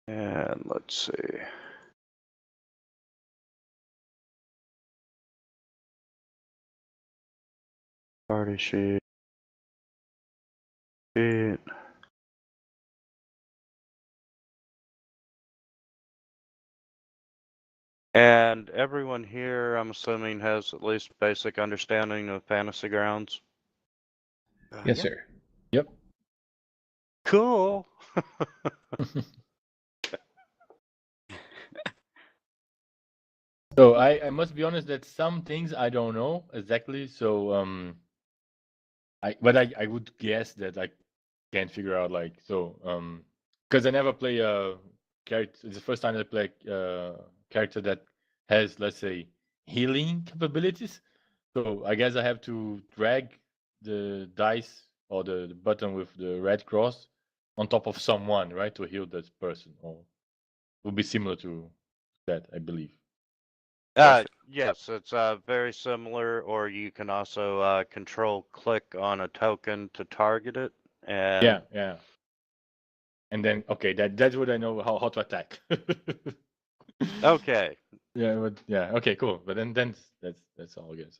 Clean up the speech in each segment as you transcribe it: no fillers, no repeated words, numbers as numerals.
And let's see. Party sheet. And everyone here, I'm assuming, has at least basic understanding of Fantasy Grounds. Yes, Yeah. sir. Yep. Cool. So I must be honest that some things I don't know exactly. So I would guess that I can't figure out like because I never play a character. It's the first time I play a character that has, let's say, healing capabilities. So I guess I have to drag the dice or the button with the red cross on top of someone, right, to heal that person, or would be similar to that, I believe. Yes, it's very similar, or you can also control-click on a token to target it. And Yeah. And then, okay, that's what I know how to attack. Okay. Yeah, okay, cool. But then that's all, I guess.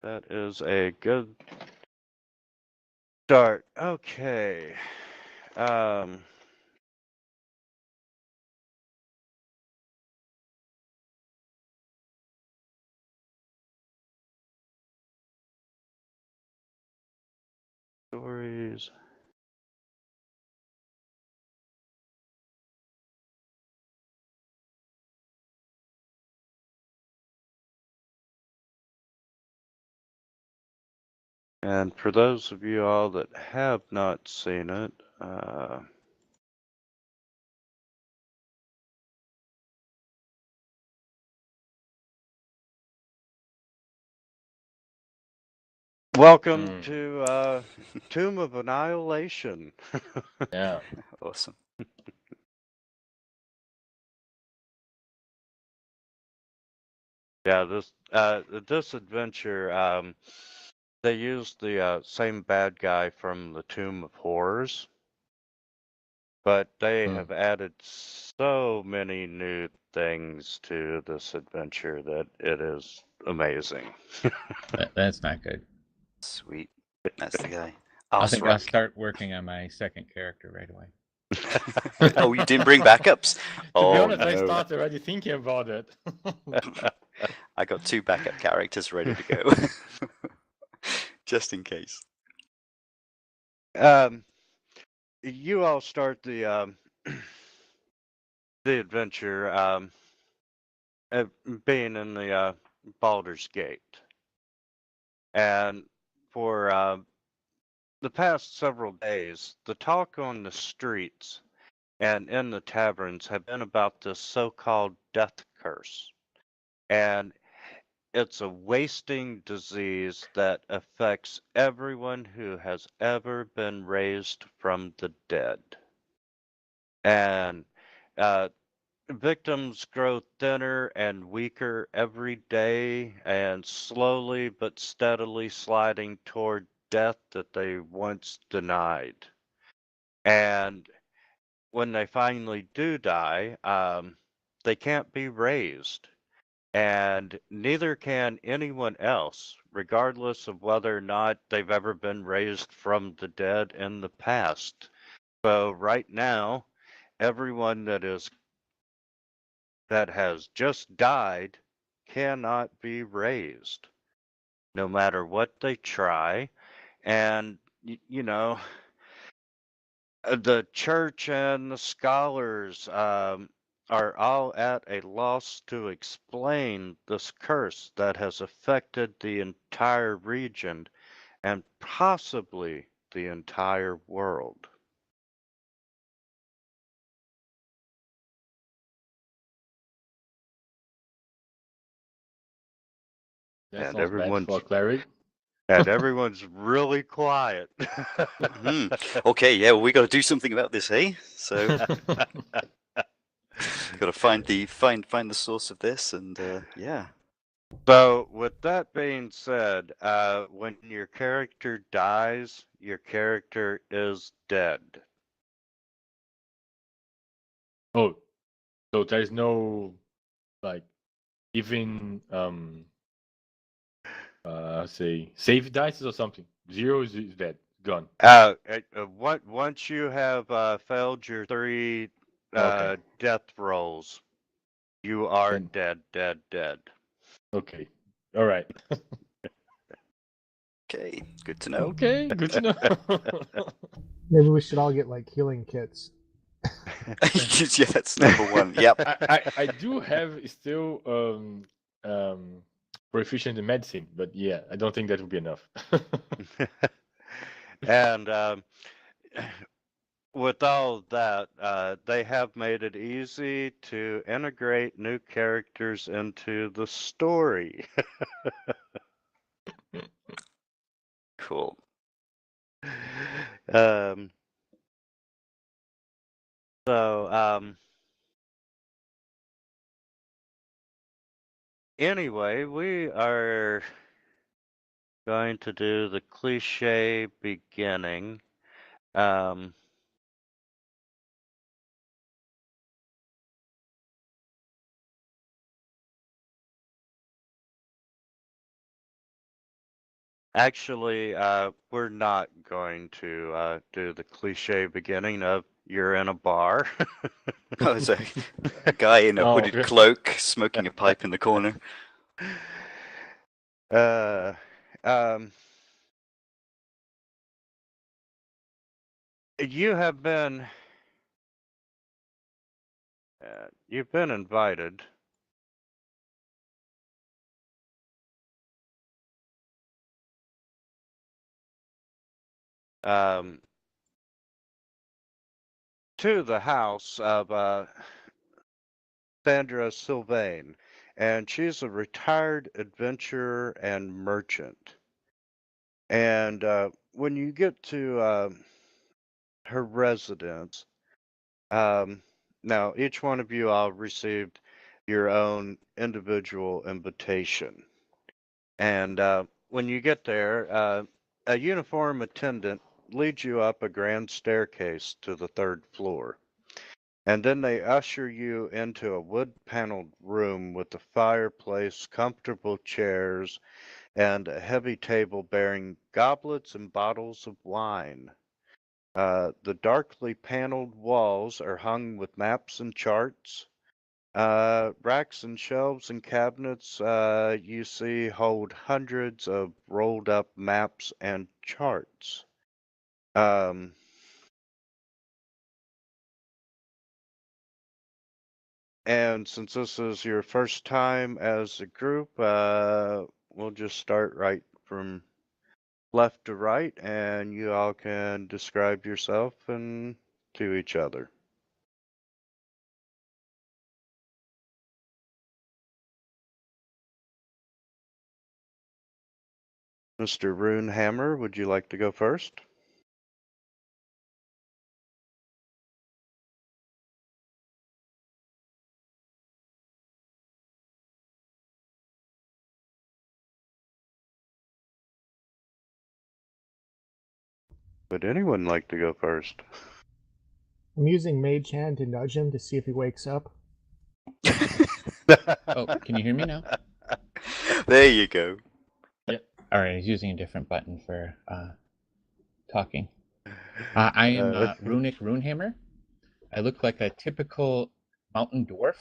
That is a good start. Okay. Stories. And for those of you all that have not seen it, welcome to Tomb of Annihilation. Yeah. Awesome. Yeah, this adventure, they used the same bad guy from the Tomb of Horrors, but they have added so many new things to this adventure that it is amazing. That's not good. Sweet. That's the guy. I think I'll Osrak. start working on my second character right away. Oh, you didn't bring backups? To be Oh, honest, I no. started already thinking about it. I got 2 backup characters ready to go. Just in case. You all start the the adventure being in the Baldur's Gate, and for the past several days, the talk on the streets and in the taverns have been about this so-called death curse, and it's a wasting disease that affects everyone who has ever been raised from the dead. And victims grow thinner and weaker every day and slowly but steadily sliding toward death that they once denied. And when they finally do die, they can't be raised. And neither can anyone else, regardless of whether or not they've ever been raised from the dead in the past. So right now, everyone that has just died cannot be raised, no matter what they try. And you know, the church and the scholars are all at a loss to explain this curse that has affected the entire region and possibly the entire world. That And sounds bad for a cleric. Hmm. everyone's really quiet. Okay, yeah, well, we got to do something about this, eh? So, got to find the source of this, and yeah. So, with that being said, when your character dies, your character is dead. Oh, so there's no like even say save dice or something. Zero is dead, gone. Once you have failed your 3 Okay. death rolls, you are Then- dead. Okay. All right. Okay, good to know. Okay, good to know. Maybe we should all get like healing kits. Yeah, that's number one. Yep. I do have still proficient in medicine, but yeah, I don't think that would be enough. And with all that, they have made it easy to integrate new characters into the story. Cool. um, anyway, we are going to do the cliche beginning. Actually, we're not going to do the cliche beginning of you're in a bar. Oh, there's a guy in a Oh, hooded okay. cloak smoking a pipe in the corner. You have been, you've been invited. To the house of Sandra Sylvain, and she's a retired adventurer and merchant. And when you get to her residence, now each one of you all received your own individual invitation. And when you get there, a uniform attendant leads you up a grand staircase to the 3rd floor. And then they usher you into a wood-paneled room with a fireplace, comfortable chairs, and a heavy table bearing goblets and bottles of wine. The darkly paneled walls are hung with maps and charts. Racks and shelves and cabinets you see hold hundreds of rolled up maps and charts. And since this is your first time as a group, we'll just start right from left to right, and you all can describe yourself and to each other. Mr. Runehammer, would you like to go first? Would anyone like to go first? I'm using Mage Hand to nudge him to see if he wakes up. Oh, can you hear me now? There you go. All right, he's using a different button for talking. I am Runic Runehammer. I look like a typical mountain dwarf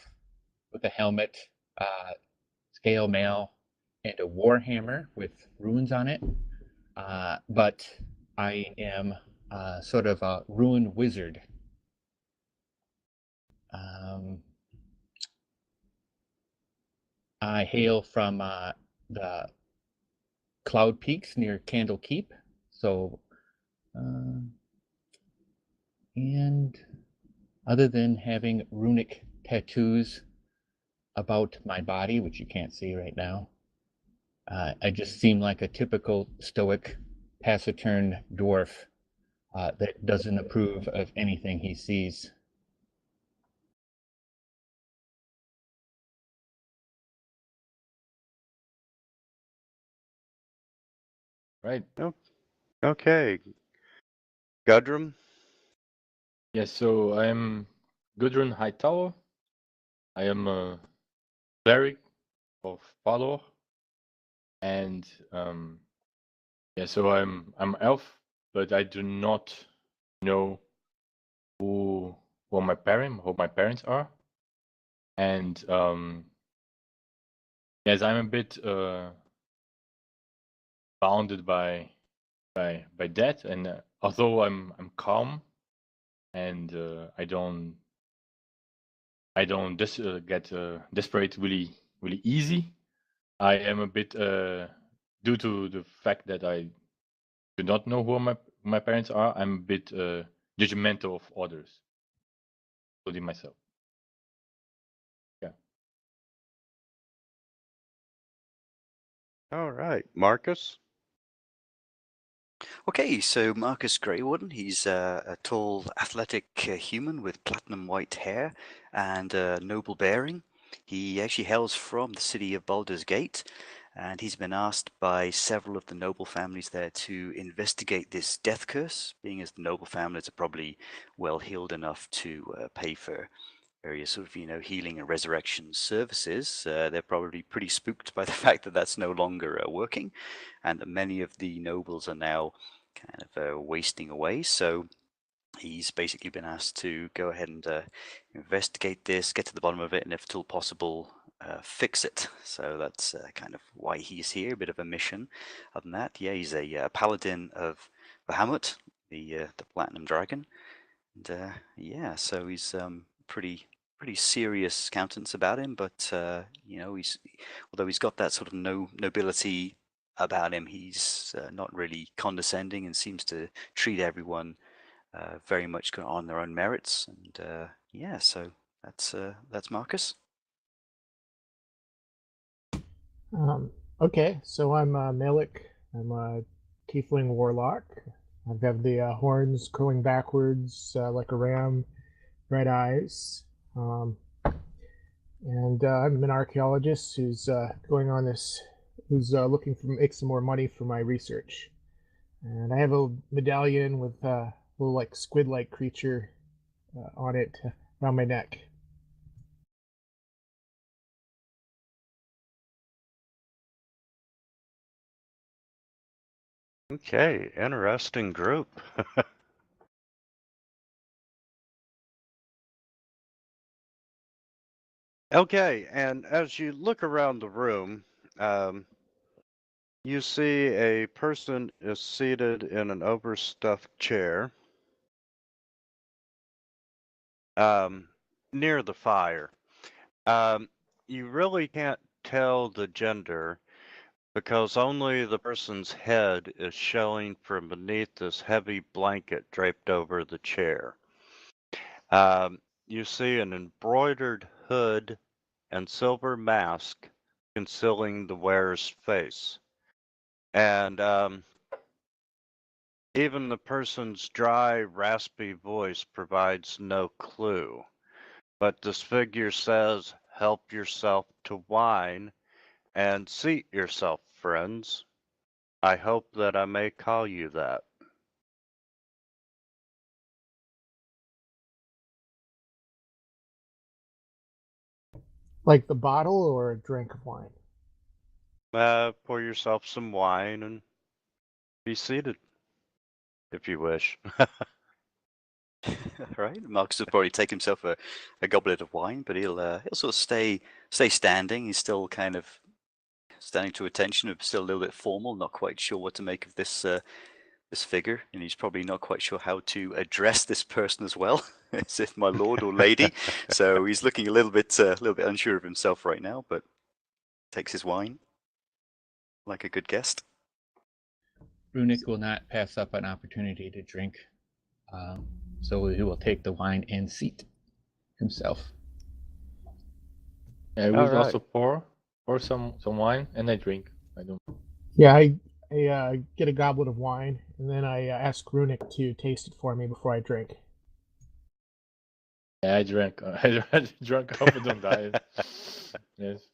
with a helmet, scale mail, and a war hammer with runes on it. But I am sort of a rune wizard. I hail from the Cloud Peaks near Candle Keep. So, and other than having runic tattoos about my body, which you can't see right now, I just seem like a typical stoic, taciturn dwarf that doesn't approve of anything he sees. Right. Okay. Gudrun? Yes, so I'm Gudrun Hightower. I am a cleric of Pelor, and yeah, so I'm elf, but I do not know who my parents are, and yes, I'm a bit bounded by that, and although I'm calm, and I don't get desperate really easy. I am a bit due to the fact that I do not know who my parents are. I'm a bit judgmental of others, including myself. Yeah. All right. Marcus? Okay, so Marcus Greywarden, he's a tall, athletic human with platinum white hair and noble bearing. He actually hails from the city of Baldur's Gate, and he's been asked by several of the noble families there to investigate this death curse, being as the noble families are probably well healed enough to pay for various sort of, healing and resurrection services. They're probably pretty spooked by the fact that that's no longer working, and that many of the nobles are now kind of wasting away. So he's basically been asked to go ahead and investigate this, get to the bottom of it, and if at all possible, fix it. So that's kind of why he's here, a bit of a mission. Other than that, yeah, he's a paladin of Bahamut, the Platinum Dragon. And yeah, so he's pretty serious countenance about him, but he's, although he's got that sort of nobility about him, he's not really condescending and seems to treat everyone very much on their own merits. And yeah, so that's Marcus. Okay, so I'm Melech. I'm a tiefling warlock. I've got the horns curling backwards like a ram, red eyes. And I'm an archaeologist who's going on this, who's looking to make some more money for my research. And I have a medallion with a little like squid-like creature on it around my neck. Okay, interesting group. Okay, and as you look around the room, you see a person is seated in an overstuffed chair near the fire. You really can't tell the gender because only the person's head is showing from beneath this heavy blanket draped over the chair. You see an embroidered hood and silver mask concealing the wearer's face. And even the person's dry, raspy voice provides no clue. But this figure says, "Help yourself to wine and seat yourself, friends. I hope that I may call you that." Like the bottle or a drink of wine? Pour yourself some wine and be seated, if you wish. Right, Marcus will probably take himself a goblet of wine, but he'll sort of stay standing. He's still kind of standing to attention, still a little bit formal, not quite sure what to make of this this figure, and he's probably not quite sure how to address this person as well, as if my lord or lady. So he's looking a little bit unsure of himself right now, but takes his wine like a good guest. Runic will not pass up an opportunity to drink, so he will take the wine and seat himself. I will also pour some wine, and I drink. I don't. Yeah, I get a goblet of wine, and then I ask Runic to taste it for me before I drink. Yeah, I drank. I drank half of them diet. Yes.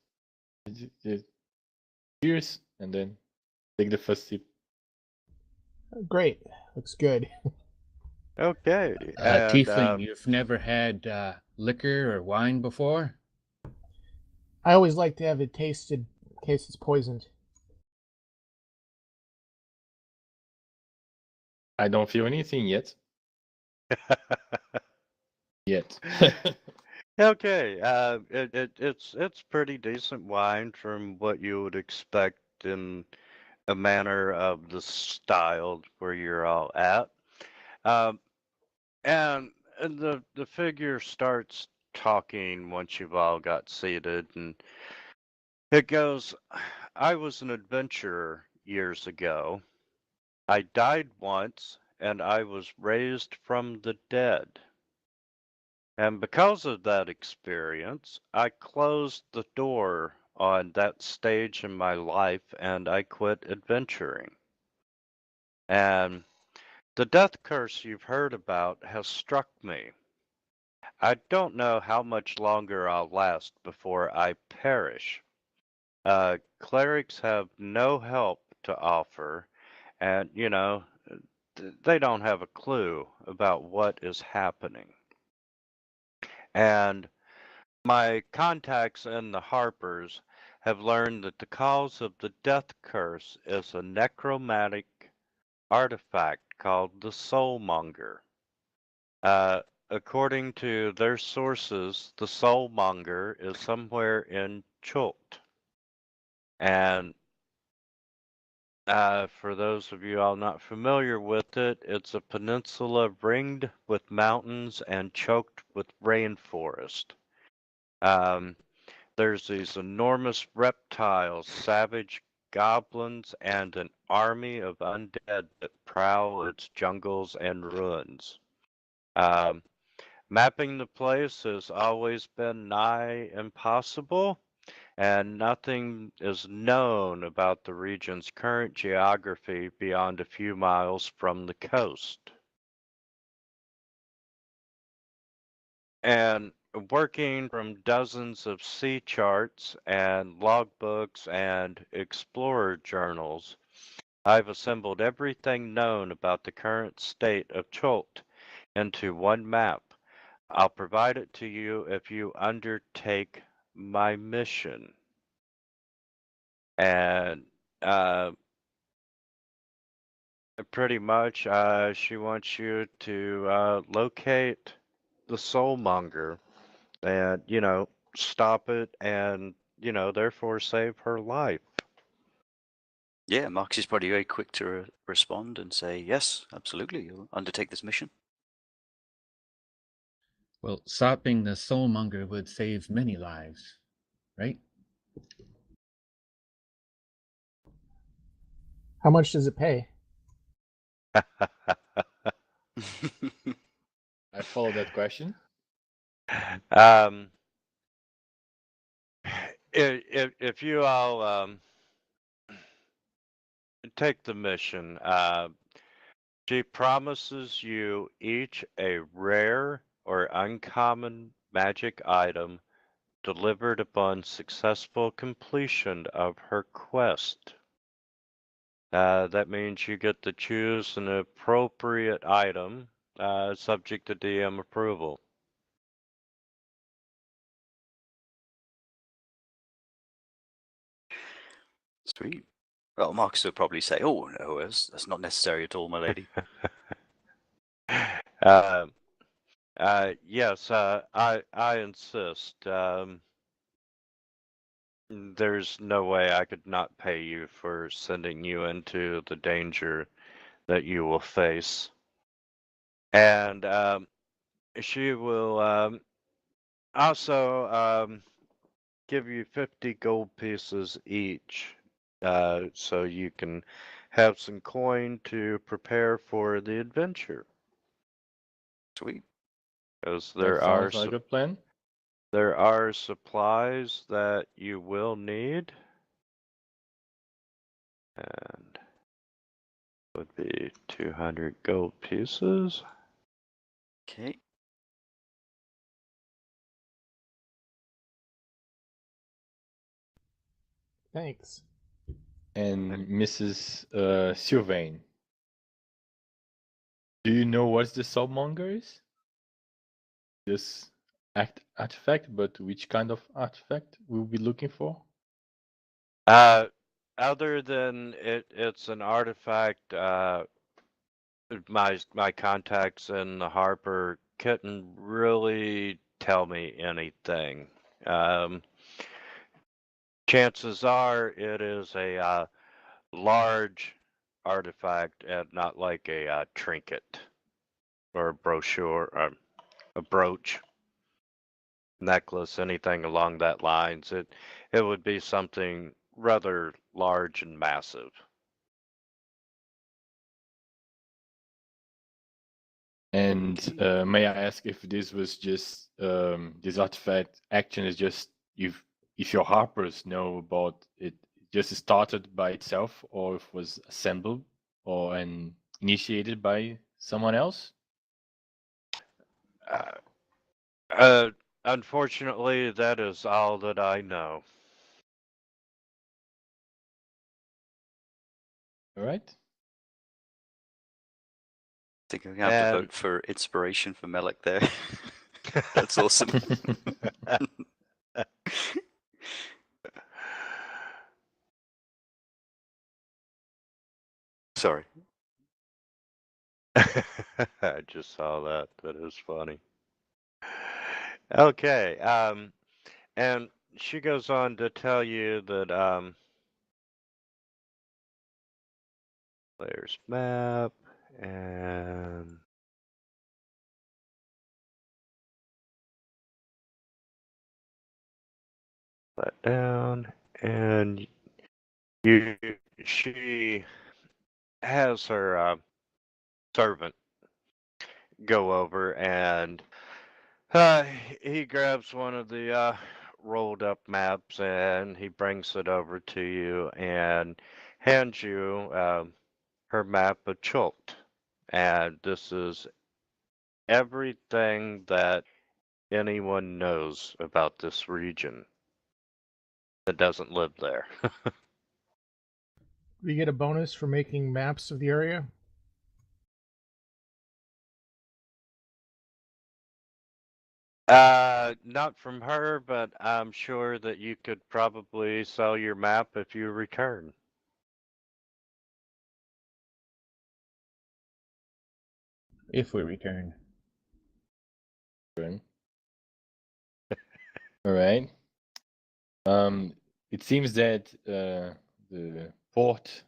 Cheers, and then take the first sip. Great. Looks good. Okay, and Tiefling, you've never had liquor or wine before? I always like to have it tasted in case it's poisoned. I don't feel anything yet. Yet. okay, it's pretty decent wine from what you would expect in a manner of the style where you're all at. Um, and the figure starts talking once you've all got seated, and it goes, I was an adventurer years ago. I died once, and I was raised from the dead. And because of that experience, I closed the door on that stage in my life and I quit adventuring. And the death curse you've heard about has struck me. I don't know how much longer I'll last before I perish. Clerics have no help to offer, and, they don't have a clue about what is happening. And my contacts in the Harpers have learned that the cause of the death curse is a necromantic artifact called the Soulmonger. According to their sources, the Soulmonger is somewhere in Chult. And for those of you all not familiar with it, it's a peninsula ringed with mountains and choked with rainforest. There's these enormous reptiles, savage goblins, and an army of undead that prowl its jungles and ruins. Um, Mapping the place has always been nigh impossible, and nothing is known about the region's current geography beyond a few miles from the coast. And working from dozens of sea charts and logbooks and explorer journals, I've assembled everything known about the current state of Chult into one map. I'll provide it to you if you undertake my mission. And pretty much, she wants you to locate the Soulmonger and, stop it and, therefore save her life. Yeah, Marcus is probably very quick to respond and say, yes, absolutely, you'll undertake this mission. Well, stopping the soulmonger would save many lives, right? How much does it pay? I follow that question. um, if you all take the mission, she promises you each a rare or uncommon magic item delivered upon successful completion of her quest. That means you get to choose an appropriate item, subject to DM approval. Sweet. Well, Marcus would probably say, oh, no, that's not necessary at all, my lady. Yes, I insist. There's no way I could not pay you for sending you into the danger that you will face. And she will also give you 50 gold pieces each, so you can have some coin to prepare for the adventure. Sweet. Because That sounds like a plan. there are supplies that you will need, and would be 200 gold pieces. Okay. Thanks. And Mrs. Sylvain. Do you know what the submonger is? This artifact, but which kind of artifact we'll be looking for? Other than it's an artifact, my contacts in the Harper couldn't really tell me anything. Chances are it is a large artifact and not like a trinket or a brochure, a brooch, necklace, anything along that lines. It would be something rather large and massive. And may I ask if this was just this artifact action is just if your Harpers know about it, just started by itself, or if it was assembled or initiated by someone else? Unfortunately, that is all that I know. I All right. think I'm gonna have to vote for inspiration for Melech there. That's awesome. Sorry. I just saw that. That is funny. Okay. And she goes on to tell you that player's map and that down, and she has her servant go over, and he grabs one of the rolled up maps and he brings it over to you and hands you her map of Chult. And this is everything that anyone knows about this region that doesn't live there. We get a bonus for making maps of the area. Not from her, but I'm sure that you could probably sell your map if you return. If we return. All right. It seems that the port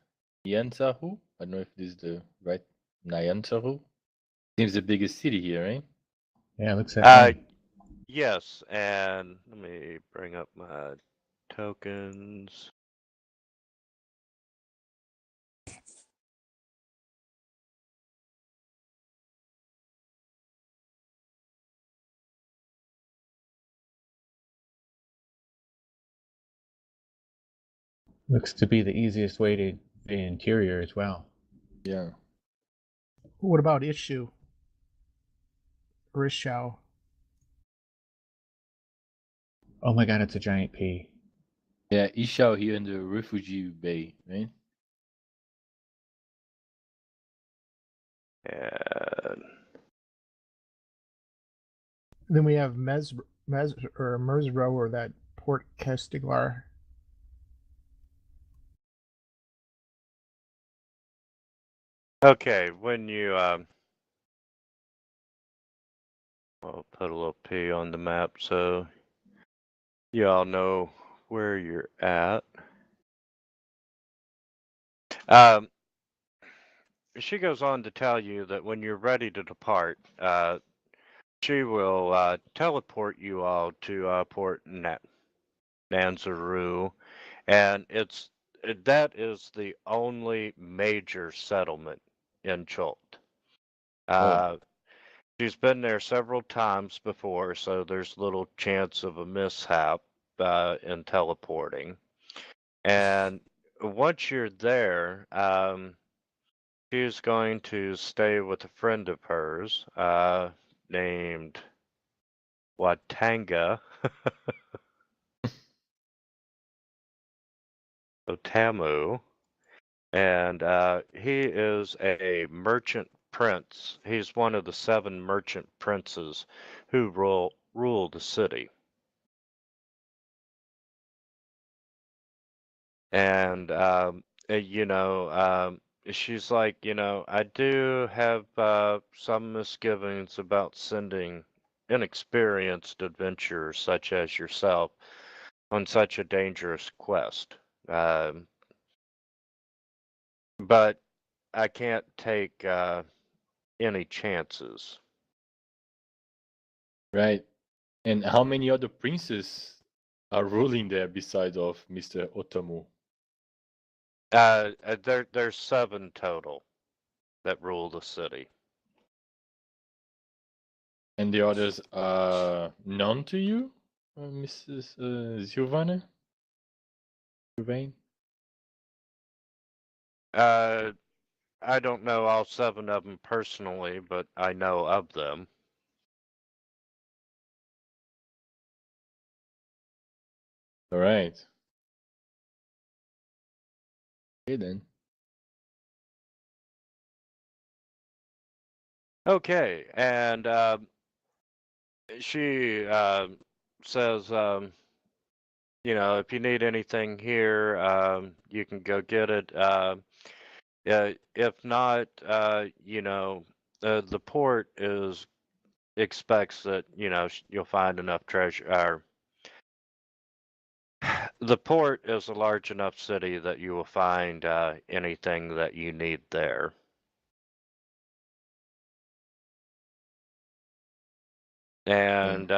Nyanzaru, I don't know if this is the right Nyanzaru, seems the biggest city here, right? Yeah, looks that way. Yes, and let me bring up my tokens. Looks to be the easiest way to the interior as well. Yeah. What about Issue? Or Ishao? Oh my god, it's a giant P. Yeah, Ishao here in the refugee bay, right? And Then we have Merzro, or that Port Castiglar. okay, when you I'll put a little P on the map so you all know where you're at. She goes on to tell you that when you're ready to depart, she will teleport you all to Port Nyanzaru, and that is the only major settlement in Chult. She's been there several times before, so there's little chance of a mishap in teleporting. And once you're there, she's going to stay with a friend of hers named Watanga Otamu, and he is a merchant prince. He's one of the 7 merchant princes who rule the city. And she's like, I do have some misgivings about sending inexperienced adventurers such as yourself on such a dangerous quest. But I can't take any chances. Right. And how many other princes are ruling there besides of Mr. Otomo? There's 7 total that rule the city. And the others are known to you, Mrs. Giovanna? Giovanni? I don't know all 7 of them personally, but I know of them. All right. Okay then. Okay, and she says, if you need anything here, you can go get it. If not, the port expects that you'll find enough treasure. The port is a large enough city that you will find anything that you need there. And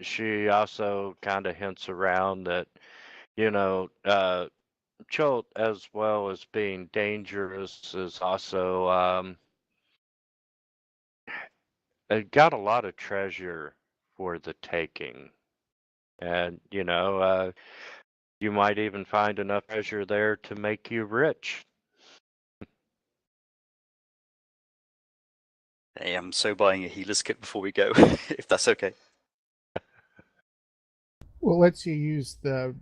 she also kind of hints around that Chult, as well as being dangerous, is also got a lot of treasure for the taking. And, you might even find enough treasure there to make you rich. Hey, I'm so buying a healer's kit before we go, if that's okay. Well, lets you use the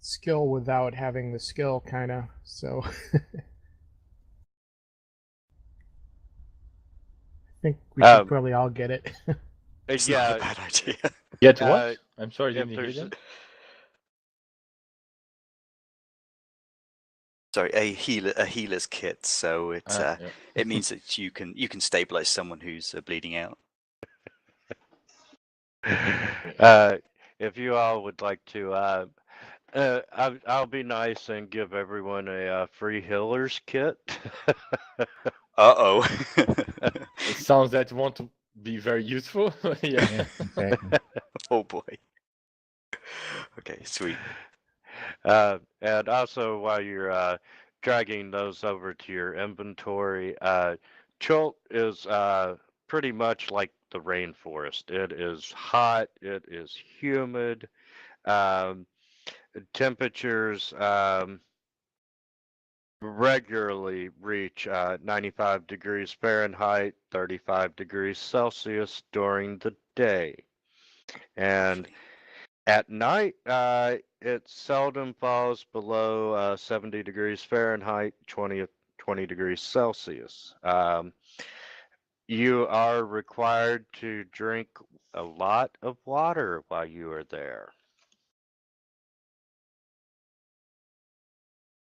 skill without having the skill, kind of. So I think we should probably all get it. It's not a bad idea. Get what? I'm sorry, didn't hear that? Sorry, a healer's kit. So it it means that you can stabilize someone who's bleeding out. If you all would like to, I'll be nice and give everyone a free healer's kit. Uh-oh. It sounds that want to be very useful. Yeah, exactly. Oh boy. Okay, sweet. And also, while you're dragging those over to your inventory, Chult is pretty much like the rainforest. It is hot. It is humid. Temperatures regularly reach 95 degrees Fahrenheit, 35 degrees Celsius during the day. And at night, it seldom falls below 70 degrees Fahrenheit, 20 degrees Celsius. You are required to drink a lot of water while you are there.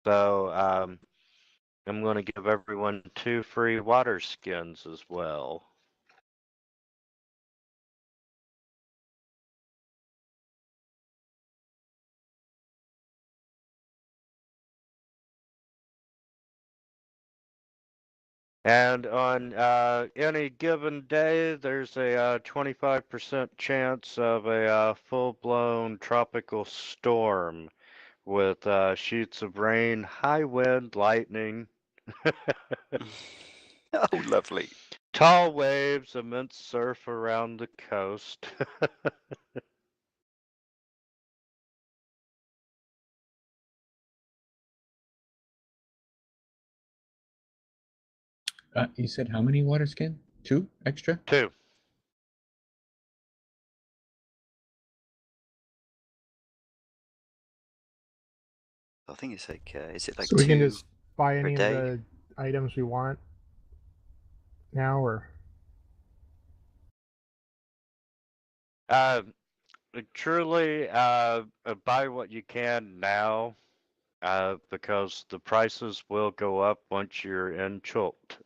So I'm going to give everyone 2 free water skins as well. And on any given day, there's a 25% chance of a full-blown tropical storm with sheets of rain, high wind, lightning. Oh, lovely. Tall waves, immense surf around the coast. You said how many water skin? 2 extra? 2. I think it's like is it like so we 2 can just buy per any of day? the items we want. now, or? Truly, buy what you can now, because the prices will go up once you're in Chult.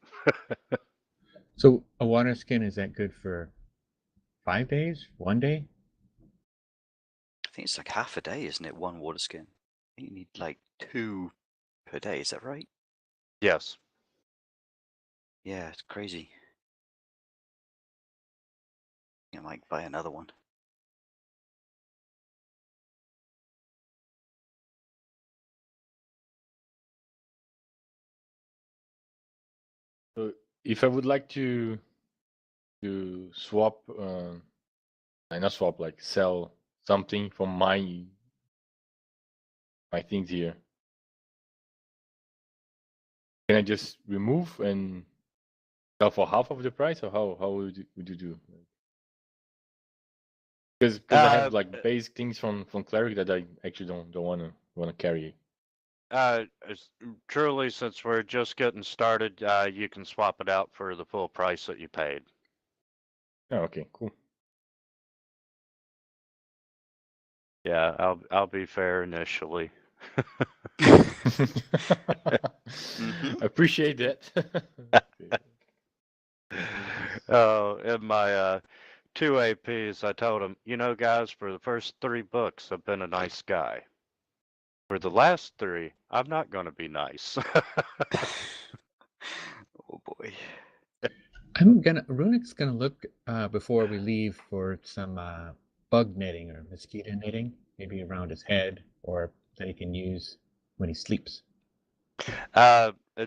So a water skin, is that good for 5 days? 1 day? I think it's like half a day, isn't it? One water skin. I think you need like 2 per day. Is that right? Yes. Yeah, it's crazy. I might buy another one. So if I would like to swap, not swap, like sell something from my things here, can I just remove and sell for half of the price, or how would you do? Because I have like basic things from cleric that I actually don't wanna carry. Truly, since we're just getting started, you can swap it out for the full price that you paid. Oh, okay, cool. Yeah, I'll be fair initially. Appreciate that. Oh, in my 2 APs, I told them, you know, guys, for the first 3 books, I've been a nice guy. For the last 3, I'm not going to be nice. Oh boy. Runic's gonna look before we leave for some bug netting or mosquito netting, maybe around his head, or that he can use when he sleeps.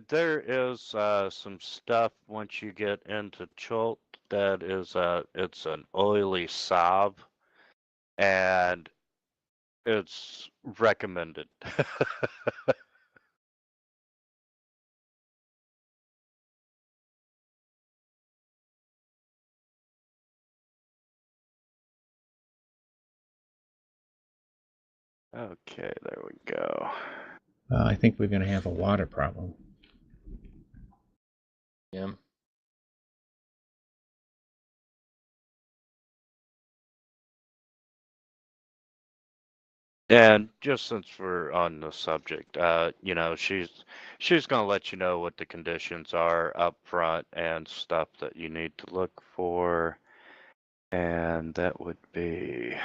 There is some stuff once you get into Chult that is it's an oily salve, and it's recommended. Okay, there we go. I think we're gonna have a water problem. Yeah. And just since we're on the subject, you know, she's gonna let you know what the conditions are up front and stuff that you need to look for, and that would be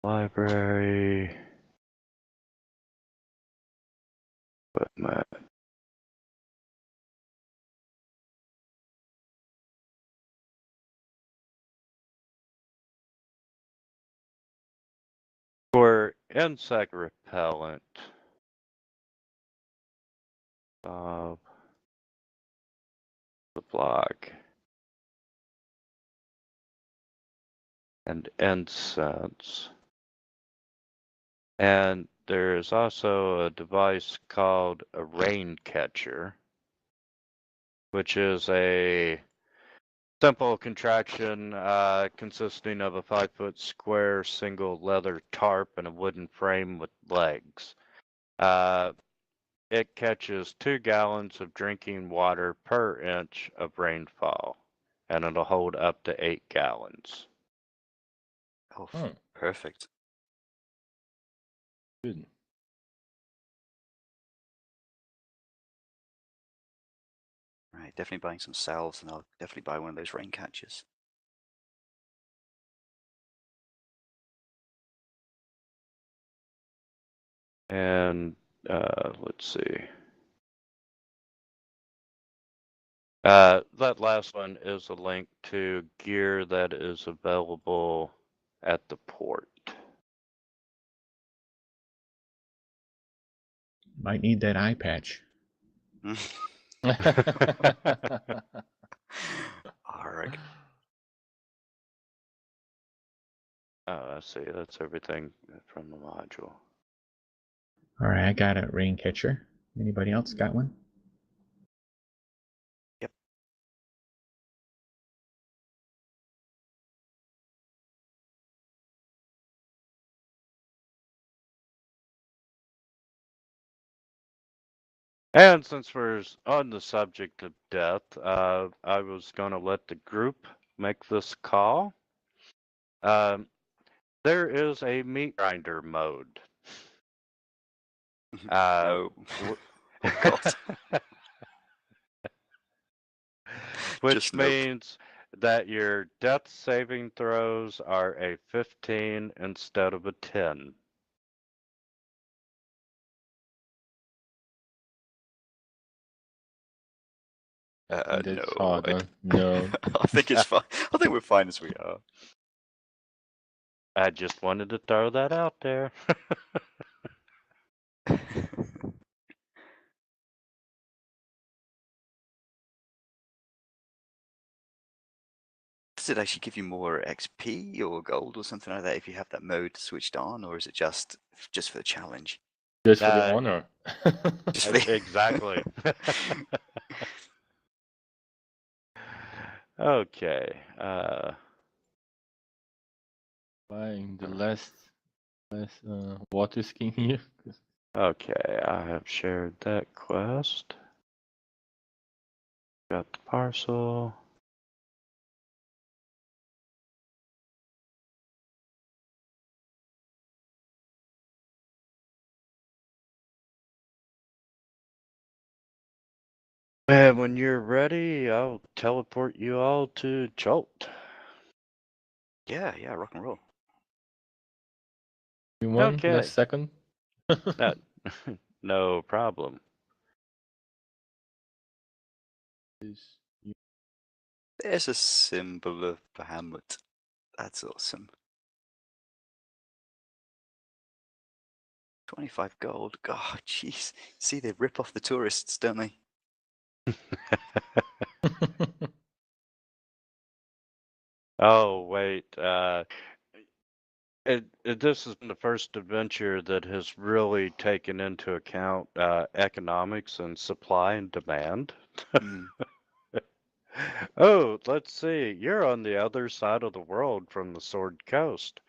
library, equipment. For insect repellent, the block, and incense. And there's also a device called a rain catcher, which is a simple contraction consisting of a 5-foot square single leather tarp and a wooden frame with legs. It catches 2 gallons of drinking water per inch of rainfall, and it'll hold up to 8 gallons. Oh, Oh, perfect. good. Right, definitely buying some salves, and I'll definitely buy one of those rain catchers. And let's see. That last one is a link to gear that is available at the port. Might need that eye patch. Arg. Oh, I see. That's everything from the module. All right, I got a rain catcher. Anybody else got one? And since we're on the subject of death, I was going to let the group make this call. There is a meat grinder mode. No. Oh God. Which Just nope. means that your death saving throws are a 15 instead of a 10. That's No. hard, huh? No. I think it's fine. I think we're fine as we are. I just wanted to throw that out there. Does it actually give you more XP or gold or something like that if you have that mode switched on, or is it just for the challenge? Just for the honor. Just for the... Exactly. Okay. Buying the last water skin here. Okay, I have shared that quest. Got the parcel. And when you're ready, I'll teleport you all to Chult. Yeah, rock and roll. Okay. Last second. No problem. There's a symbol of Bahamut. That's awesome. 25 gold. God, jeez. See, they rip off the tourists, don't they? Oh, wait. This is the first adventure that has really taken into account economics and supply and demand. Oh, let's see. You're on the other side of the world from the Sword Coast.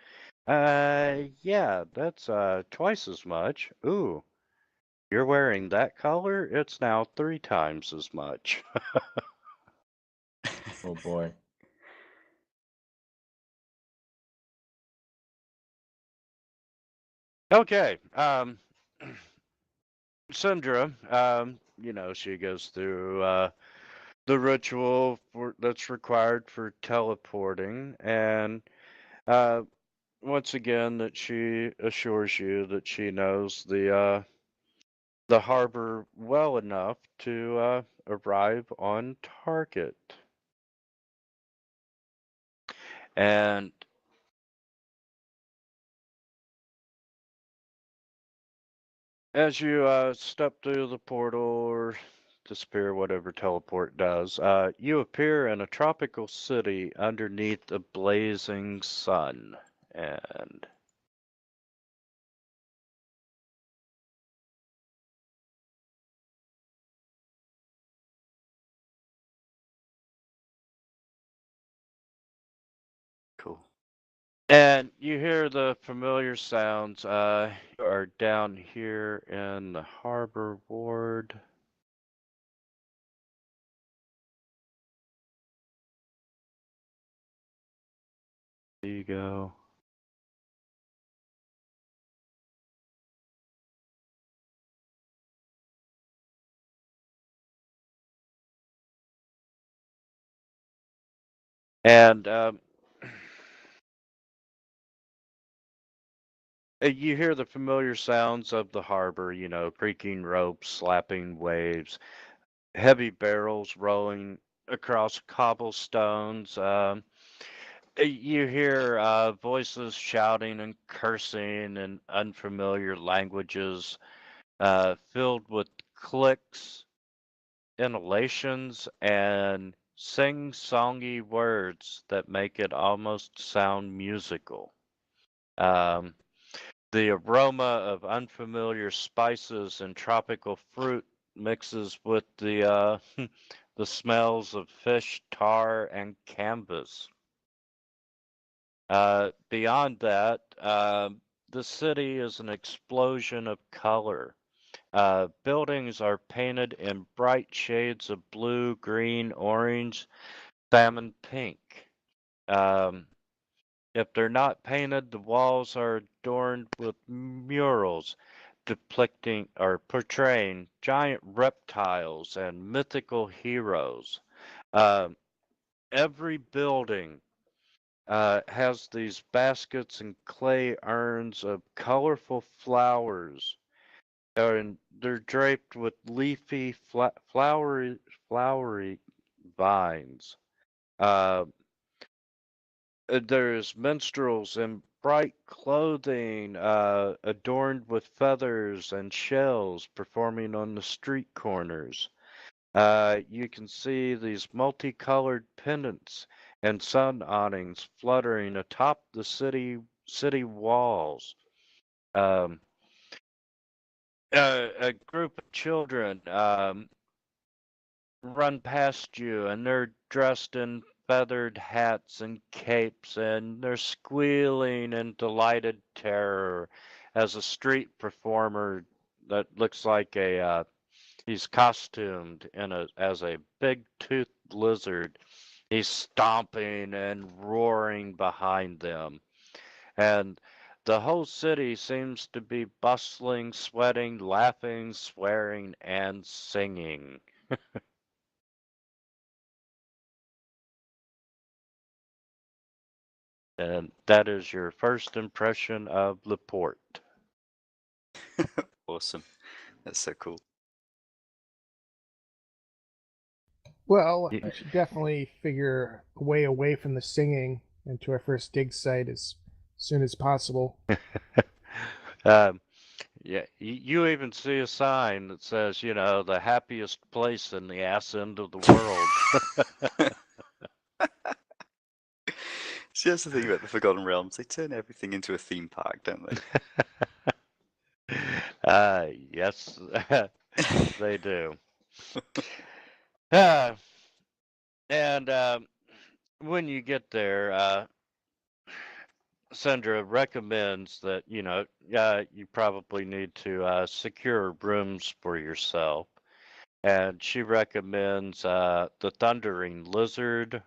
Yeah, that's twice as much. Ooh, you're wearing that color? It's now 3 times as much. Oh boy. Okay. Sindra, she goes through the ritual that's required for teleporting, and once again that she assures you that she knows the harbor well enough to arrive on target. And as you step through the portal or disappear, whatever teleport does, you appear in a tropical city underneath a blazing sun. And Cool. And you hear the familiar sounds. You are down here in the harbor ward. There you go. And you hear the familiar sounds of the harbor, creaking ropes, slapping waves, heavy barrels rolling across cobblestones. You hear voices shouting and cursing in unfamiliar languages, filled with clicks, inhalations, and sing-songy words that make it almost sound musical. The aroma of unfamiliar spices and tropical fruit mixes with the the smells of fish, tar, and canvas. Beyond that, the city is an explosion of color. Buildings are painted in bright shades of blue, green, orange, salmon pink. If they're not painted, the walls are adorned with murals depicting or portraying giant reptiles and mythical heroes. Every building has these baskets and clay urns of colorful flowers, and they're draped with leafy, flowery vines. There's minstrels in bright clothing, adorned with feathers and shells, performing on the street corners. You can see these multicolored pendants and sun awnings fluttering atop the city walls. A group of children run past you, and they're dressed in feathered hats and capes, and they're squealing in delighted terror as a street performer that looks like he's costumed as a big toothed lizard. He's stomping and roaring behind them. And the whole city seems to be bustling, sweating, laughing, swearing, and singing. And that is your first impression of Laporte. Awesome. That's so cool. Well, we should definitely figure a way away from the singing and to our first dig site as soon as possible. Yeah, you even see a sign that says, the happiest place in the ass end of the world. See, that's the thing about the Forgotten Realms. They turn everything into a theme park, don't they? Yes, they do. And when you get there, Sandra recommends that, you probably need to secure rooms for yourself. And she recommends the Thundering Lizard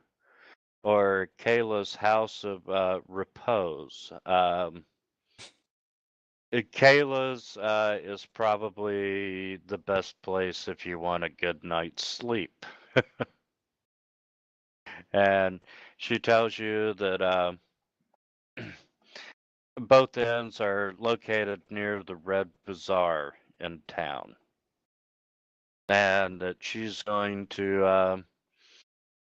or Kayla's House of Repose. Kayla's is probably the best place if you want a good night's sleep. And she tells you that both ends are located near the Red Bazaar in town. And that she's going to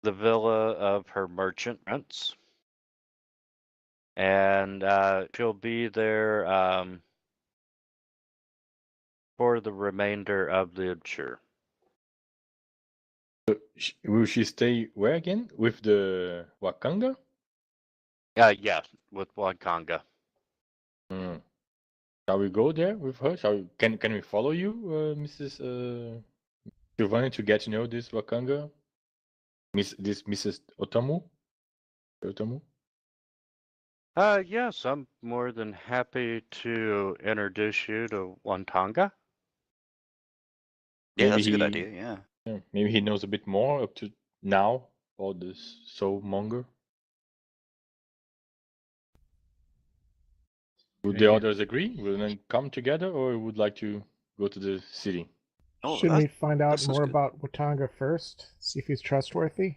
the villa of her merchant rents. And she'll be there for the remainder of the adventure. Will she stay where again? With the Wakanga? Yeah, with Wakanga. Shall we go there with her? Can we follow you, Mrs. Giovanni, to get to know this Wakanga? This Mrs. Otamu? Yes, I'm more than happy to introduce you to Wantanga. Yeah, that's a good idea, yeah. Maybe he knows a bit more up to now about this soulmonger. Would the others agree? Will they come together, or would like to go to the city? Oh, Shouldn't we find out more good. about Watanga first? See if he's trustworthy?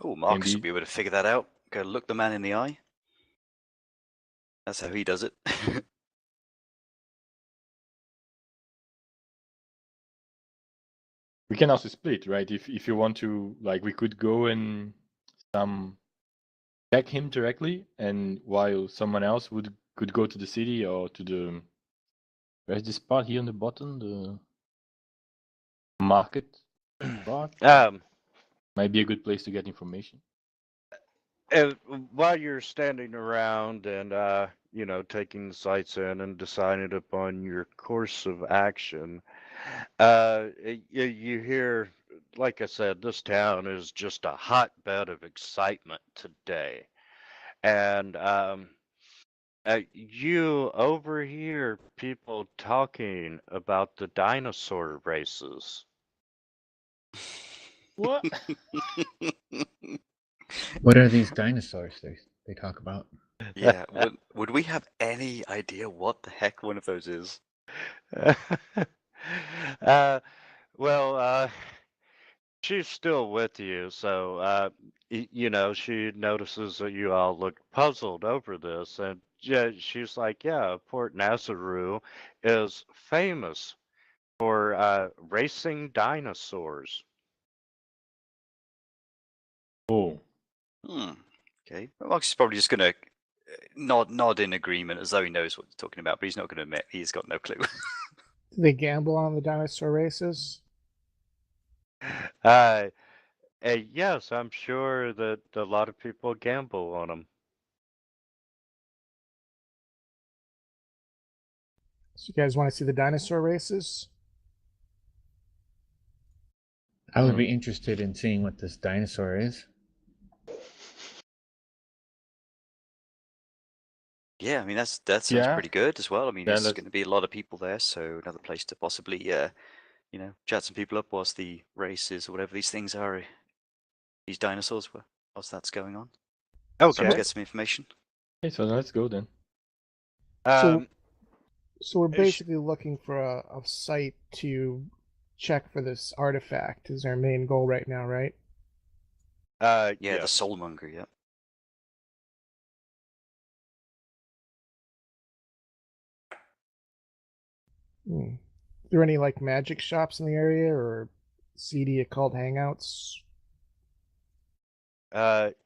Oh, Marcus will be able to figure that out. Go look the man in the eye. That's how he does it. We can also split, right? If you want to, like, we could go and check him directly, and while someone else could go to the city or to the, where's this part here on the bottom, the market part? Might be a good place to get information. And while you're standing around and taking the sights in and deciding upon your course of action, you hear, like I said, this town is just a hotbed of excitement today. And You overhear people talking about the dinosaur races. What? What are these dinosaurs they talk about? Yeah, would we have any idea what the heck one of those is? Well, she's still with you, so you know, she notices that you all look puzzled over this, and yeah, she's like, "Yeah, Port Nyanzaru is famous for racing dinosaurs." Oh. Okay. Well, she's probably just gonna nod in agreement as though he knows what he's talking about, but he's not gonna admit he's got no clue. Do they gamble on the dinosaur races? Uh, yes, I'm sure that a lot of people gamble on them. So you guys want to see the dinosaur races? I would be interested in seeing what this dinosaur is. Yeah, I mean that sounds Yeah. pretty good as well. I mean, Yeah, there's let's- going to be a lot of people there, so another place to possibly, you know, chat some people up whilst the races or whatever these things are, these dinosaurs, whilst that's going on. Perhaps Okay. get some information. Okay, so let's go then. Um, So we're Ish. basically looking for a site to check for this artifact is our main goal right now, right? Yeah, yes. the soulmonger. Yeah. Are there any like magic shops in the area or seedy occult hangouts?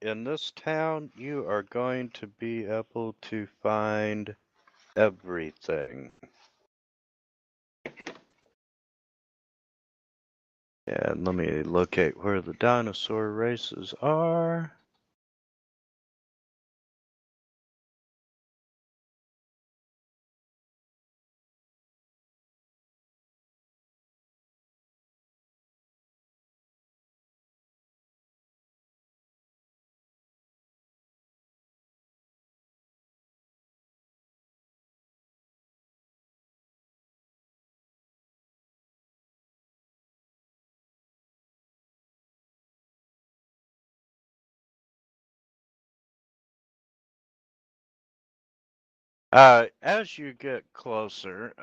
In this town, you are going to be able to find everything. And let me locate where the dinosaur races are. As you get closer,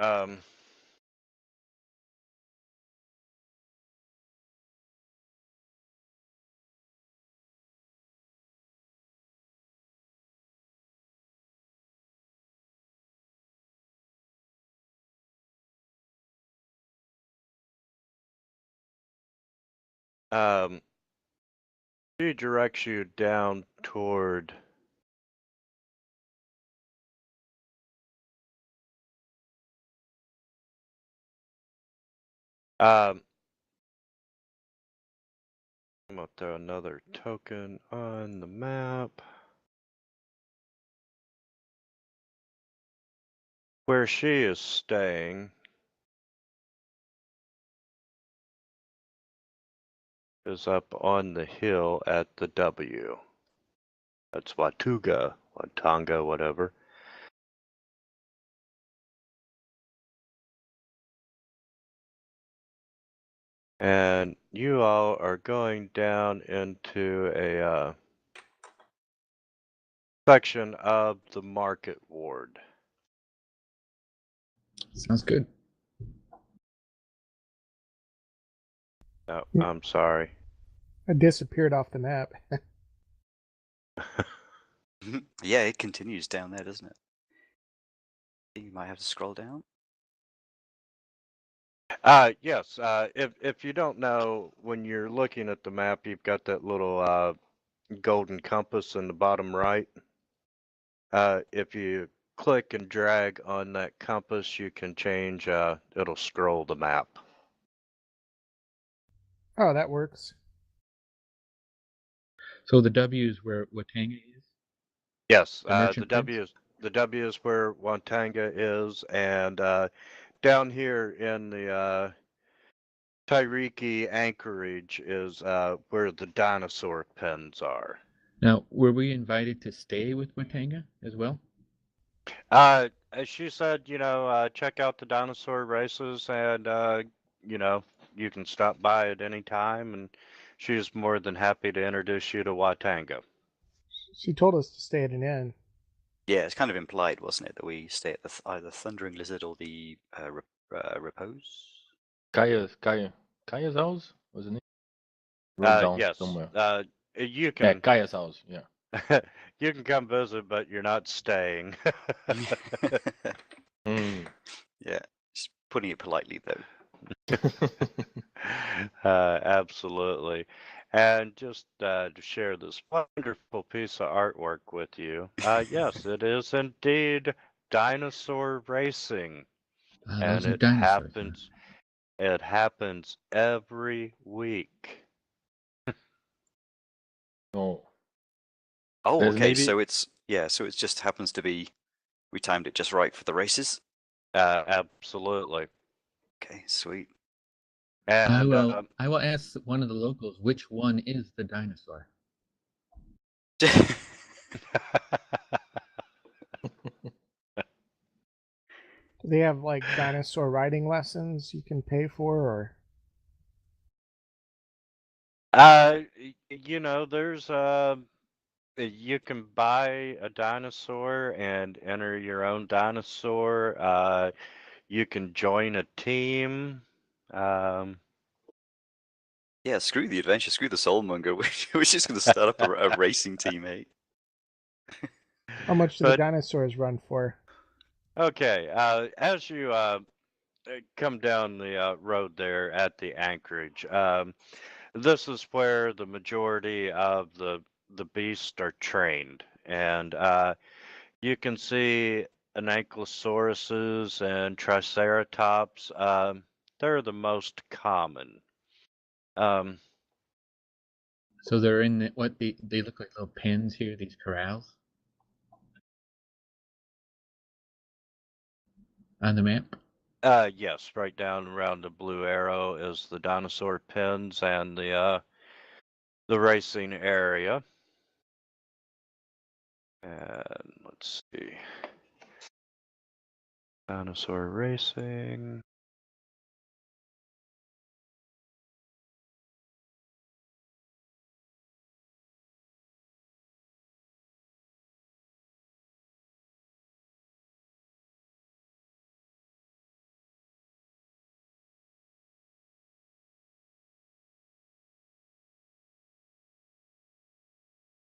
she directs you down toward I'm gonna throw another token on the map. Where she is staying is up on the hill at the W. That's Watanga, whatever. And you all are going down into a section of the market ward. Sounds good. Oh, I'm sorry. I disappeared off the map. Yeah, it continues down there, doesn't it? You might have to scroll down. Yes. If you don't know, when you're looking at the map, you've got that little golden compass in the bottom right. If you click and drag on that compass, you can change. It'll scroll the map. Oh, that works. So the W is where Watanga is? Yes. The merchant the W is where Wantanga is, and down here in the Tairiki anchorage is where the dinosaur pens are. Now, were we invited to stay with Watanga as well? She said, check out the dinosaur races, and you can stop by at any time, and she's more than happy to introduce you to Watanga. She told us to stay at an inn. Yeah, it's kind of implied, wasn't it, that we stay at the either Thundering Lizard or the Repose? Kaya's house, wasn't it? Wrote down Yes. somewhere. You Yeah, can Kaya's house. Yeah. you can come visit, but you're not staying. Mm. Yeah, just putting it politely though. Absolutely. And just to share this wonderful piece of artwork with you, yes, it is indeed dinosaur racing, and Those are dinosaurs. it happens every week. Oh. Oh, There's okay. maybe- So it's so it just happens to be we timed it just right for the races. Absolutely. Okay, sweet. And I will ask one of the locals which one is the dinosaur. Do they have like dinosaur riding lessons you can pay for, or? There's you can buy a dinosaur and enter your own dinosaur. You can join a team. Yeah, screw the adventure, screw the soulmonger. We're just going to start up a racing team, eh? How much do the But- dinosaurs run for? Okay, as you come down the road there at the anchorage, this is where the majority of the beasts are trained, and you can see ankylosauruses and triceratops. They're the most common. So they're in what they look like little pens here, these corrals on the map. Yes, right down around the blue arrow is the dinosaur pens and the racing area. And let's see. Dinosaur racing.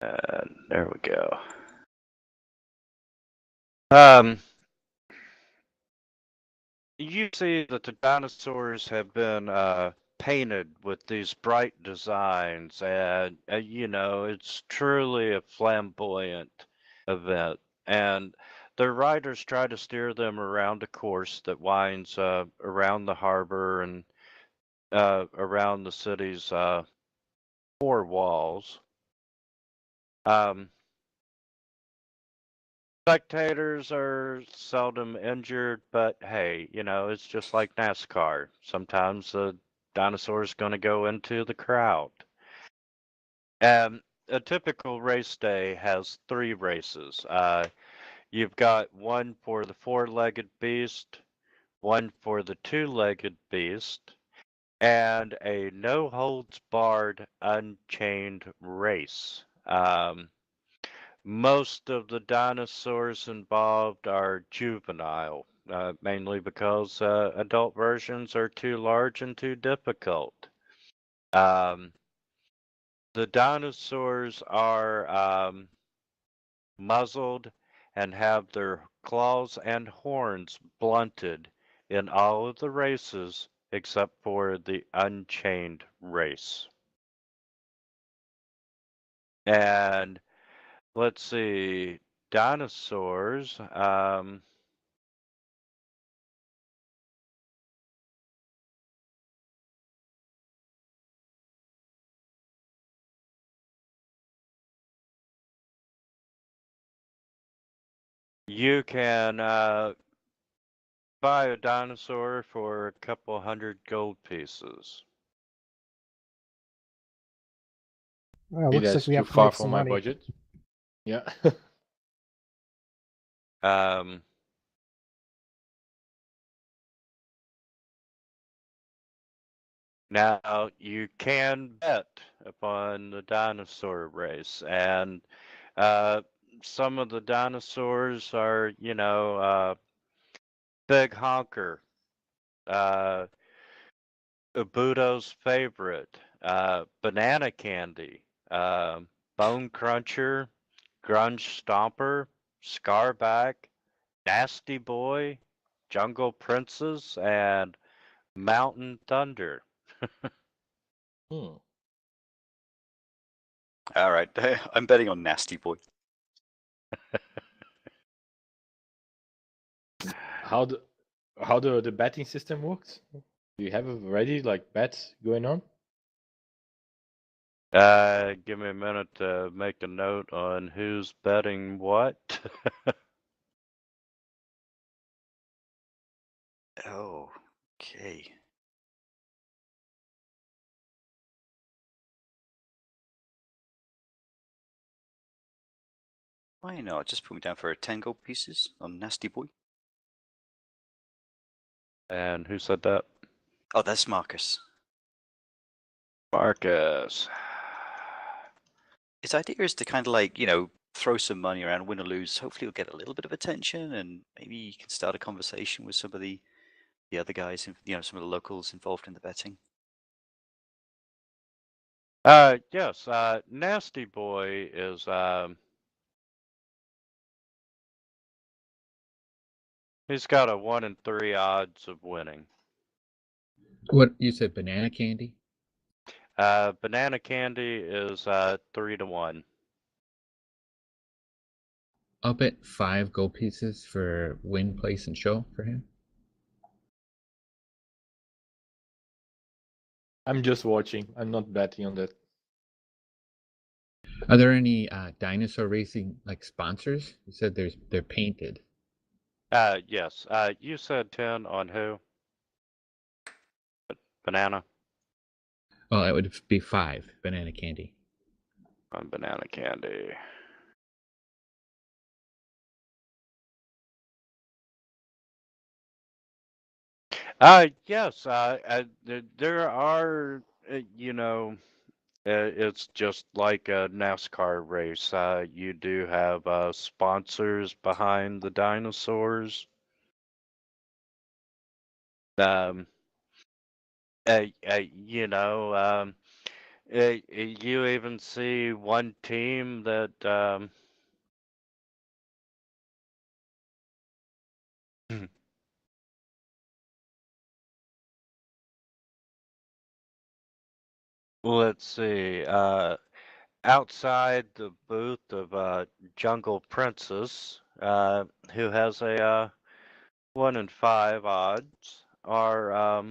And there we go. You see that the dinosaurs have been painted with these bright designs, and it's truly a flamboyant event. And the riders try to steer them around a course that winds around the harbor and around the city's four walls. Spectators are seldom injured, but hey, it's just like NASCAR. Sometimes the dinosaur's going to go into the crowd. And a typical race day has 3 races. You've got one for the 4-legged beast, one for the 2-legged beast, and a no-holds-barred unchained race. Most of the dinosaurs involved are juvenile, mainly because adult versions are too large and too difficult. The dinosaurs are muzzled and have their claws and horns blunted in all of the races except for the Unchained race. And let's see, dinosaurs. You can buy a dinosaur for a couple hundred gold pieces. Well, Maybe looks like that's we too have to far make from some my money. budget. Yeah. Now you can bet upon the dinosaur race, and some of the dinosaurs are, Big Honker, Ubudo's favorite, Banana Candy, Bone Cruncher, Grunge Stomper, Scarback, Nasty Boy, Jungle Princess, and Mountain Thunder. Hmm. All right, I'm betting on Nasty Boy. How the betting system works? Do you have already like bets going on? Give me a minute to make a note on who's betting what. Oh, okay. Why not? Just put me down for 10 gold pieces on Nasty Boy. And who said that? Oh, that's Marcus. Marcus. His idea is to kind of like, throw some money around, win or lose. Hopefully, you'll get a little bit of attention, and maybe you can start a conversation with some of the other guys, some of the locals involved in the betting. Yes, Nasty Boy is, he's got a 1 in 3 odds of winning. What you said? Banana Candy? Banana Candy is 3 to 1. I'll bet 5 gold pieces for win, place, and show for him. I'm just watching. I'm not betting on that. Are there any dinosaur racing like sponsors? You said they're painted. Yes. You said 10 on who? Banana? Oh, that would be 5 Banana Candy. On Banana Candy. Yes. There are, it's just like a NASCAR race. You do have sponsors behind the dinosaurs. Um, you even see one team that let's see, outside the booth of Jungle Princess, who has a 1 in 5 odds, are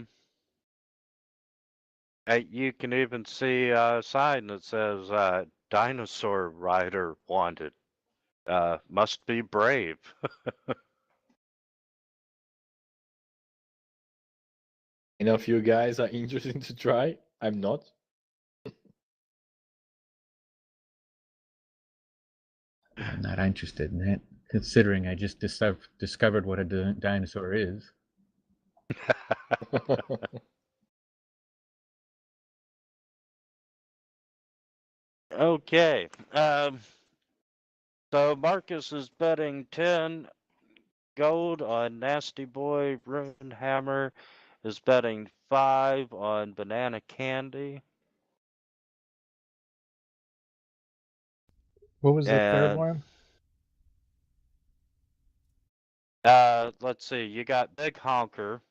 you can even see a sign that says "Dinosaur Rider Wanted." Must be brave. If you guys are interested to try, I'm not. I'm not interested in that, considering I just discovered what a dinosaur is. Okay. So Marcus is betting 10 gold on Nasty Boy. Runehammer is betting 5 on Banana Candy. What was the third And one? let's see, you got Big Honker.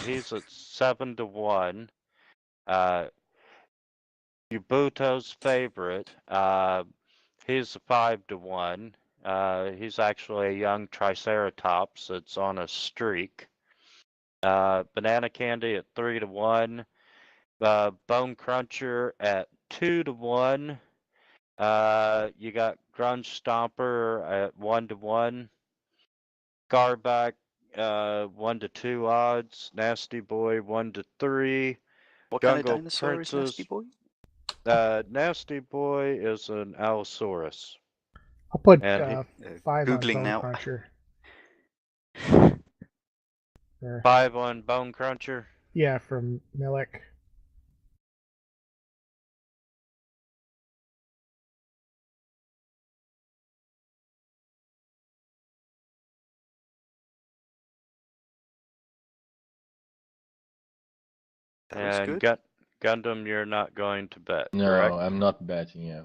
He's at 7 to 1. Ubuto's favorite. He's 5 to 1. He's actually a young Triceratops that's on a streak. Banana Candy at 3 to 1. Bone Cruncher at 2 to 1. You got Grunge Stomper at 1 to 1. Garback 1 to 2 odds. Nasty Boy 1 to 3. What Jungle kind of dinosaur is Nasty Princess. Boy? Nasty Boy is an Allosaurus. I'll put And 5 on Googling Bone now. Cruncher. There. 5 on Bone Cruncher. Yeah, from Melech. And good. Gundam, you're not going to bet, No, correct? I'm not betting. Yeah.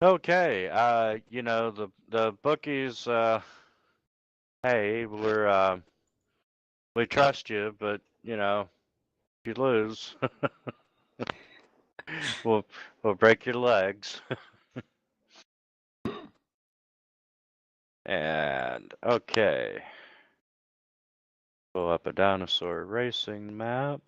Okay. You know, the bookies. Hey, we trust you, but you know, if you lose, we'll break your legs. And okay, pull up a dinosaur racing map.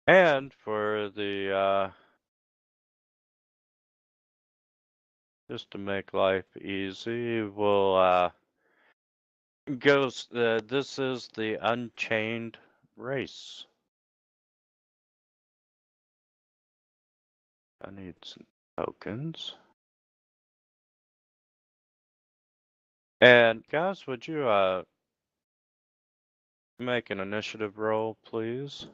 And for the just to make life easy, we'll this is the Unchained race. I need some tokens. And guys, would you make an initiative roll, please?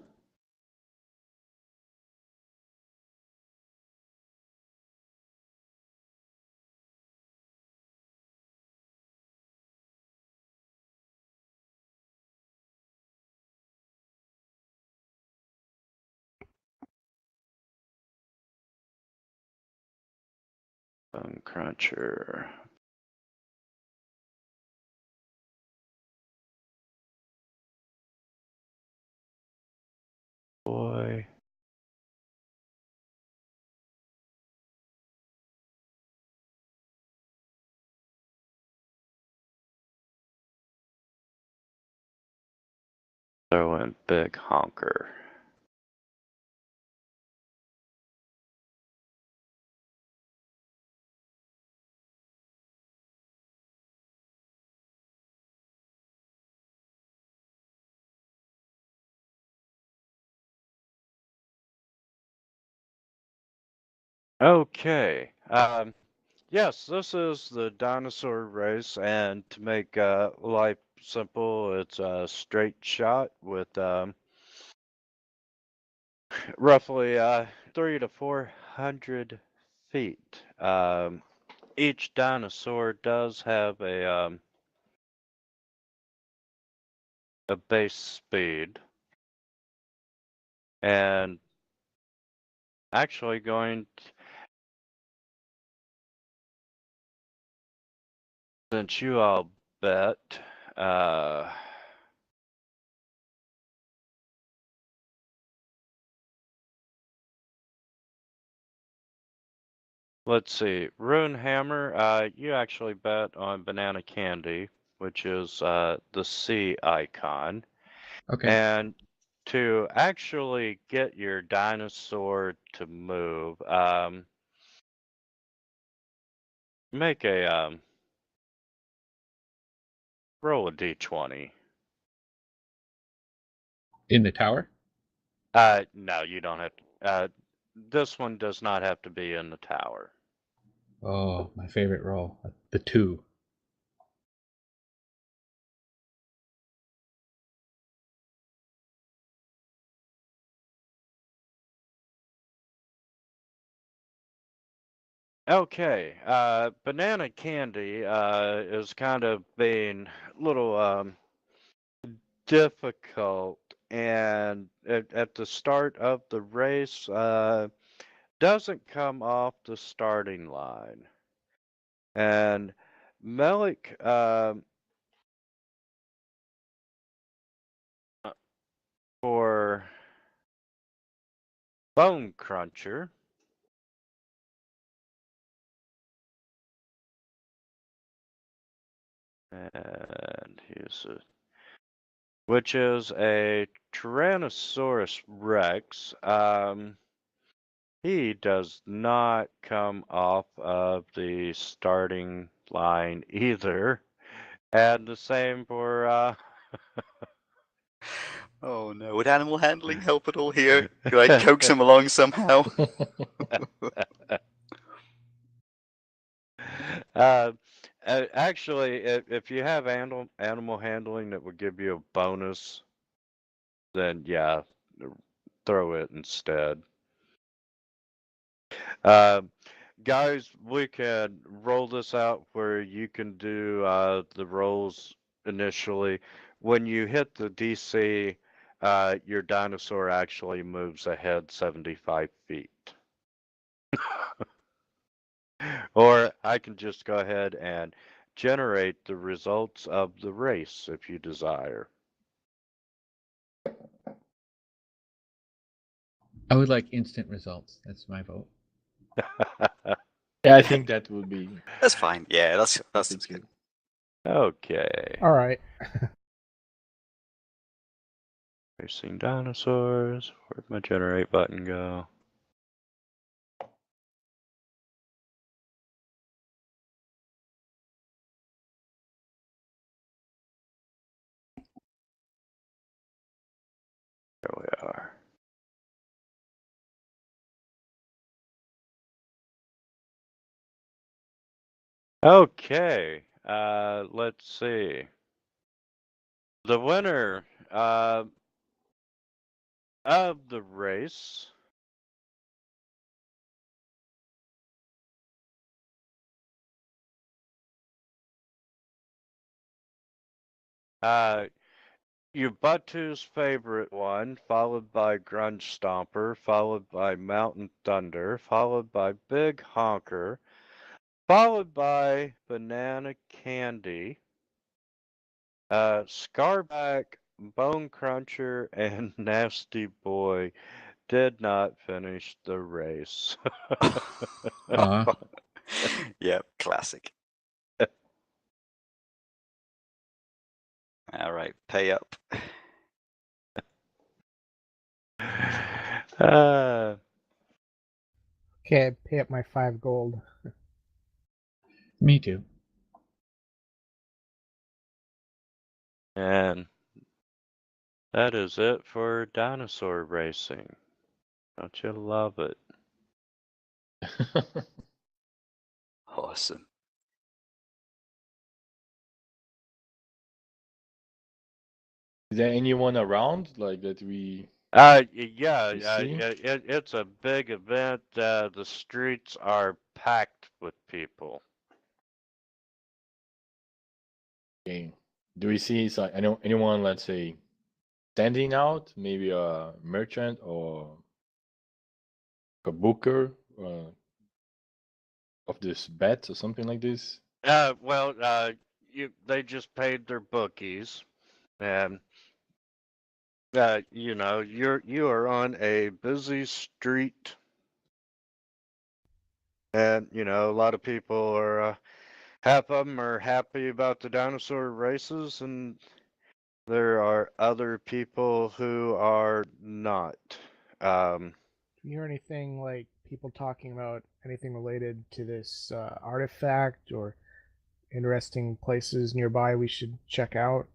Cruncher. Boy. Throw in Big Honker. Okay. Yes, this is the dinosaur race, and to make life simple, it's a straight shot with roughly 300 to 400 feet. Each dinosaur does have a base speed, and actually since you all bet, let's see, Runehammer, you actually bet on Banana Candy, which is the sea icon. Okay. And to actually get your dinosaur to move, make a roll a d20. In the tower? No, you don't have to. This one does not have to be in the tower. Oh, my favorite roll. The 2. Okay, Banana Candy is kind of being a little difficult, and at the start of the race, doesn't come off the starting line. And Melech, for Bone Cruncher. And which is a Tyrannosaurus Rex. He does not come off of the starting line either. And the same for Oh no, would animal handling help at all here? Could I coax him along somehow? Actually, if you have animal handling that would give you a bonus, then yeah, throw it instead. Guys, we can roll this out where you can do the rolls initially. When you hit the DC, your dinosaur actually moves ahead 75 feet. Or I can just go ahead and generate the results of the race if you desire. I would like instant results. That's my vote. Yeah, I think that would be. That's fine. Yeah, that's good. Okay. All right. Racing dinosaurs. Where'd my generate button go? There we are. Okay, let's see. The winner of the race Ubuntu's favorite one, followed by Grunge Stomper, followed by Mountain Thunder, followed by Big Honker, followed by Banana Candy, Scarback, Bone Cruncher, and Nasty Boy did not finish the race. Yep, classic. All right, pay up. Okay, pay up my 5 gold. Me too. And that is it for dinosaur racing. Don't you love it? Awesome. Is there anyone around like that we? Yeah, You see? it's a big event. The streets are packed with people. Okay. Do we see anyone, let's say, standing out? Maybe a merchant or a booker of this bet or something like this? Well, they just paid their bookies, and you are on a busy street, and a lot of people are. Half of them are happy about the dinosaur races, and there are other people who are not. Do you hear anything like people talking about anything related to this artifact or interesting places nearby we should check out?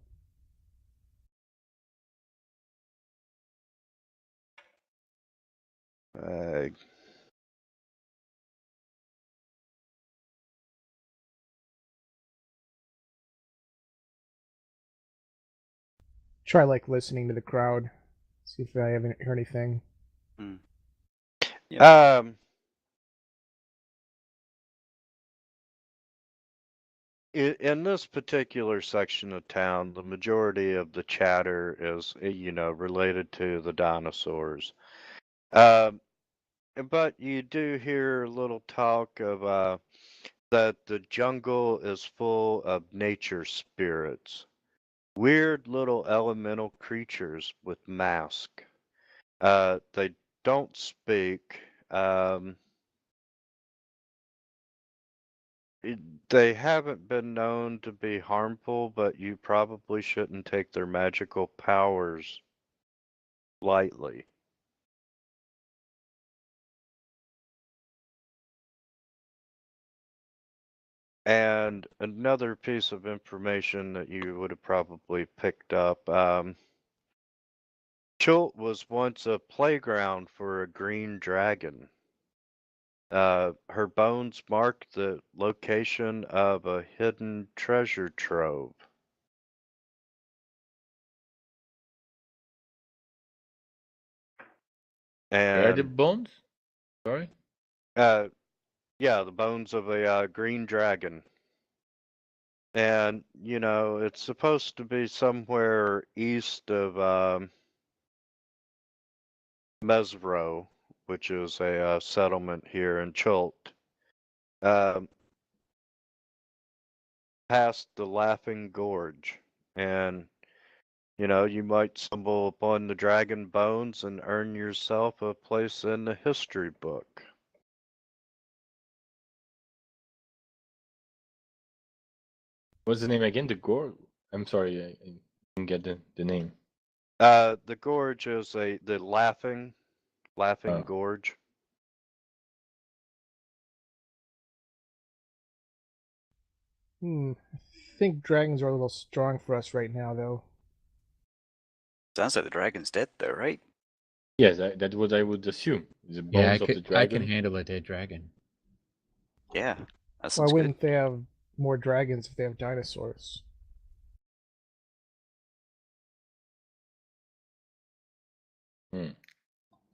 Try like listening to the crowd, see if I haven't heard anything. Yeah. In this particular section of town, the majority of the chatter is, related to the dinosaurs. But you do hear a little talk of that the jungle is full of nature spirits, weird little elemental creatures with masks. They don't speak. They haven't been known to be harmful, but you probably shouldn't take their magical powers lightly. And another piece of information that you would have probably picked up, Chult was once a playground for a green dragon. Her bones mark the location of a hidden treasure trove. Where are the And bones? Sorry. yeah, the bones of a green dragon. And you know, it's supposed to be somewhere east of Mesro, which is a settlement here in Chult. Past the Laughing Gorge, and you know, you might stumble upon the dragon bones and earn yourself a place in the history book. What's the name again? The Gore? I'm sorry, I didn't get the name. The gorge is the Laughing Oh. Gorge. I think dragons are a little strong for us right now, though. Sounds like the dragon's dead, though, right? Yes, that's what I would assume. The Yeah, bones of the I dragon. can handle a dead dragon. Yeah, that Why sounds good. wouldn't they have more dragons if they have dinosaurs?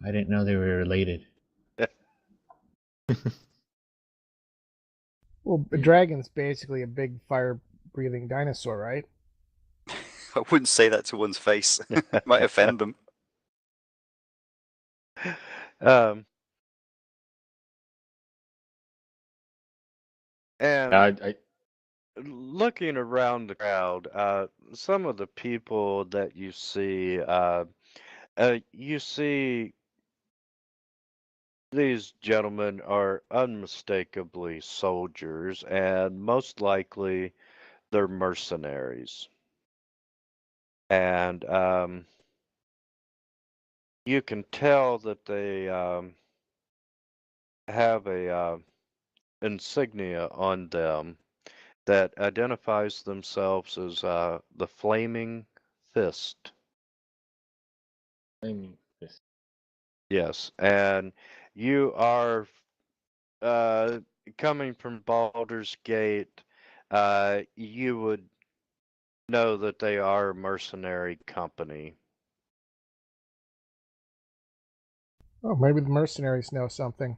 I didn't know they were related. Well, a dragon's basically a big fire-breathing dinosaur, right? I wouldn't say that to one's face. It might offend them. And I looking around the crowd, some of the people that you see these gentlemen are unmistakably soldiers, and most likely they're mercenaries. And you can tell that they have a insignia on them that identifies themselves as the Flaming Fist. mean, yes. Yes, and you are coming from Baldur's Gate. You would know that they are a mercenary company. Oh, maybe the mercenaries know something.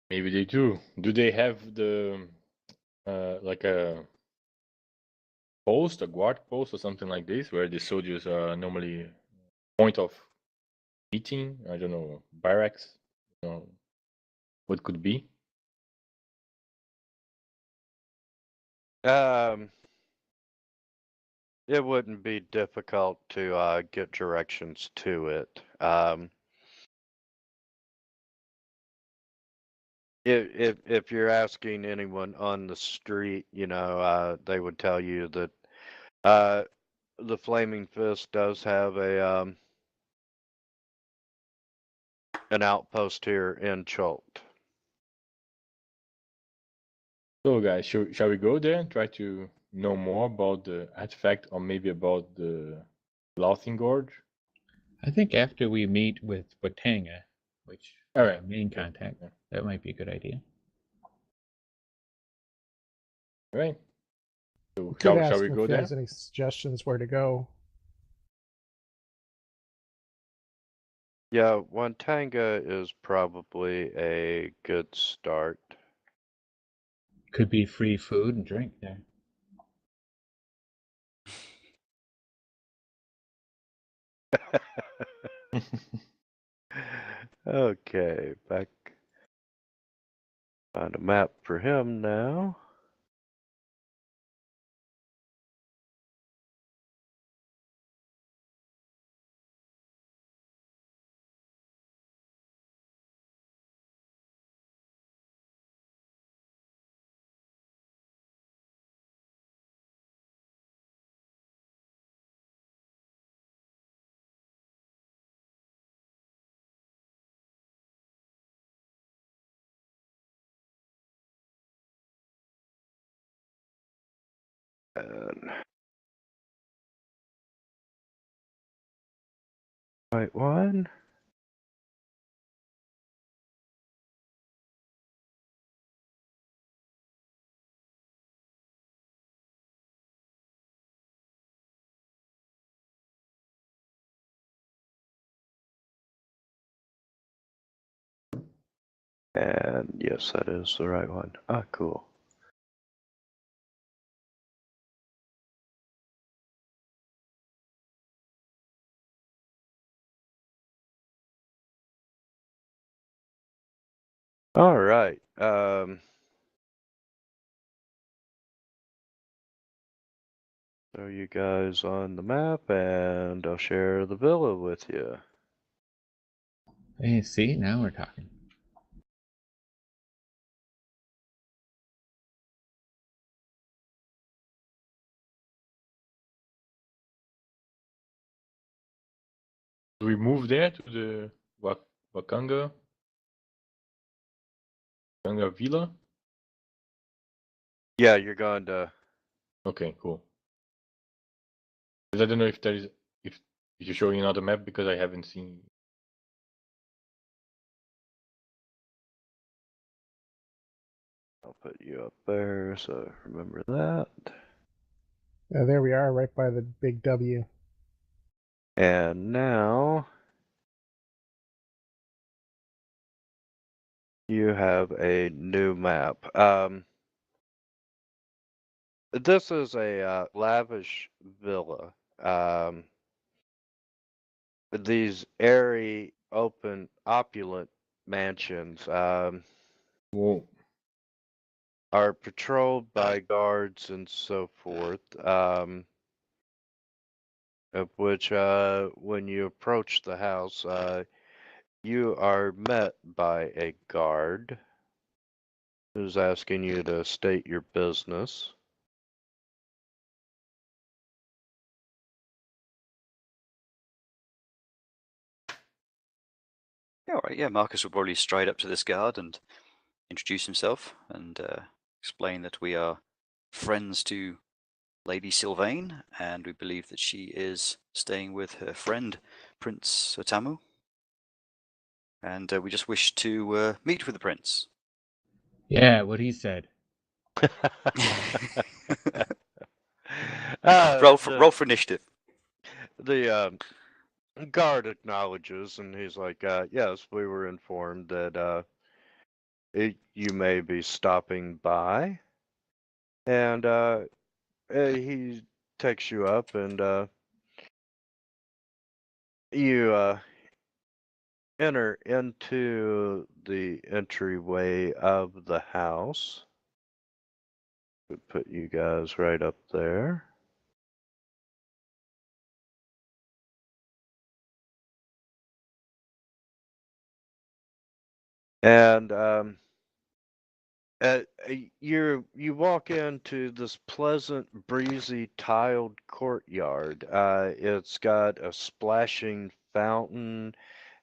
Maybe they do. Do they have the like a post, a guard post, or something like this, where the soldiers are normally point of meeting? I don't know, barracks. You know, what could be? It wouldn't be difficult to get directions to it. If you're asking anyone on the street, you know, they would tell you that the Flaming Fist does have a an outpost here in Chult. So, guys, shall we go there and try to know more about the artifact, or maybe about the Laughing Gorge? I think after we meet with Botanga, which All is right. our main contact, that might be a good idea. All right. So, Could shall ask we him go if he there? has any suggestions where to go. Yeah, Wantanga is probably a good start. Could be free food and drink there. Okay, back. Find a map for him now. And right one. And yes, that is the right one. Ah, cool. All right. Throw you guys on the map, and I'll share the villa with you. Hey, see, now we're talking. Do we move there to the Wakanga Villa? Yeah, you're going to. Okay, cool. Because I don't know if there is if you're showing another map because I haven't seen. I'll put you up there, so remember that. There we are, right by the big W. And now you have a new map. This is a lavish villa. These airy, open, opulent mansions Whoa. are patrolled by guards and so forth. Of which, when you approach the house, you are met by a guard who's asking you to state your business. Yeah, all right. Yeah, Marcus will probably stride up to this guard and introduce himself and explain that we are friends to Lady Sylvain, and we believe that she is staying with her friend Prince Otamu, and we just wish to meet with the prince. Yeah, what he said. roll for initiative. The guard acknowledges, and he's like, yes, we were informed that you may be stopping by. And he takes you up, and you enter into the entryway of the house. We put you guys right up there. And you walk into this pleasant, breezy, tiled courtyard. It's got a splashing fountain.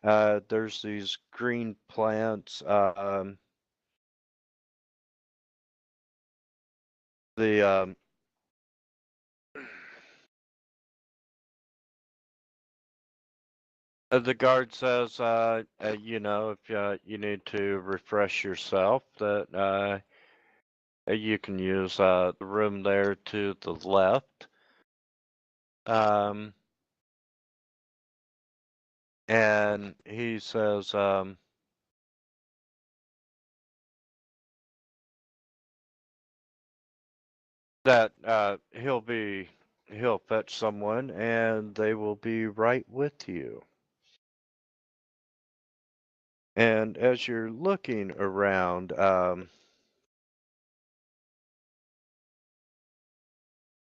There's these green plants. The guard says, you know, if you need to refresh yourself, that you can use the room there to the left. And he says, that he'll fetch someone and they will be right with you. And as you're looking around,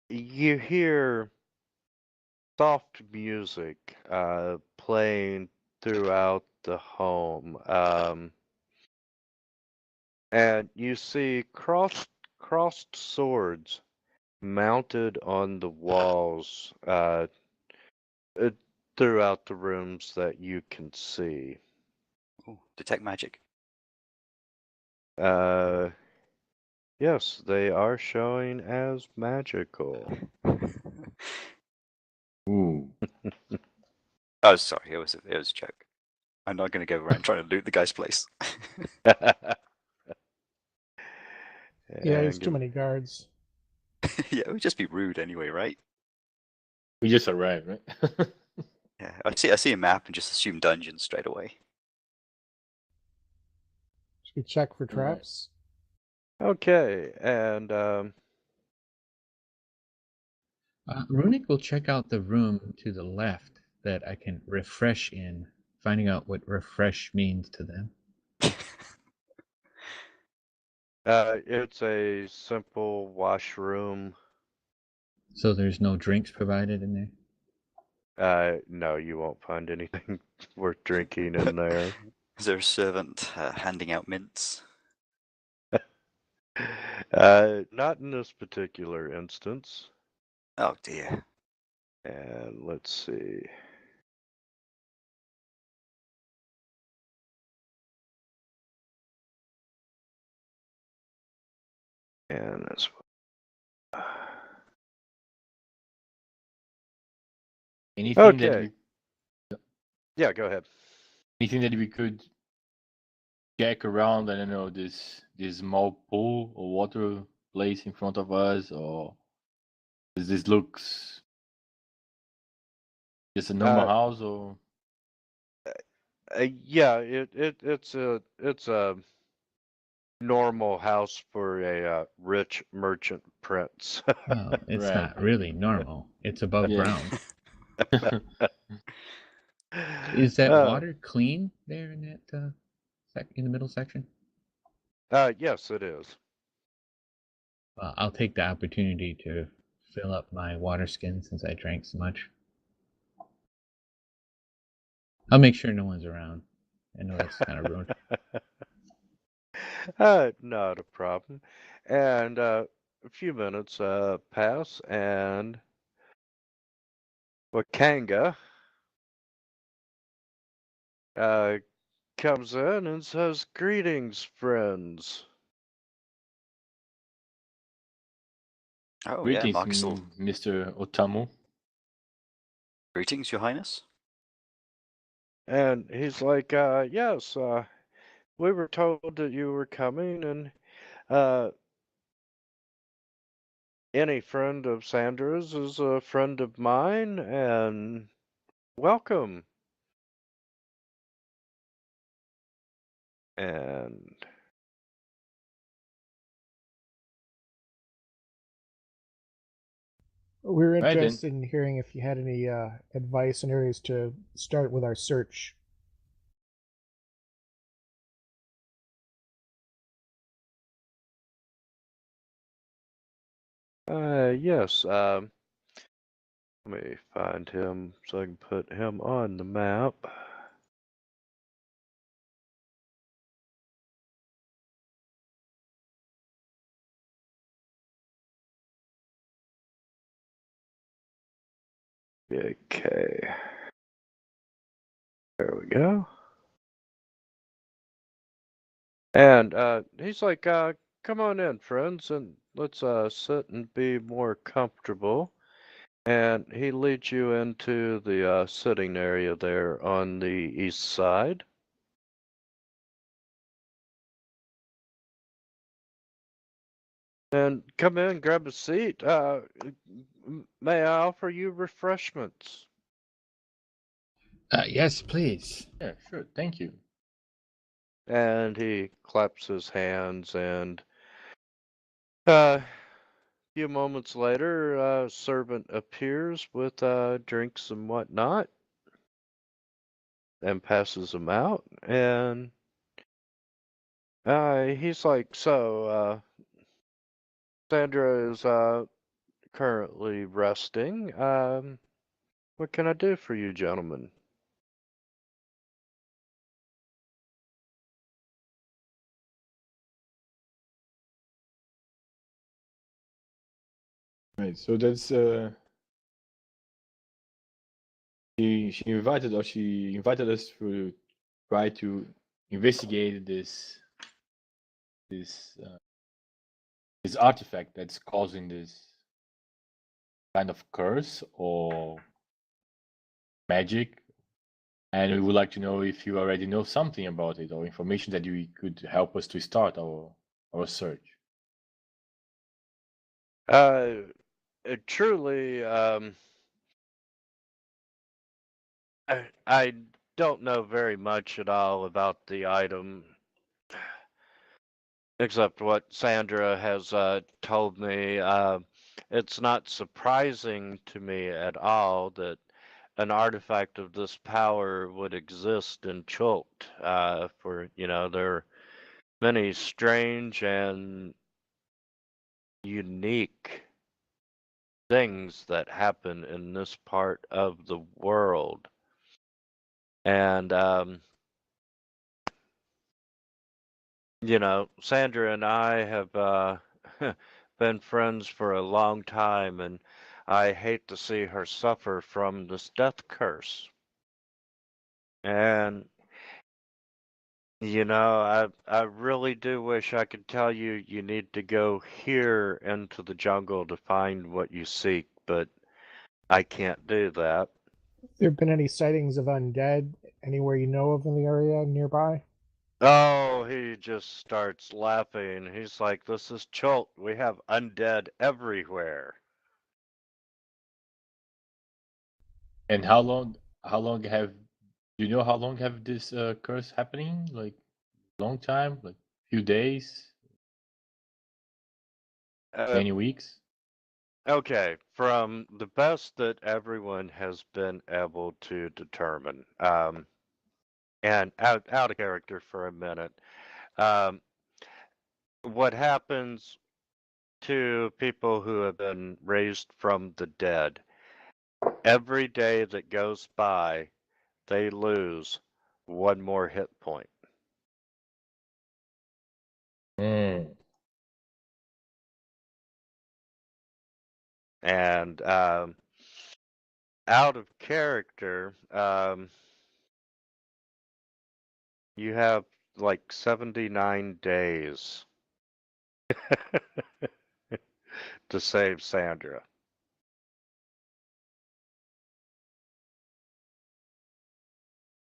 you hear soft music playing throughout the home. And you see crossed swords mounted on the walls throughout the rooms that you can see. Ooh, detect magic. Yes, they are showing as magical. Ooh. Oh, sorry, it was a joke. I'm not going to go around trying to loot the guy's place. Yeah, there's And too many guards. Yeah, it would just be rude anyway, right? We just arrived, right? Yeah, I see a map and just assume dungeons straight away. Should we check for Right. traps? Okay, and Runic will check out the room to the left that I can refresh in, finding out what refresh means to them. it's a simple washroom. So there's no drinks provided in there? No, you won't find anything worth drinking in there. Is there a servant handing out mints? Not in this particular instance. Oh dear. And let's see. And that's Anything that okay. Yeah, go ahead. anything that we could check around, I don't know, this small pool or water place in front of us, or does this looks just a normal house, or Yeah, it's a normal house for a rich merchant prince. Well, it's Right. not really normal. It's above Yeah. ground. Is that Uh, water clean there in that in the middle section? Yes, it is. Well, I'll take the opportunity to fill up my water skin since I drank so much. I'll make sure no one's around. I know that's kind of rude. Not a problem. And a few minutes pass, and Wakanga comes in and says, "Greetings, friends." Oh greetings, yeah, Marxel. Mr. Otamu. Greetings, Your Highness. And he's like, "Yes, we were told that you were coming, and any friend of Sandra's is a friend of mine, and welcome." And We were Right then. interested in hearing if you had any advice on areas to start with our search. yes, let me find him so I can put him on the map. Okay. There we go. And he's like, come on in, friends, and let's sit and be more comfortable. And he leads you into the sitting area there on the east side. And come in, grab a seat. May I offer you refreshments? Yes, please. Yeah, sure. Thank you. And he claps his hands, and a few moments later, a servant appears with drinks and whatnot, and passes them out. And he's like, "So, Sandra is currently resting. What can I do for you, gentlemen?" Right. So that's she invited us to try to investigate this artifact that's causing this kind of curse or magic, and we would like to know if you already know something about it or information that you could help us to start our search. Truly, I don't know very much at all about the item, except what Sandra has told me. It's not surprising to me at all that an artifact of this power would exist in Chult. For there are many strange and unique things that happen in this part of the world. And Sandra and I have been friends for a long time, and I hate to see her suffer from this death curse. And I really do wish I could tell you you need to go here into the jungle to find what you seek, but I can't do that. There been any sightings of undead anywhere you know of in the area nearby? Oh, he just starts laughing. He's like, "This is Chult. We have undead everywhere." And how long have you know how long have this curse happening? Like long time, like few days, many weeks? Okay, from the best that everyone has been able to determine, and out of character for a minute, um, what happens to people who have been raised from the dead, every day that goes by, they lose one more hit point. Mm. And out of character, you have like 79 days to save Sandra.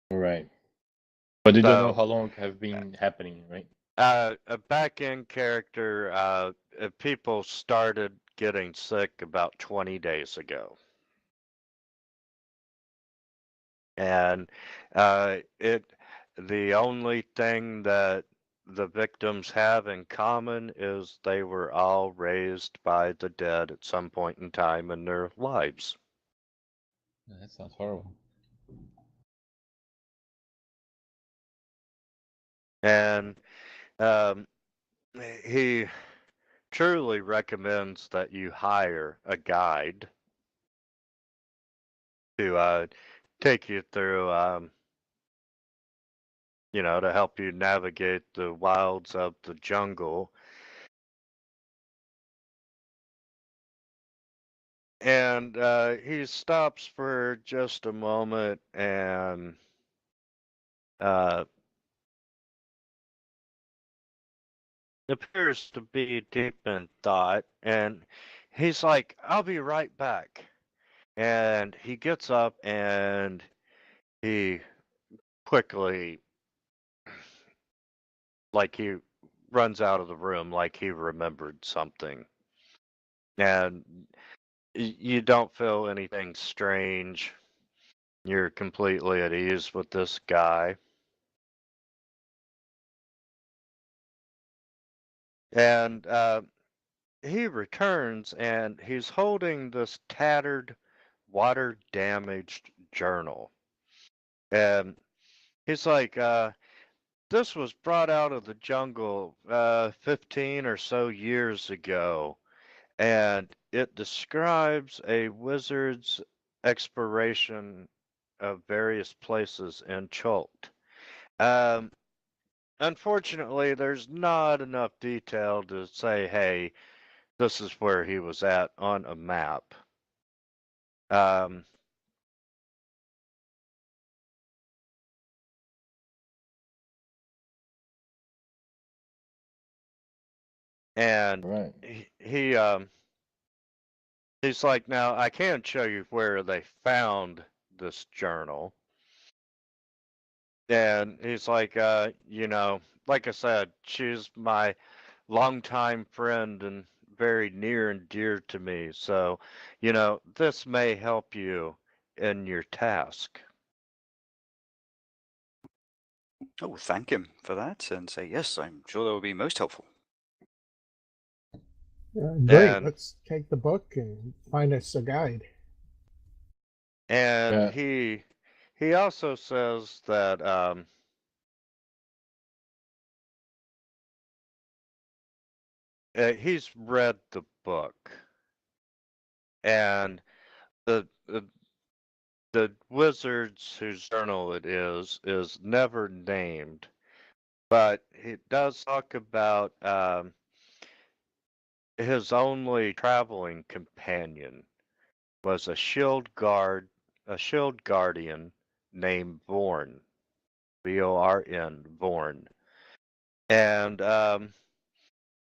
All right. But you don't know So, how long have been happening, right? a back-end character, people started getting sick about 20 days ago. And the only thing that the victims have in common is they were all raised by the dead at some point in time in their lives. That sounds horrible. And he truly recommends that you hire a guide to take you through, to help you navigate the wilds of the jungle. And he stops for just a moment and uh, appears to be deep in thought. And he's like, "I'll be right back." And he gets up and he quickly, like he runs out of the room like he remembered something. And you don't feel anything strange. You're completely at ease with this guy. And he returns and he's holding this tattered, water damaged journal. And he's like, this was brought out of the jungle 15 or so years ago. And it describes a wizard's exploration of various places in Chult. Um, Unfortunately, there's not enough detail to say, hey, this is where he was at on a map. Um, And Right. he's like, now I can't show you where they found this journal. And he's like, like I said, she's my longtime friend and very near and dear to me. So, this may help you in your task. Oh, thank him for that and say, yes, I'm sure that will be most helpful. Great. And- Let's take the book and find us a guide. And Yeah. he also says that he's read the book, and the wizard's whose journal it is never named, but it does talk about his only traveling companion was a shield guardian named Vorn, Vorn, Vorn, and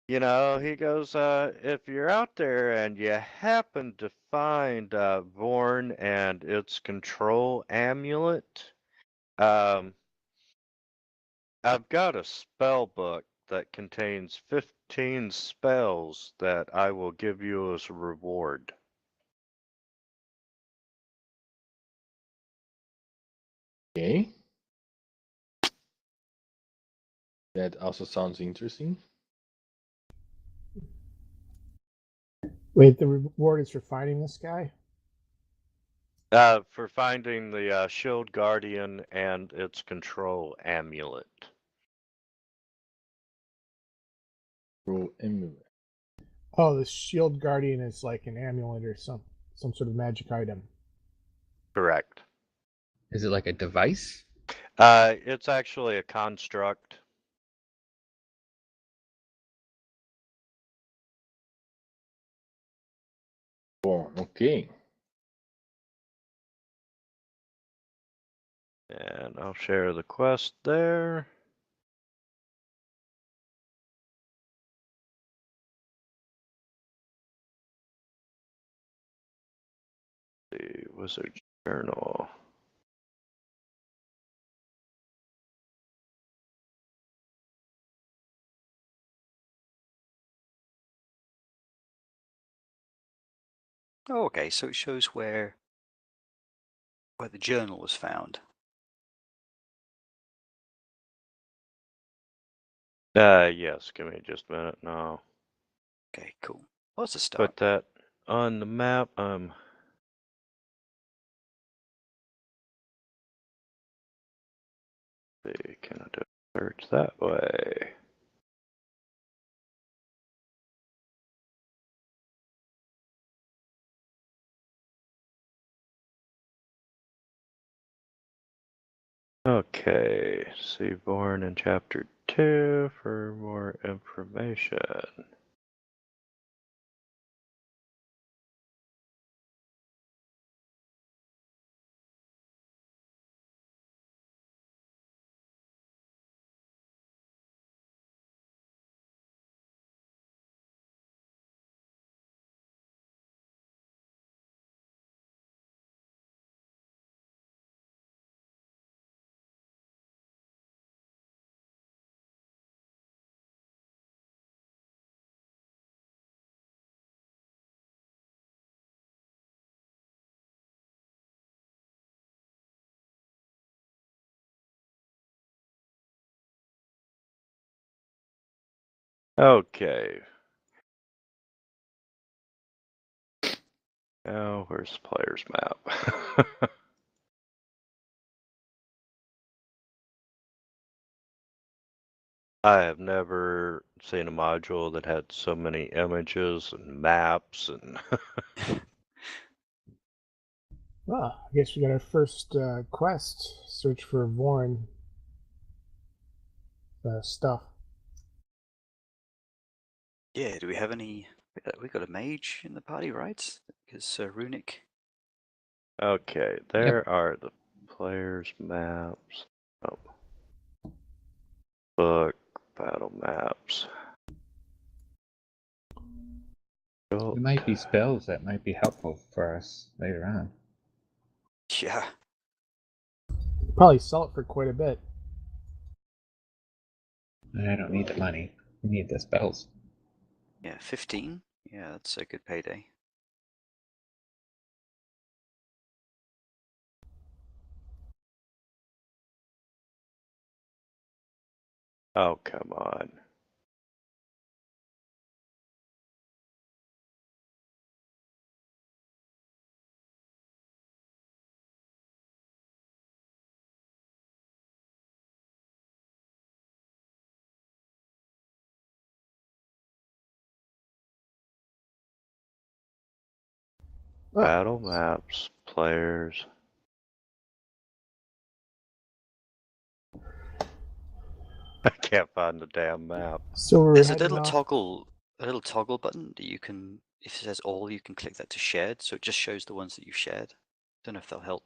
he goes, if you're out there and you happen to find Vorn and its control amulet, I've got a spell book that contains 15 spells that I will give you as a reward. Okay. That also sounds interesting. Wait, the reward is for finding this guy? For finding the shield guardian and its control amulet. Roll amulet. Oh, the shield guardian is like an amulet or some sort of magic item. Correct. Is it like a device? It's actually a construct. Oh, okay. And I'll share the quest there. The Wizard's Journal. Oh, okay, so it shows where the journal was found. Yes, give me just a minute now. Okay, cool. What's the start? Put that on the map. See, can I do a search that way? Okay, see Born in Chapter 2 for more information. Okay. Now, where's the player's map? I have never seen a module that had so many images and maps and Well, I guess we got our first quest. Search for Vorn stuff. Yeah, do we have any? We got a mage in the party, right? Because Runic. Okay, there are the players' maps. Oh. Book, battle maps. There might be spells that might be helpful for us later on. Yeah. Probably sell it for quite a bit. I don't need the money. I need the spells. Yeah, 15. Yeah, that's a good payday. Oh, come on. Oh, Battle maps, players. I can't find the damn map. so we're There's a heading little off. toggle button that you can, if it says all, you can click that to shared, so it just shows the ones that you've shared. Don't know if that'll help.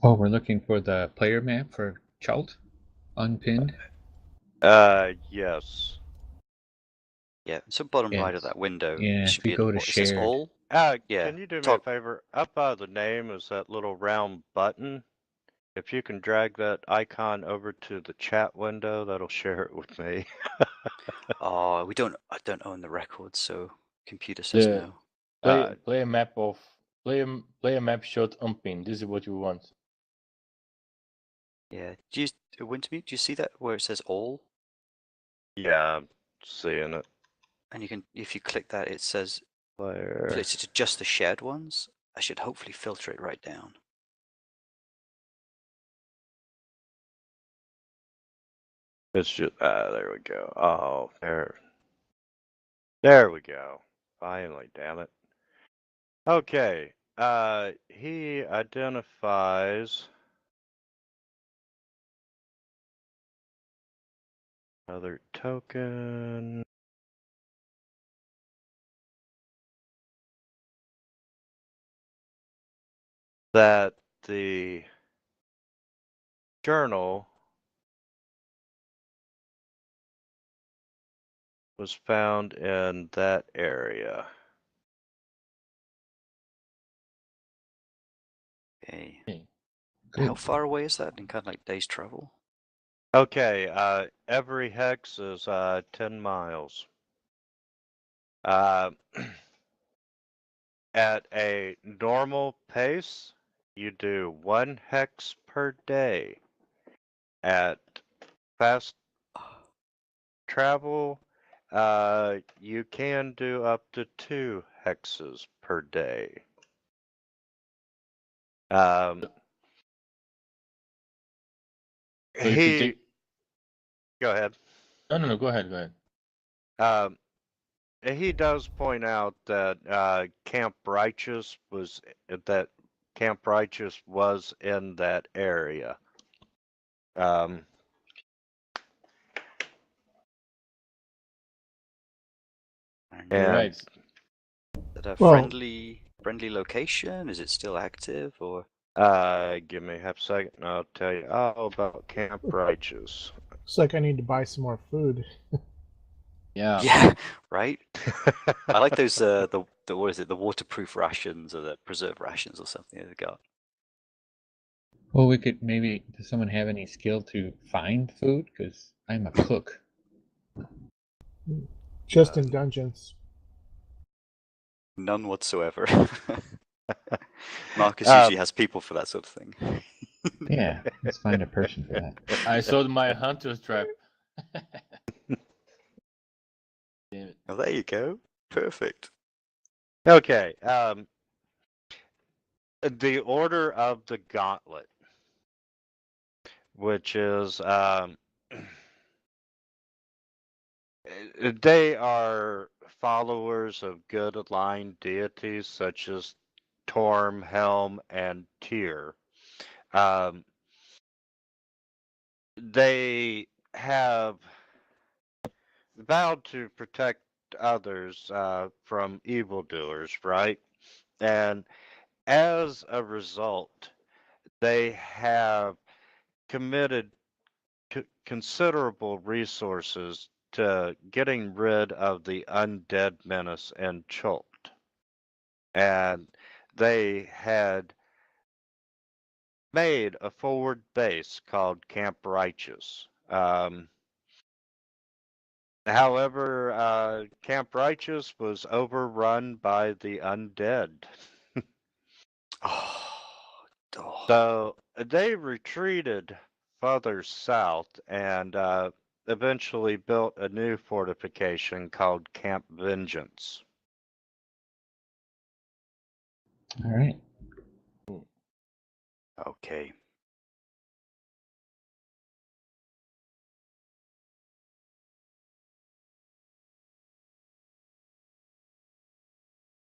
Oh, we're looking for the player map for Chult, unpinned. Yes. Yeah, so bottom right of Yes. that window, Yeah, it if should we be go to it says shared. all. Yeah, Can you do me a top. favor? Up by the name is that little round button. If you can drag that icon over to the chat window, that'll share it with me. Oh, I don't own the record, so computer says The no. play a map of play a map shot unpinned. This is what you want. Yeah, do you Wintermute? Do you see that where it says all? Yeah, I'm seeing it. And you can, if you click that, it says Player. it's to just the shared ones. I should hopefully filter it right down. It's just there we go. Oh, there we go. Finally, damn it. Okay. He identifies another token. That the journal was found in that area. Okay. Okay. How far away is that in kind of like days travel? Okay, every hex is 10 miles. At a normal pace, you do 1 hex per day. At fast travel, you can do up to 2 hexes per day. So if you take... Go ahead. No, go ahead, go ahead. He does point out that Camp Righteous was in that area. And Right. is it a Well- friendly location? Is it still active or? Give me half a second and I'll tell you all about Camp Righteous. Looks like I need to buy some more food. Yeah. Yeah, right. I like those the what is it, the waterproof rations or the preserved rations or something they got. Well, we could maybe. Does someone have any skill to find food? Because I'm a cook. Just in dungeons. None whatsoever. Marcus usually has people for that sort of thing. Yeah, let's find a person for that. I saw my hunter's trap. Damn it. Well, there you go. Perfect. Okay, the Order of the Gauntlet, which is they are followers of good aligned deities such as Torm, Helm, and Tyr. They have vowed to protect others from evildoers, right? And as a result, they have committed considerable resources to getting rid of the undead menace in Chult. And they had made a forward base called Camp Righteous. However, Camp Righteous was overrun by the undead. Oh. So they retreated further south and eventually built a new fortification called Camp Vengeance. All right. Okay.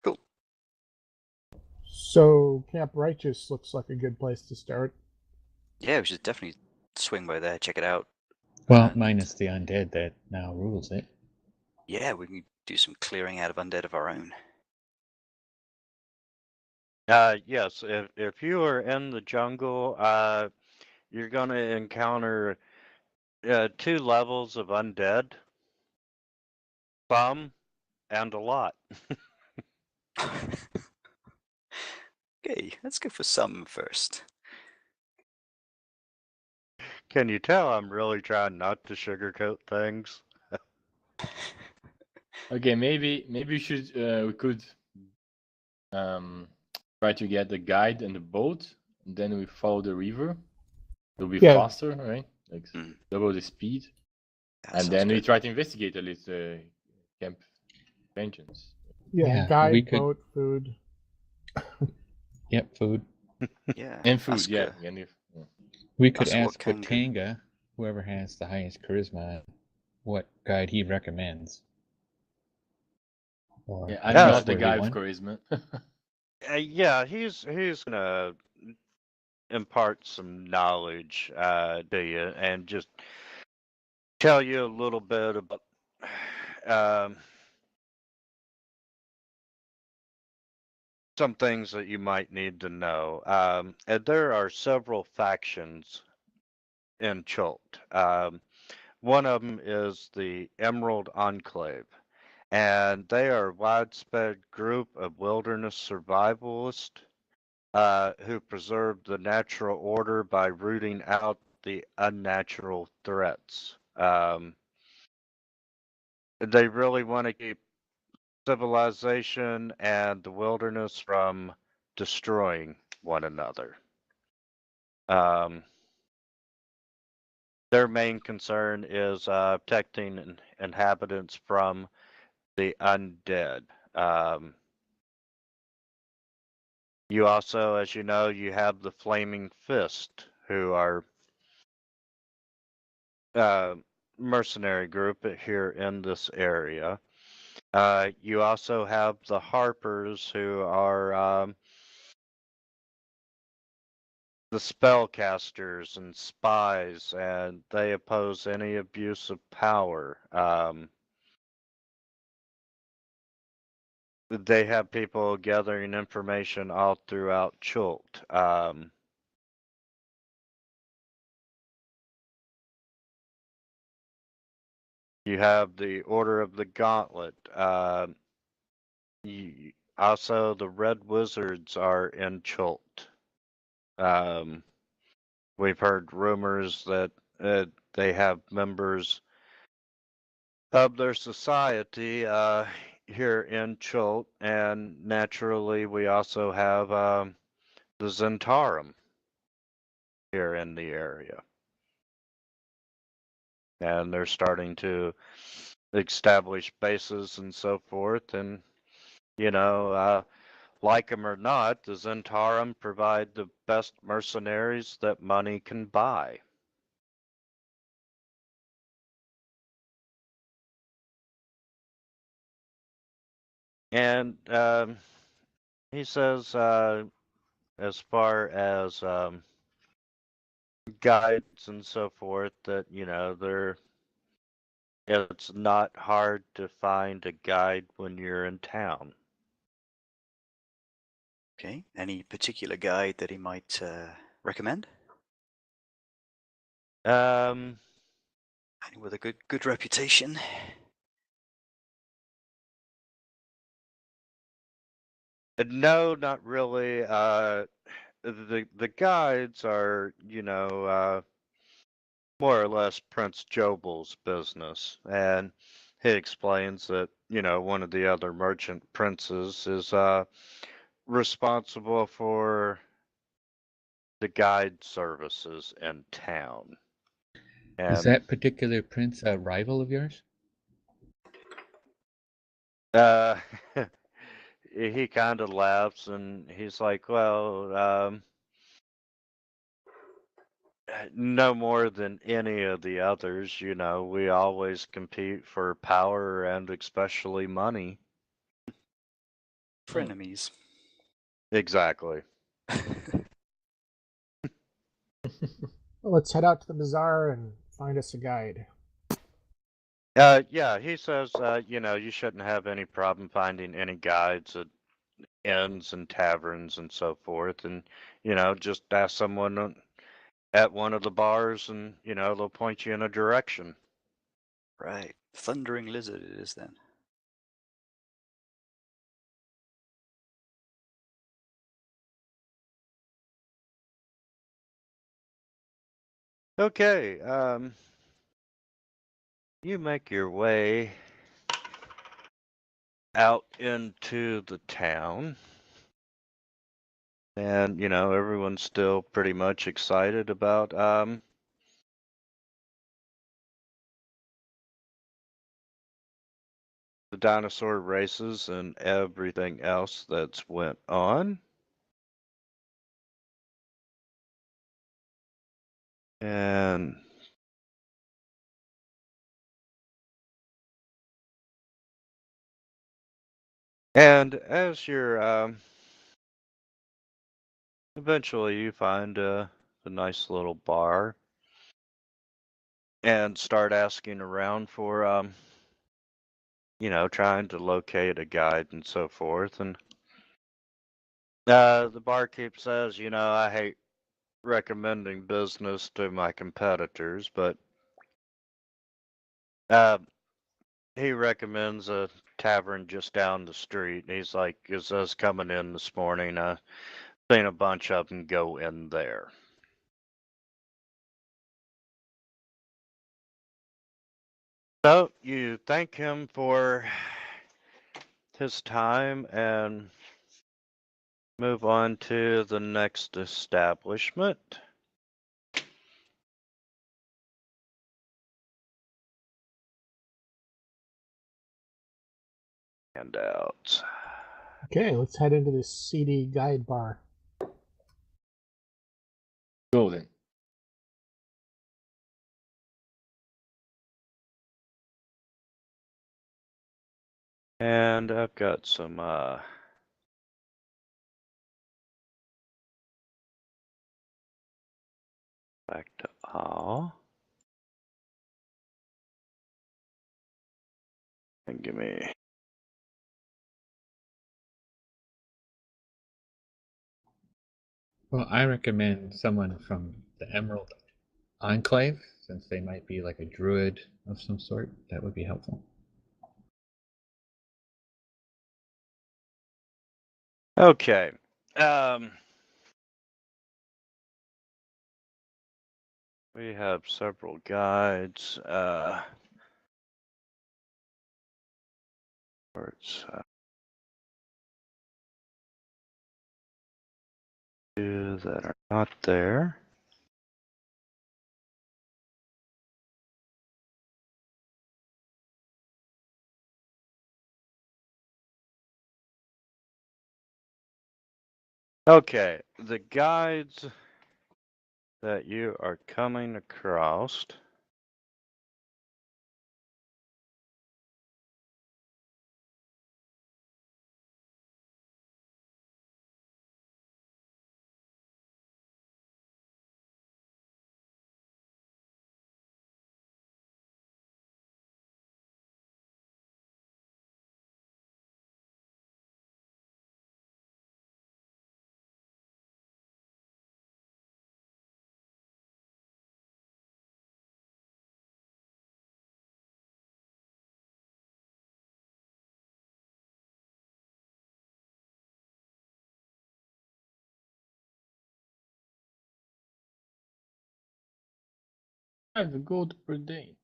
Cool. So Camp Righteous looks like a good place to start. Yeah, we should definitely swing by there, check it out. Well, And- minus the undead that now rules it. Yeah, we can do some clearing out of undead of our own. Yes, if you are in the jungle, you're going to encounter 2 levels of undead. Some and a lot. Okay, let's go for some first. Can you tell I'm really trying not to sugarcoat things? Okay, maybe we could try to get the guide and the boat, and then we follow the river. It'll be Yeah. faster, right? Like double the speed, That and sounds then we good. try to investigate at least Camp Vengeance. Yeah, Yeah, we guide, could- boat, food. Yep, food. Yeah. And food, ask, yeah. We could Ask what ask kind of- Batanga, whoever has the highest charisma, what guide he recommends. Or Yeah, I'm Yeah, not the trustworthy guy one. with charisma. Yeah, he's gonna impart some knowledge to you and just tell you a little bit about some things that you might need to know. And there are several factions in Chult. One of them is the Emerald Enclave, and they are a widespread group of wilderness survivalists who preserve the natural order by rooting out the unnatural threats. They really want to keep civilization and the wilderness from destroying one another. Their main concern is protecting inhabitants from the undead. You also, as you know, you have the Flaming Fist, who are mercenary group here in this area. You also have the Harpers, who are the spellcasters and spies, and they oppose any abuse of power. They have people gathering information all throughout Chult. You have the Order of the Gauntlet. Also, the Red Wizards are in Chult. We've heard rumors that they have members of their society here in Chult, and naturally, we also have the Zentarum here in the area. And they're starting to establish bases and so forth. And, you know, like them or not, the Zentarum provide the best mercenaries that money can buy. And he says, as far as guides and so forth, that, you know, it's not hard to find a guide when you're in town. Okay. Any particular guide that he might recommend? Um, With a good reputation. no, not really. The guides are, more or less Prince Jobal's business, and he explains that, one of the other merchant princes is responsible for the guide services in town. Is And that particular prince a rival of yours? he kind of laughs and he's like, well, no more than any of the others, we always compete for power and especially money. Frenemies. Exactly. Well, let's head out to the bazaar and find us a guide. Yeah, he says, you shouldn't have any problem finding any guides at inns and taverns and so forth. And, just ask someone at one of the bars and, they'll point you in a direction. Right. Thundering lizard it is then. Okay, you make your way out into the town. And, everyone's still pretty much excited about the dinosaur races and everything else that's went on. And as you're eventually you find a nice little bar and start asking around for trying to locate a guide and so forth. And the barkeep says, I hate recommending business to my competitors, but he recommends a tavern just down the street. He's like, is us coming in this morning? Seen a bunch of them go in there. So you thank him for his time and move on to the next establishment. Handouts. Okay, let's head into this seedy guide bar. Go then. And I've got some back to all. And give me Well, I recommend someone from the Emerald Enclave, since they might be like a druid of some sort. That would be helpful. okay. We have several guides. Words that are not there. Okay, the guides that you are coming across 5 gold per day.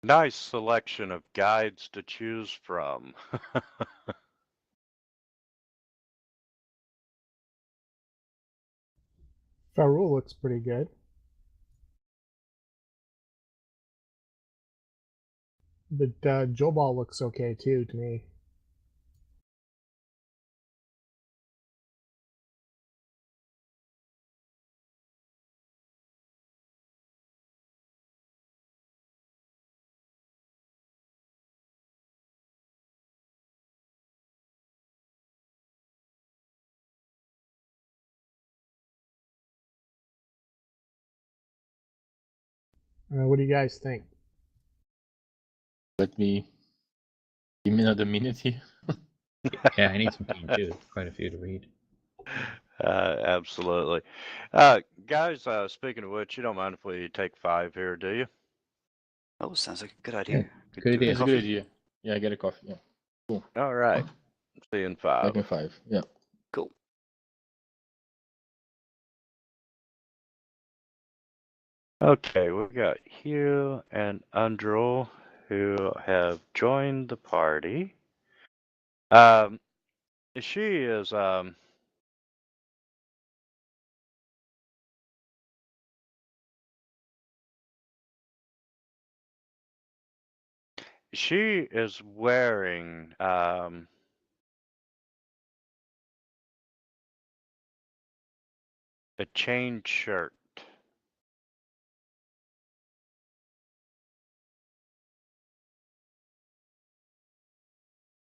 Nice selection of guides to choose from. Farul looks pretty good. But Jobal looks okay too to me. What do you guys think? Let me give me another minute here. Yeah, I need some time too. Quite a few to read. Absolutely. Guys, speaking of which, you don't mind if we take 5 here, do you? Oh, sounds like a good idea. Yeah, Could good do idea. That's a coffee. good idea. Yeah, I get a coffee. Yeah. Cool. All right. See you in 5. Back in 5. Yeah. Cool. Okay, we've got Hugh and Undrul who have joined the party. She is wearing a chain shirt.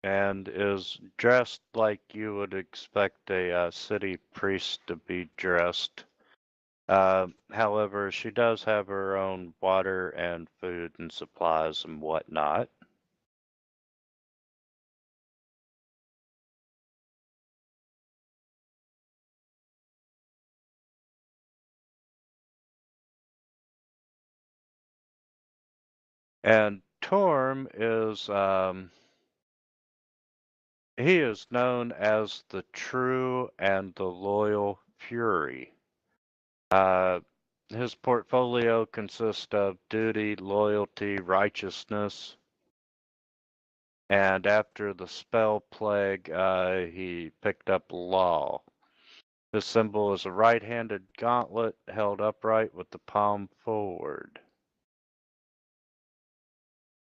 And is dressed like you would expect a city priest to be dressed. However, she does have her own water and food and supplies and whatnot. And Torm is he is known as the true and the loyal Fury. His portfolio consists of duty, loyalty, righteousness, and after the spell plague, he picked up law. This symbol is a right-handed gauntlet held upright with the palm forward.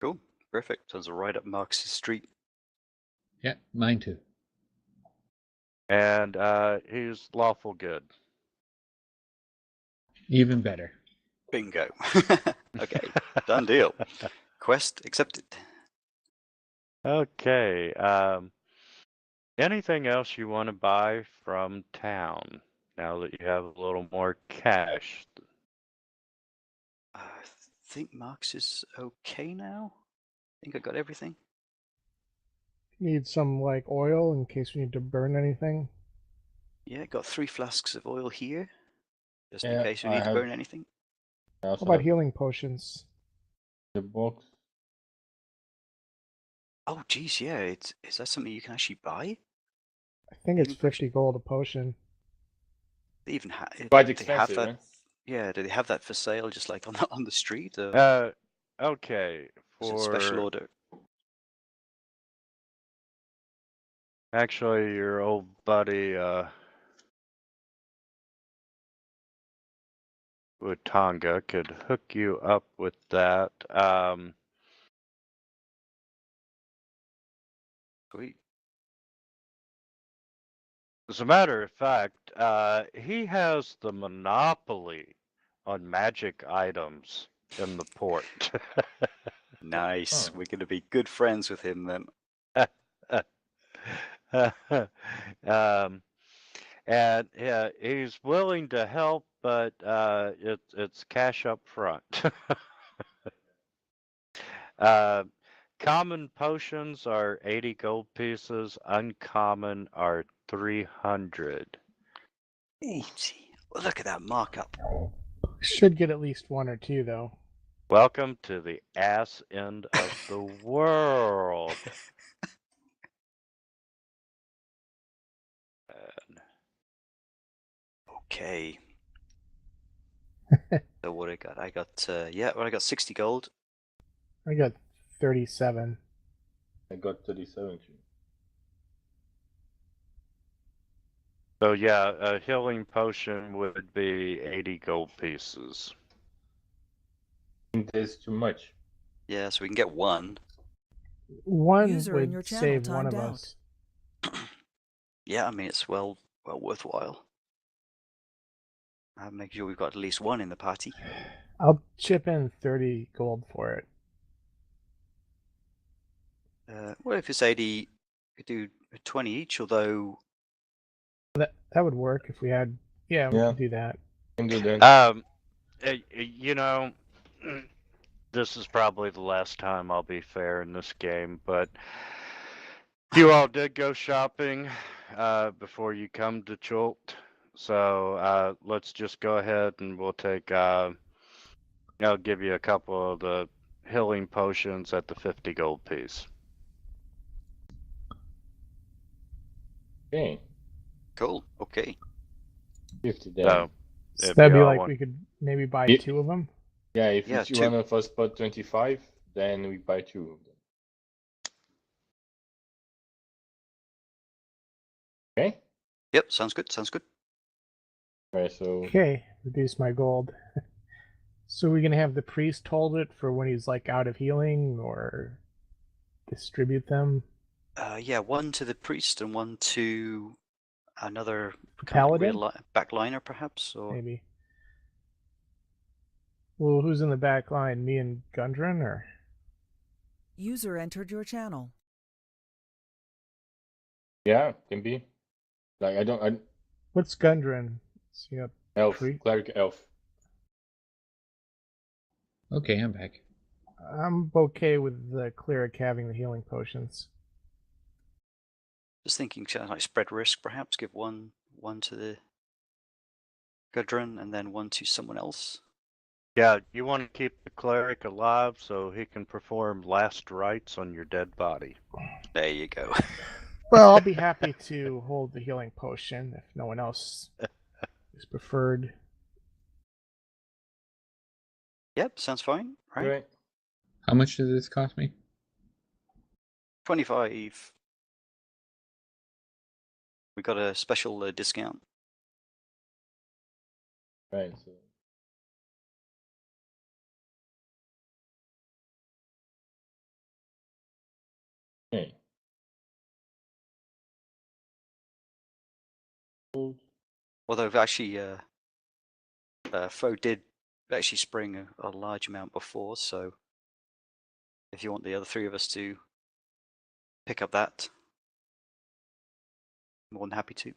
Cool. Perfect. Sounds right up Mark's street. Yeah, mine too. And he's lawful good. Even better. Bingo. Okay. Done deal. Quest accepted. Okay. Anything else you want to buy from town now that you have a little more cash? I think Mark's is okay now. I think I got everything. Need some like oil in case we need to burn anything. Yeah, got 3 flasks of oil here, just in Yeah, case we I need to have- burn anything. I How also about have healing potions? the box. Oh, geez, yeah. Is that something you can actually buy? I think it's Healing 50 gold a potion. They even have. Quite They have expensive, that. right? Yeah, do they have that for sale, just like on the street? Or Okay. is it special For order? actually, your old buddy Utanga could hook you up with that. Sweet. As a matter of fact, he has the monopoly on magic items in the port. Nice. Oh. We're gonna be good friends with him then. And yeah, he's willing to help, but it's cash up front. Common potions are 80 gold pieces. Uncommon are 300. Easy. Well, look at that markup. Should get at least one or two, though. Welcome to the ass end of the world. Okay. So what I got? I got I got 60 gold. I got 37. I got 37 too. So yeah, a healing potion would be 80 gold pieces. I think there's too much. Yeah, so we can get one. One User in your would channel save one of timed out. us. Yeah, I mean it's well worthwhile. I'll make sure we've got at least one in the party. I'll chip in 30 gold for it. Well, if it's 80, we could do 20 each. Although That would work if we had. Yeah, we could do that. Can do that. You know, this is probably the last time I'll be fair in this game, but you all did go shopping before you come to Chult. So let's just go ahead and we'll take, I'll give you a couple of the healing potions at the 50 gold piece. Okay. cool. Okay. 50 then. So, So if that'd be y'all like want- we could maybe buy Yeah. 2 of them. Yeah, if Yeah, each two. one of us put 25, then we buy 2 of them. Okay? Yep, sounds good. Sounds good. Alright, so Okay, reduce my gold. So we're gonna have the priest hold it for when he's like out of healing, or distribute them. Yeah, one to the priest and one to another Paladin? backliner, perhaps. Or Maybe. Well, who's in the back line? Me and Gudrun, or User entered your channel. yeah, can be. Like I what's Gudrun? Is he a elf, priest? cleric elf. Okay, I'm back. I'm okay with the cleric having the healing potions. just thinking, like spread risk, perhaps give one to the Gudrun and then one to someone else. Yeah, you want to keep the cleric alive so he can perform last rites on your dead body. There you go. Well, I'll be happy to hold the healing potion if no one else is preferred. Yep, sounds fine. Right. Right. How much does this cost me? 25. We got a special discount. Right. So okay. Although actually, Foe did actually spring a large amount before, so if you want the other 3 of us to pick up that, I'm more than happy to.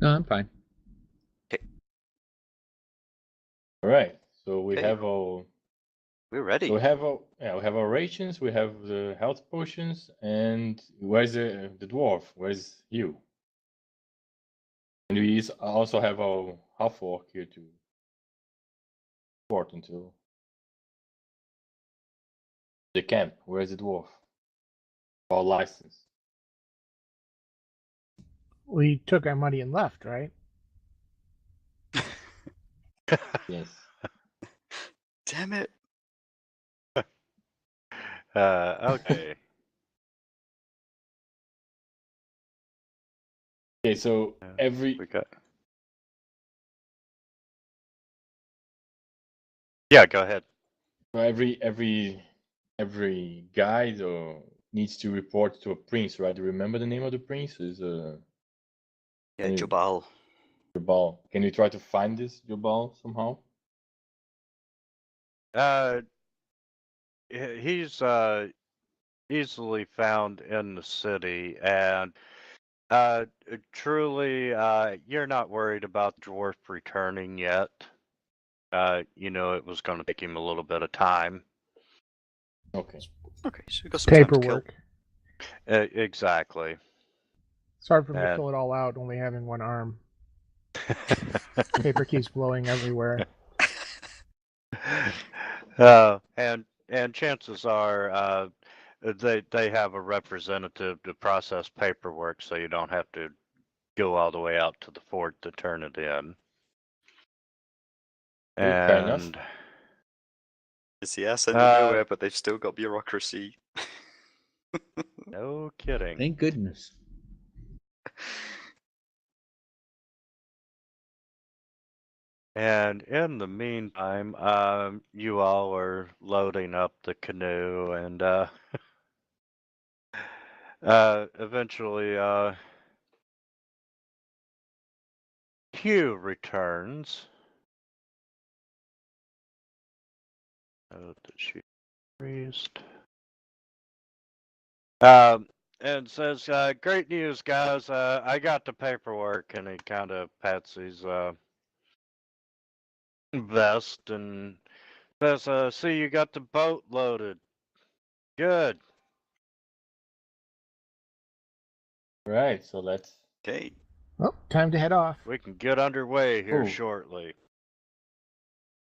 No, I'm fine. All right. So we Okay. have our We're ready. we have our rations, we have the health potions, and where's the dwarf? Where's you? And we also have our half orc here to support until the camp. Where's the dwarf? Our license. We took our money and left, right? Yes. Damn it. Okay. Okay, so We got. Yeah, go ahead. every guide needs to report to a prince, right? Do you remember the name of the prince? Is Yeah, Hey. Jabal. Jabal. Can you try to find this Jabal somehow? He's easily found in the city, and truly, you're not worried about the dwarf returning yet. You know it was going to take him a little bit of time. Okay. Okay, so we've got some time to kill. Paperwork. Exactly. It's hard for me to And- fill it all out, only having one arm. Paper keeps blowing everywhere. And chances are they have a representative to process paperwork, so you don't have to go all the way out to the fort to turn it in. Fair enough. And It's the ass end of nowhere, but they've still got bureaucracy. no kidding. Thank goodness. And in the meantime, you all are loading up the canoe, and eventually, Hugh returns. Oh, did she priest? And says, "Great news, guys! I got the paperwork." And he kind of pats his vest and says, "See, you got the boat loaded. Good." Right, so let's. Okay. Well, time to head off. We can get underway here Oh. shortly.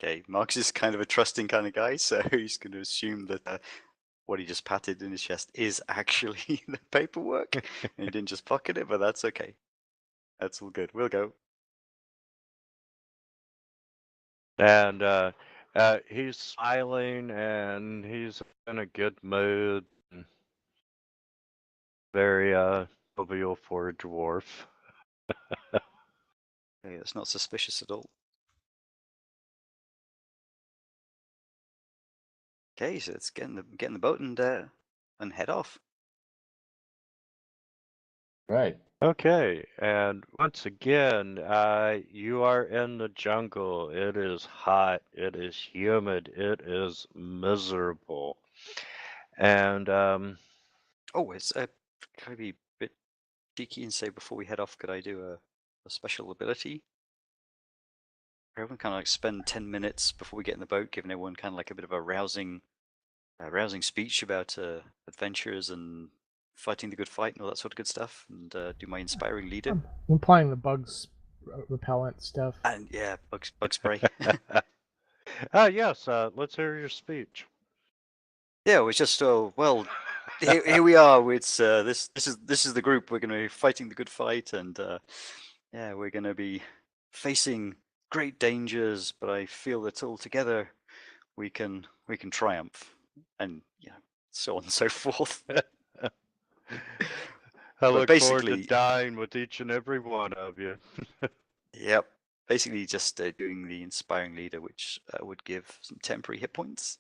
Okay, Marx is kind of a trusting kind of guy, so he's going to assume that what he just patted in his chest is actually the paperwork, and he didn't just pocket it, but that's okay. That's all good. We'll go. And he's smiling, and he's in a good mood. Very jovial for a dwarf. Okay, that's not suspicious at all. Okay, so let's get in the boat and head off. Right. Okay, and once again, you are in the jungle. It is hot, it is humid, it is miserable. And Oh, it's can I be a bit cheeky and say before we head off, could I do a special ability? Everyone kind of like spend 10 minutes before we get in the boat, giving everyone kind of like a bit of a rousing speech about adventures and fighting the good fight and all that sort of good stuff, and do my inspiring leader. I'm applying the bugs repellent stuff. And yeah, bug spray. yes, let's hear your speech. Yeah, it was just well, here we are. It's this is the group. We're going to be fighting the good fight, and yeah, we're going to be facing great dangers. But I feel that all together we can triumph, and you know, so on and so forth. I look forward to basically- dying with each and every one of you. Yep. Basically, just doing the inspiring leader, which would give some temporary hit points.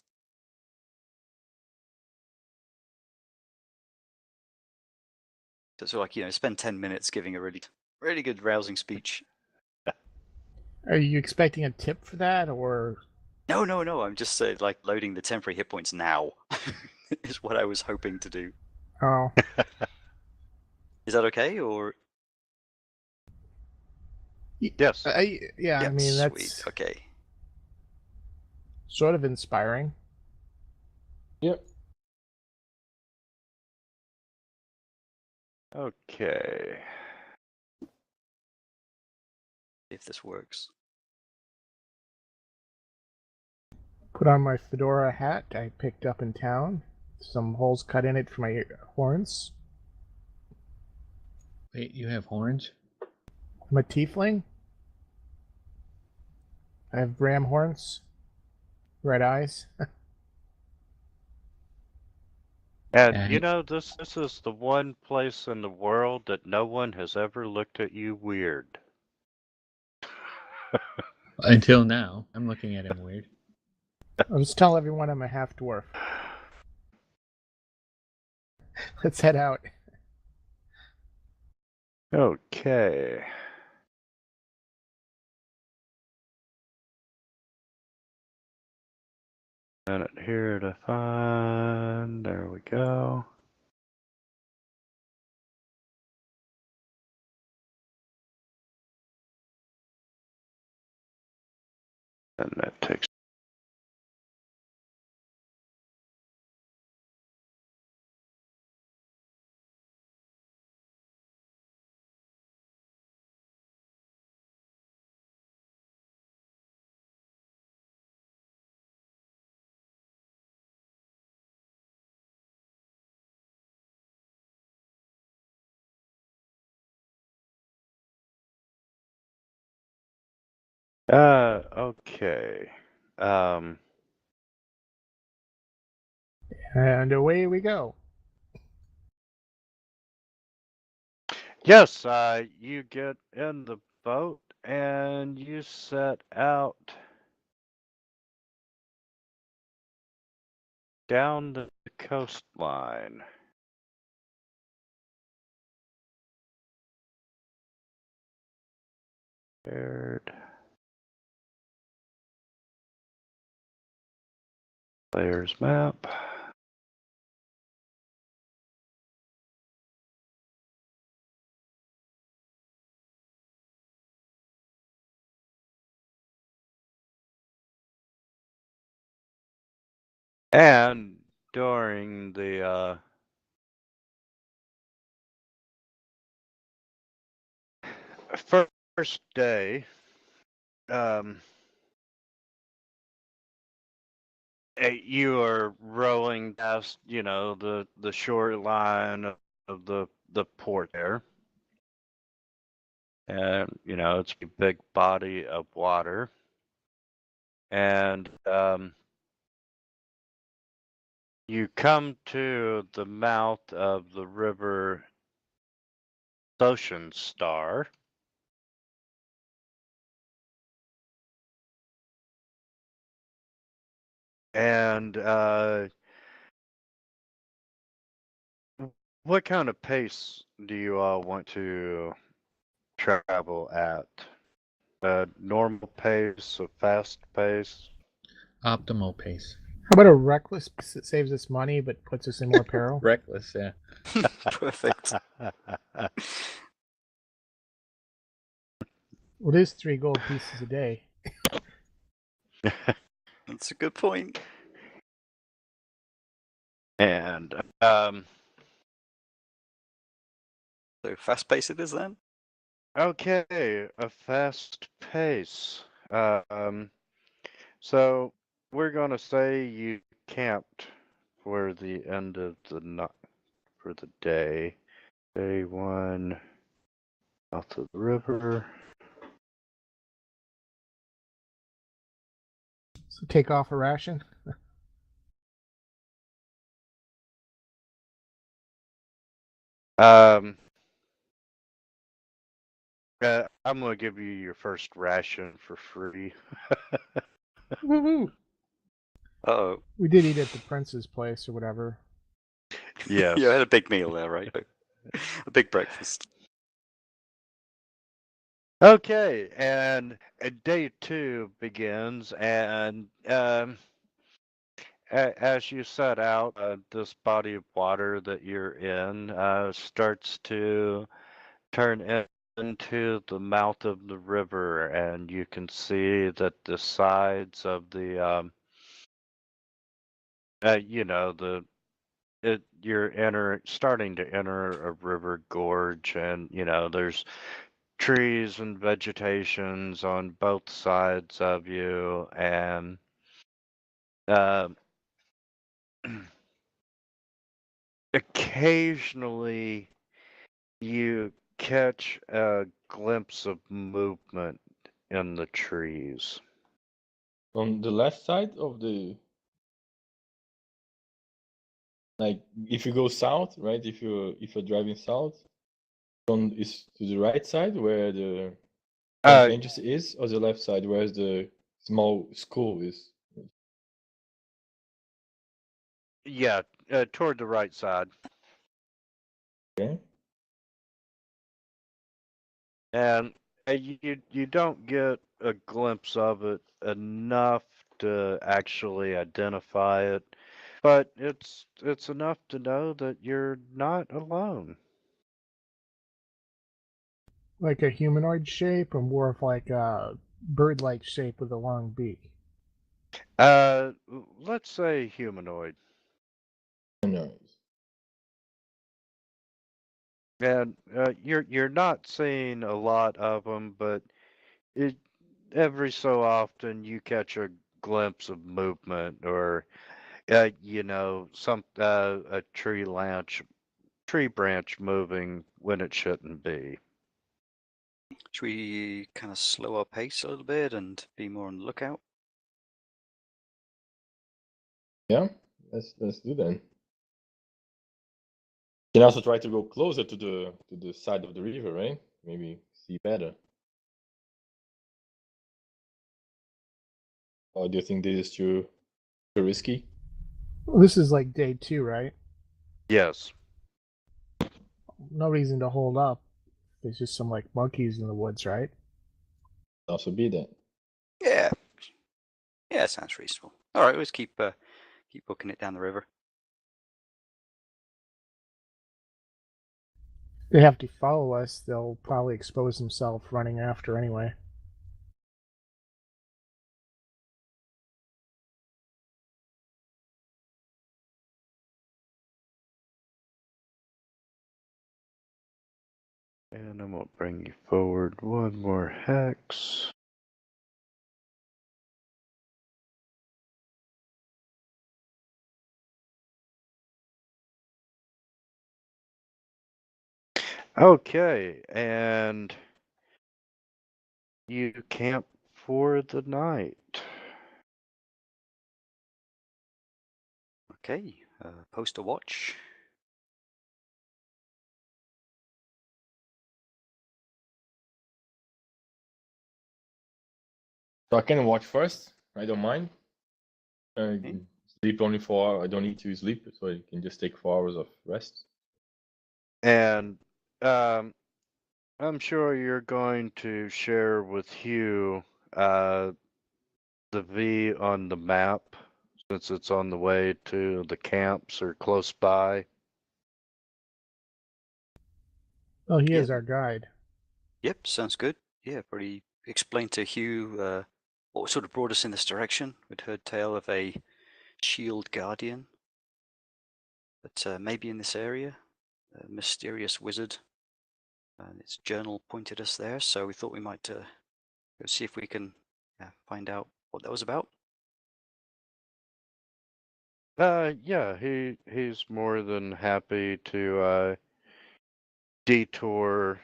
So, like, you know, spend 10 minutes giving a really good rousing speech. Are you expecting a tip for that, or? No. I'm just like loading the temporary hit points now is what I was hoping to do. Oh. Is that okay, or? Yes. Yeah, I mean, sweet. that's Okay. sort of inspiring. Yep. Okay. If this works. Put on my fedora hat I picked up in town. Some holes cut in it for my horns. Wait, you have horns? I'm a tiefling. I have ram horns. Red eyes. And you know, this is the one place in the world that no one has ever looked at you weird. Until now. I'm looking at him weird. I'll just tell everyone I'm a half dwarf. Let's head out. Okay. Minute here to find. There we go. And that takes Okay. And away we go. Yes, you get in the boat and you set out down the coastline. Shared player's map. And during the first day, you are rowing past, the shoreline of the port there. And, it's a big body of water. And you come to the mouth of the river Ocean Star. And what kind of pace do you all want to travel at? A normal pace, a fast pace? Optimal pace. How about a reckless that saves us money but puts us in more peril? Reckless, yeah. Perfect. Well, it is 3 gold pieces a day. That's a good point. And So fast pace it is then? okay, a fast pace. So we're gonna say you camped for the end of the night, for the day. Day 1, south of the river. So take off a ration. I'm gonna give you your first ration for free. Woo-hoo. Uh-oh. We did eat at the prince's place or whatever. Yes. Yeah, I had a big meal there, right? A big breakfast. Okay, and day 2 begins, and as you set out, this body of water that you're in starts to turn into the mouth of the river, and you can see that the sides of the you're starting to enter a river gorge, and there's trees and vegetations on both sides of you, and occasionally you catch a glimpse of movement in the trees. On the left side of the, like, if you go south, right? If you're driving south, is to the right side where the Angels is, or the left side where the small school is? Yeah, toward the right side. Okay. And you don't get a glimpse of it enough to actually identify it, but it's enough to know that you're not alone. Like a humanoid shape or more of like a bird-like shape with a long beak? Let's say humanoid. No. And you're not seeing a lot of them, but every so often you catch a glimpse of movement, or a tree branch moving when it shouldn't be. Should we kind of slow our pace a little bit and be more on the lookout? Yeah, let's do then. You can also try to go closer to the side of the river, right? Maybe see better. Or do you think this is too risky? Well, this is like day 2, right? Yes. No reason to hold up. There's just some like monkeys in the woods, right? Also be that. Yeah. Yeah, sounds reasonable. All right, let's keep booking it down the river. They have to follow us. They'll probably expose themselves running after anyway. And I'm going to bring you forward one more hex. Okay, and you camp for the night. Okay, post a watch. So I can watch first. I don't mind. Sleep only 4 hours. I don't need to sleep, so I can just take 4 hours of rest. And I'm sure you're going to share with Hugh the V on the map, since it's on the way to the camps or close by. Oh, he is Yeah. our guide. Yep, sounds good. Yeah, probably explain to Hugh what sort of brought us in this direction. We'd heard tale of a shield guardian, but maybe in this area, a mysterious wizard. And its journal pointed us there, so we thought we might go see if we can find out what that was about. Yeah, he's more than happy to detour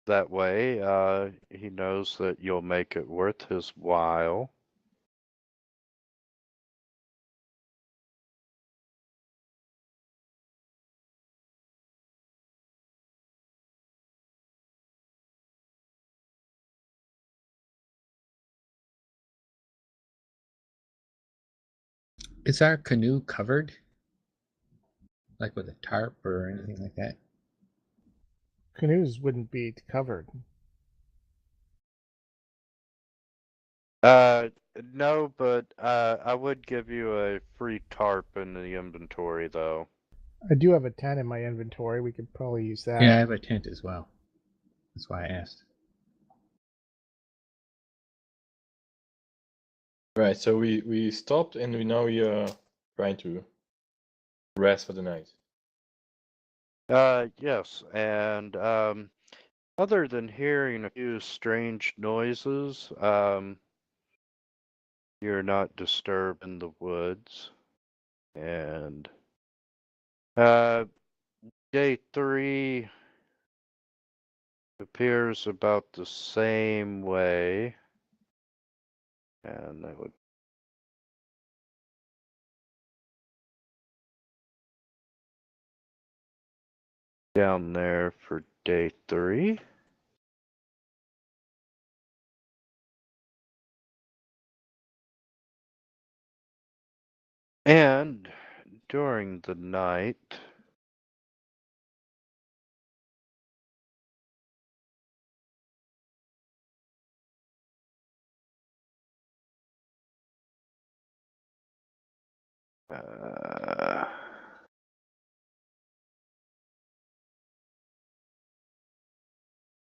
that way. He knows that you'll make it worth his while. Is our canoe covered? Like with a tarp or anything like that? Canoes wouldn't be covered. No, but I would give you a free tarp in the inventory, though. I do have a tent in my inventory. We could probably use that. Yeah, I have a tent as well. That's why I asked. Right, so we stopped and we are trying to rest for the night. Yes, and other than hearing a few strange noises, you're not disturbed in the woods. And day 3 appears about the same way. And I would down there for day 3. And during the night,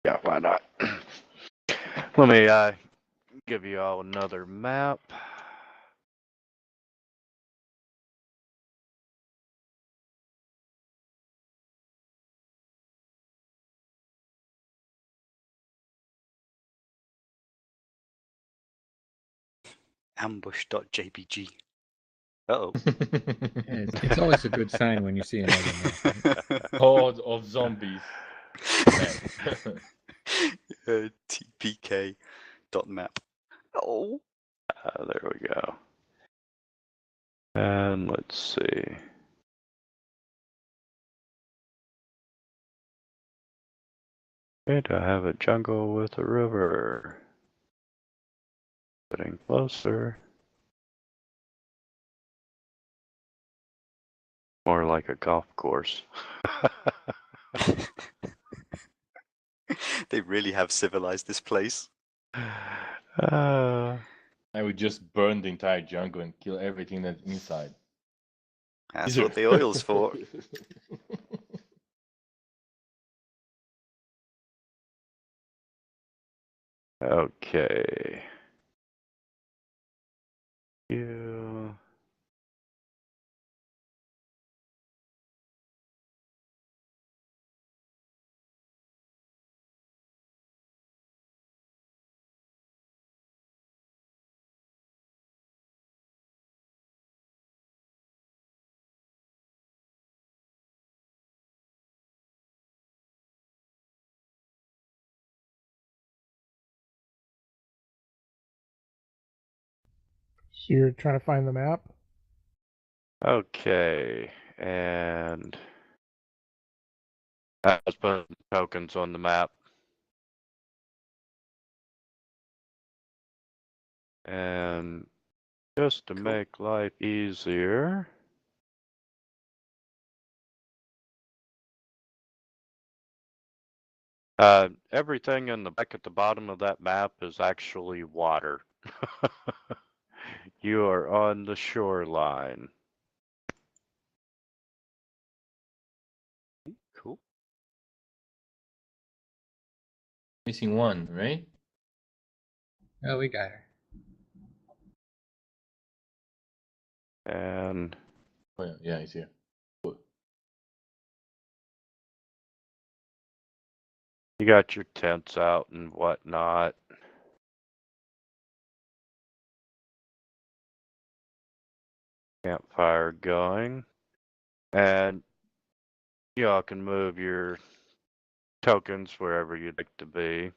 yeah, why not? Let me give you all another map. Ambush.jpg. Uh-oh. Yeah, it's always a good sign when you see another map. Right? Horde of zombies. TPK.map. Oh. There we go. And let's see. Okay, do I have a jungle with a river? Getting closer. More like a golf course. They really have civilized this place. Uh, I would just burn the entire jungle and kill everything that's inside. That's what the oil's for. okay. You. So you're trying to find the map? Okay, and I was putting tokens on the map. And just to make life easier, everything in the back at the bottom of that map is actually water. You are on the shoreline. Cool. Missing one, right? Oh, we got her. And Oh yeah, he's here. Cool. you got your tents out and whatnot. Campfire going. And y'all can move your tokens wherever you'd like to be.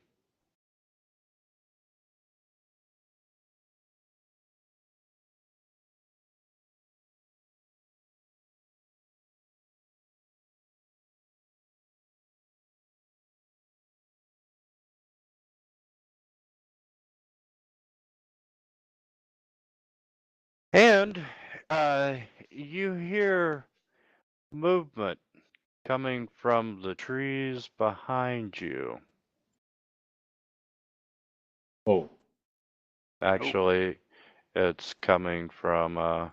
And you hear movement coming from the trees behind you. Oh, Actually, it's coming from I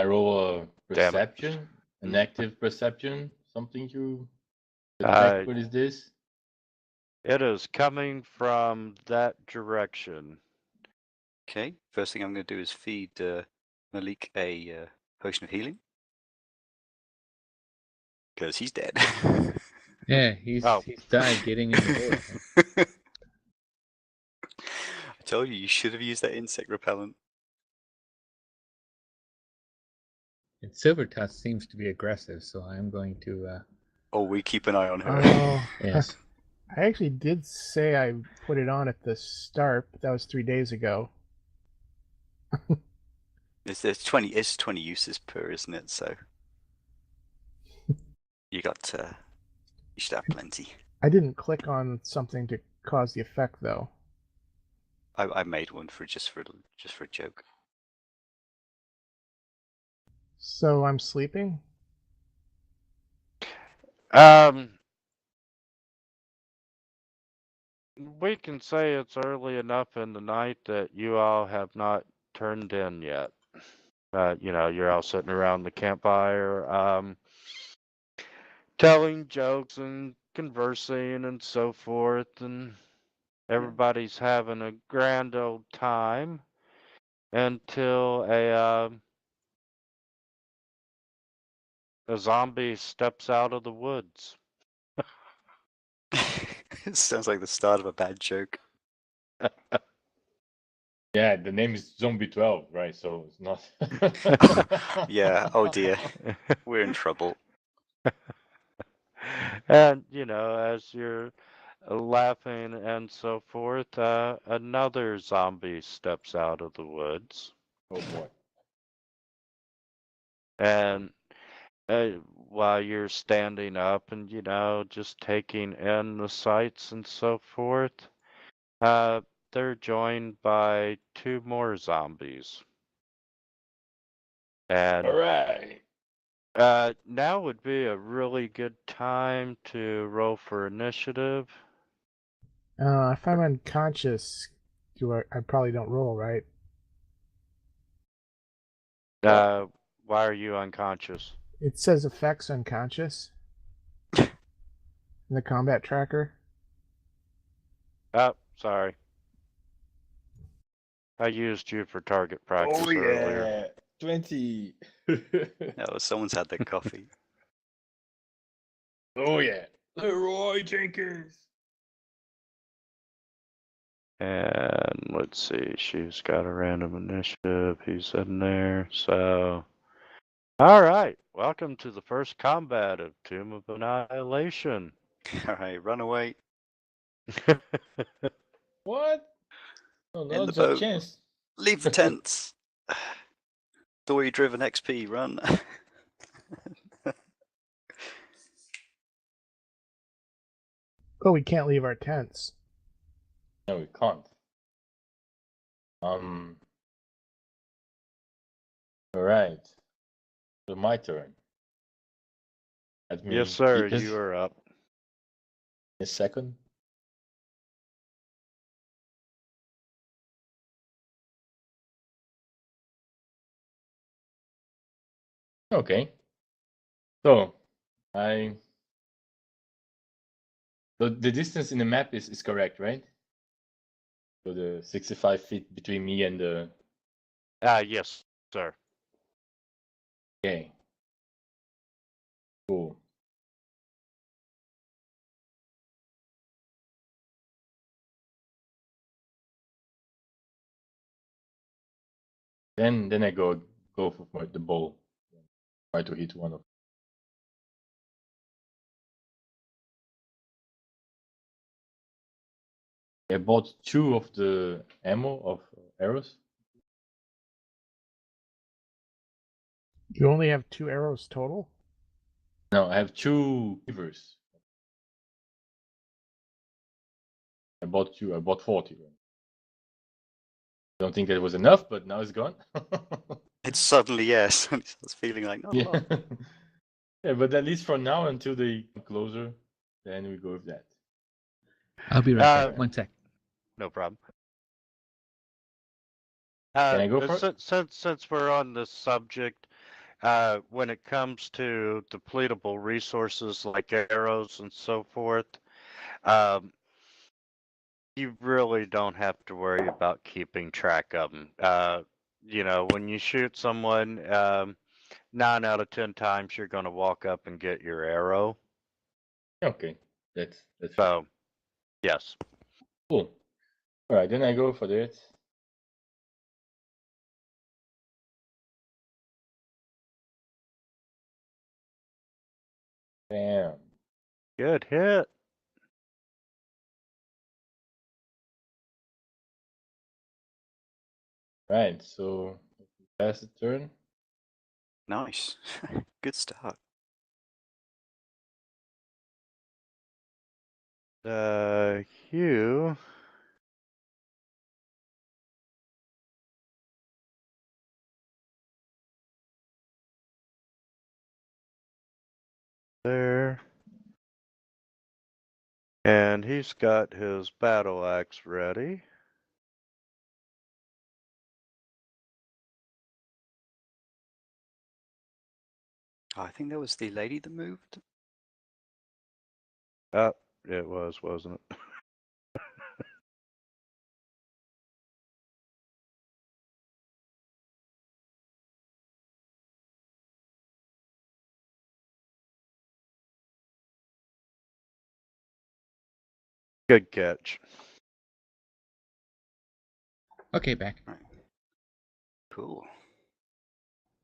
roll a Damn it. perception, an active perception, something to detect what is this? It is coming from that direction. Okay. First thing I'm going to do is feed Malik a potion of healing. Because he's dead. Yeah, he's died getting in the boat. I told you should have used that insect repellent. And Silvertusk seems to be aggressive, so I'm going to. Oh, we keep an eye on her. Oh, Yes. I actually did say I put it on at the start, but that was 3 days ago. It's 20 uses per, isn't it? So you should have plenty. I didn't click on something to cause the effect though. I made one for just for a joke. So I'm sleeping? We can say it's early enough in the night that you all have not turned in yet. You're all sitting around the campfire, telling jokes and conversing and so forth, and everybody's having a grand old time until a zombie steps out of the woods. It sounds like the start of a bad joke. Yeah, the name is Zombie 12, right? So it's not. Yeah, oh dear. We're in trouble. And, as you're laughing and so forth, another zombie steps out of the woods. Oh boy. And while you're standing up and, just taking in the sights and so forth, they're joined by two more zombies. And All right. now would be a really good time to roll for initiative. If I'm unconscious, I probably don't roll, right? Why are you unconscious? It says effects unconscious in the combat tracker. Oh, sorry. I used you for target practice Oh earlier. yeah, 20. Oh, someone's had their coffee. Oh yeah, Leroy Jenkins. And let's see, she's got a random initiative. He's in there. So, all right. Welcome to the first combat of Tomb of Annihilation. All right, run away. What? Oh, In no, the it's a boat. chance. Leave the tents. Story-driven XP, run. Oh, we can't leave our tents. No, we can't. All right. So my turn. Let me Yes, sir. keep it You are up. a second. Okay. So the distance in the map is correct, right? So the 65 feet between me and the. Yes, sir. Okay. Cool. Then I go for the ball. Try to hit one of. I bought 2 of the ammo of arrows. You only have 2 arrows total? No, I have 2 quivers. I bought 2. I bought 40. I don't think it was enough, but now it's gone. It's suddenly, yes. It's feeling like not a Yeah. lot. Yeah, but at least for now, until they come closer, then we go with that. I'll be right back. 1 sec. No problem. Can I go for it? Since we're on this subject, when it comes to depletable resources like arrows and so forth, you really don't have to worry about keeping track of them. When you shoot someone, 9 out of 10 times you're going to walk up and get your arrow. Okay, that's fair. So, yes. Cool. All right, then I go for that. Bam. Good hit. Right, so pass the turn. Nice. Good start. Hugh. There. And he's got his battle axe ready. Oh, I think that was the lady that moved. It was, wasn't it? Good catch. Okay, back. Right. Cool.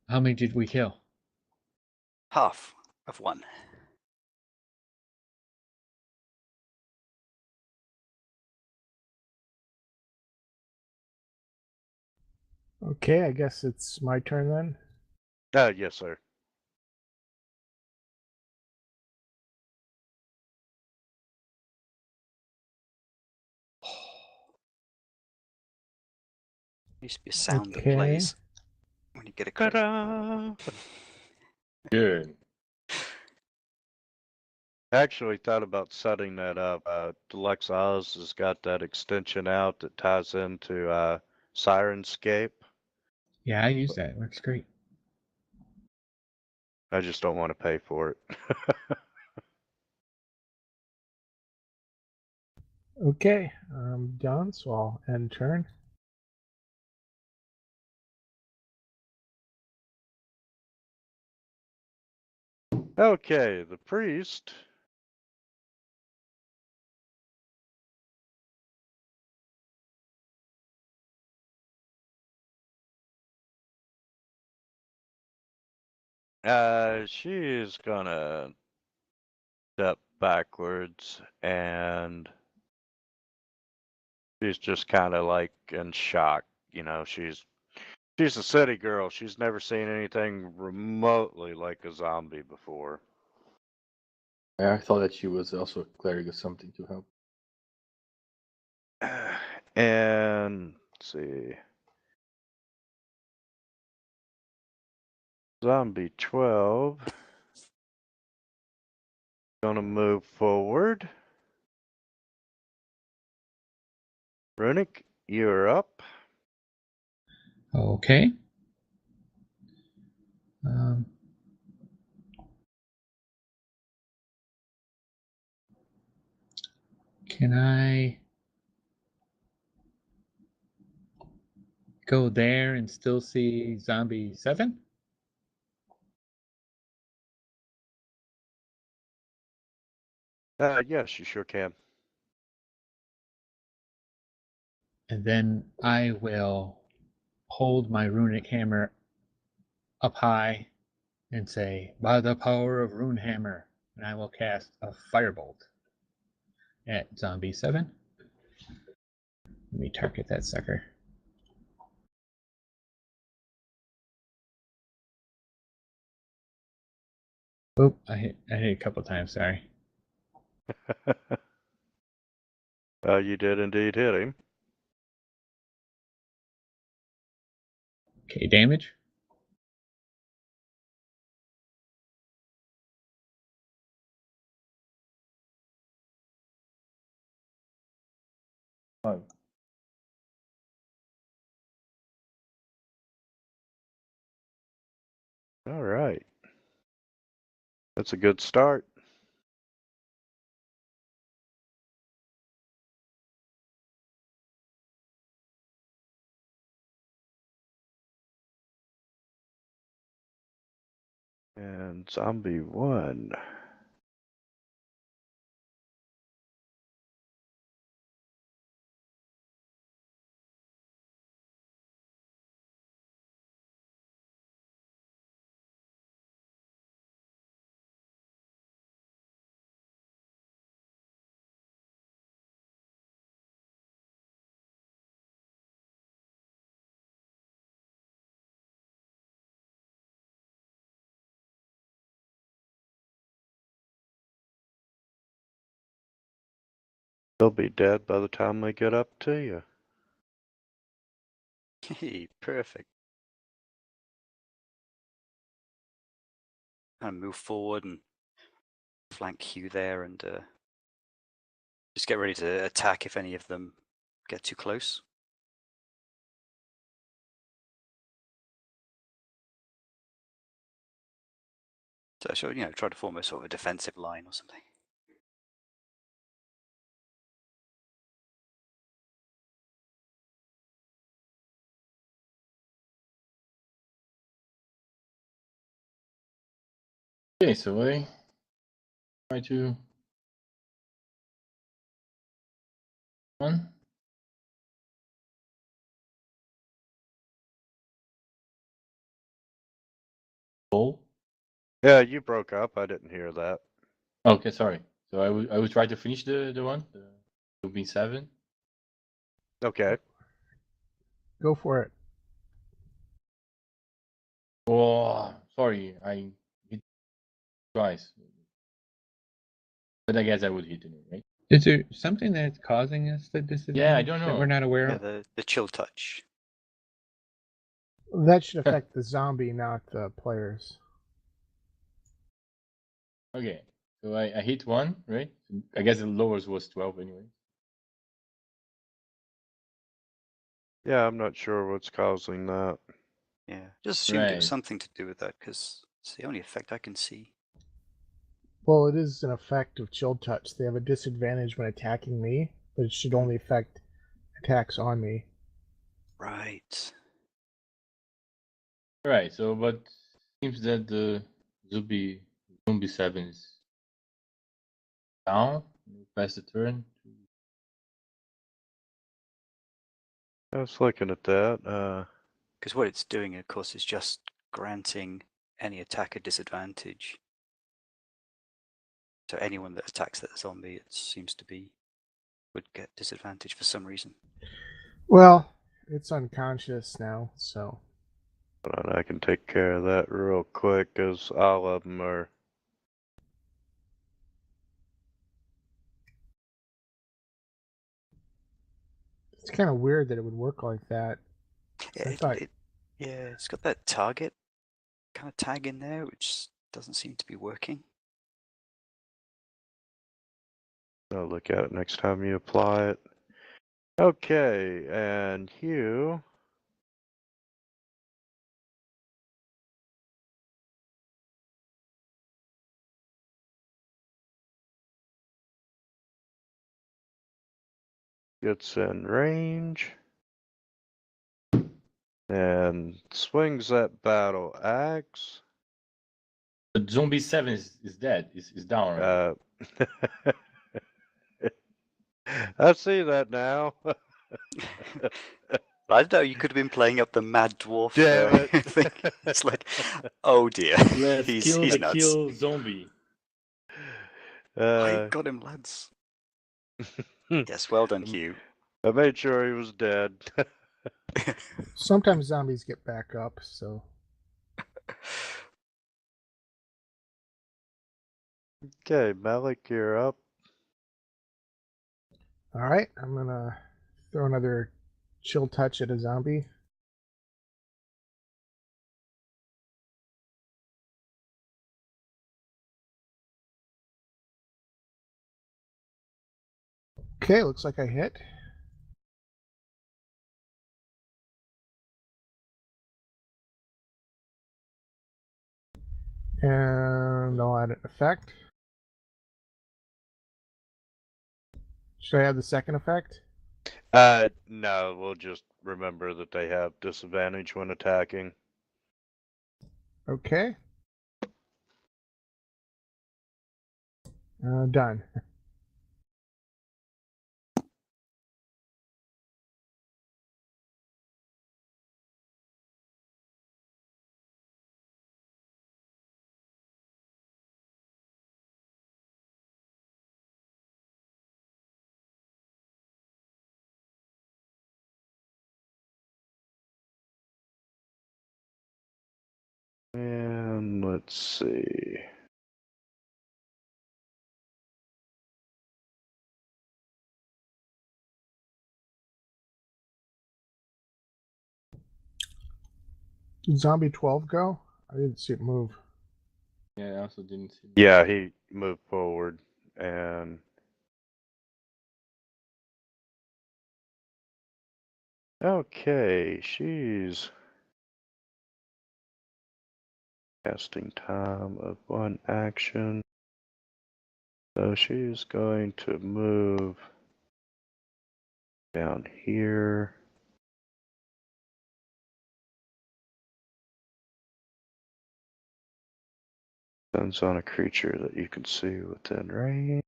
How many did we kill? Half of one. Okay, I guess it's my turn then. Yes, sir. Used to be a sound that Okay. plays when you get a crit. Ta-da! Good. I actually thought about setting that up. Deluxe Oz has got that extension out that ties into Sirenscape. Yeah, I use that. Works great. I just don't want to pay for it. Okay, I'm done, so I'll end turn. Okay, the priest. She's gonna step backwards and she's just kind of like in shock. You know, she's a city girl. She's never seen anything remotely like a zombie before. I thought that she was also a cleric or something to help. And let's see. Zombie 12. Gonna move forward. Runic, you're up. Okay. Um, can I go there and still see zombie 7? Yes, you sure can. And then I will hold my runic hammer up high and say, by the power of Runehammer, and I will cast a firebolt at zombie 7. Let me target that sucker. Oh, I hit a couple times, sorry. You did indeed hit him. Okay, damage. Oh, All right. That's a good start. And zombie 1. They'll be dead by the time they get up to you. Hey, perfect. And move forward and flank Hugh there and just get ready to attack if any of them get too close. So I should, try to form a sort of a defensive line or something. okay, so I try to one. Bull? Yeah, you broke up. I didn't hear that. Okay, sorry. So I will try to finish the one. The be 7. Okay. Go for it. Oh, sorry, I hit twice. But I guess I would hit anyway, right? Is there something that's causing us the disadvantage don't that we're know. not aware Yeah, of? the chill touch. That should affect the zombie, not the players. Okay, so I hit 1, right? I guess the lowest was 12 anyway. Yeah, I'm not sure what's causing that. Yeah, just assumed it was Right. something to do with that because it's the only effect I can see. Well, it is an effect of chill touch. They have a disadvantage when attacking me, but it should only affect attacks on me. Right. Right, so but seems that the zombie 7 is down. Pass the turn. I was looking at that. Because what it's doing, of course, is just granting any attacker disadvantage. So anyone that attacks that zombie, it seems to be, would get disadvantage for some reason. Well, it's unconscious now, so. Hold on, I can take care of that real quick because all of them are. It's kind of weird that it would work like that. I thought. Yeah, it's got that target kind of tag in there, which doesn't seem to be working. I'll look at it next time you apply it. Okay, and Hugh. Gets in range. And swings that battle axe. But zombie 7 is dead, is down, right? I see that now. I don't know, you could have been playing up the mad dwarf Damn it. thing. It's like, oh dear, Let's he's kill the nuts. kill zombie. I got him, lads. Yes, well done, Hugh. I made sure he was dead. Sometimes zombies get back up, so. Okay, Melech, you're up. Alright, I'm gonna throw another chill touch at a zombie. Okay, looks like I hit. And I'll add an effect. Should I have the second effect? No, we'll just remember that they have disadvantage when attacking. Okay. Done. And let's see. Did zombie 12 go? I didn't see it move. Yeah, I also didn't see. Yeah, he moved forward and. Okay, she's casting time of 1 action. So she's going to move down here. Sends on a creature that you can see within range.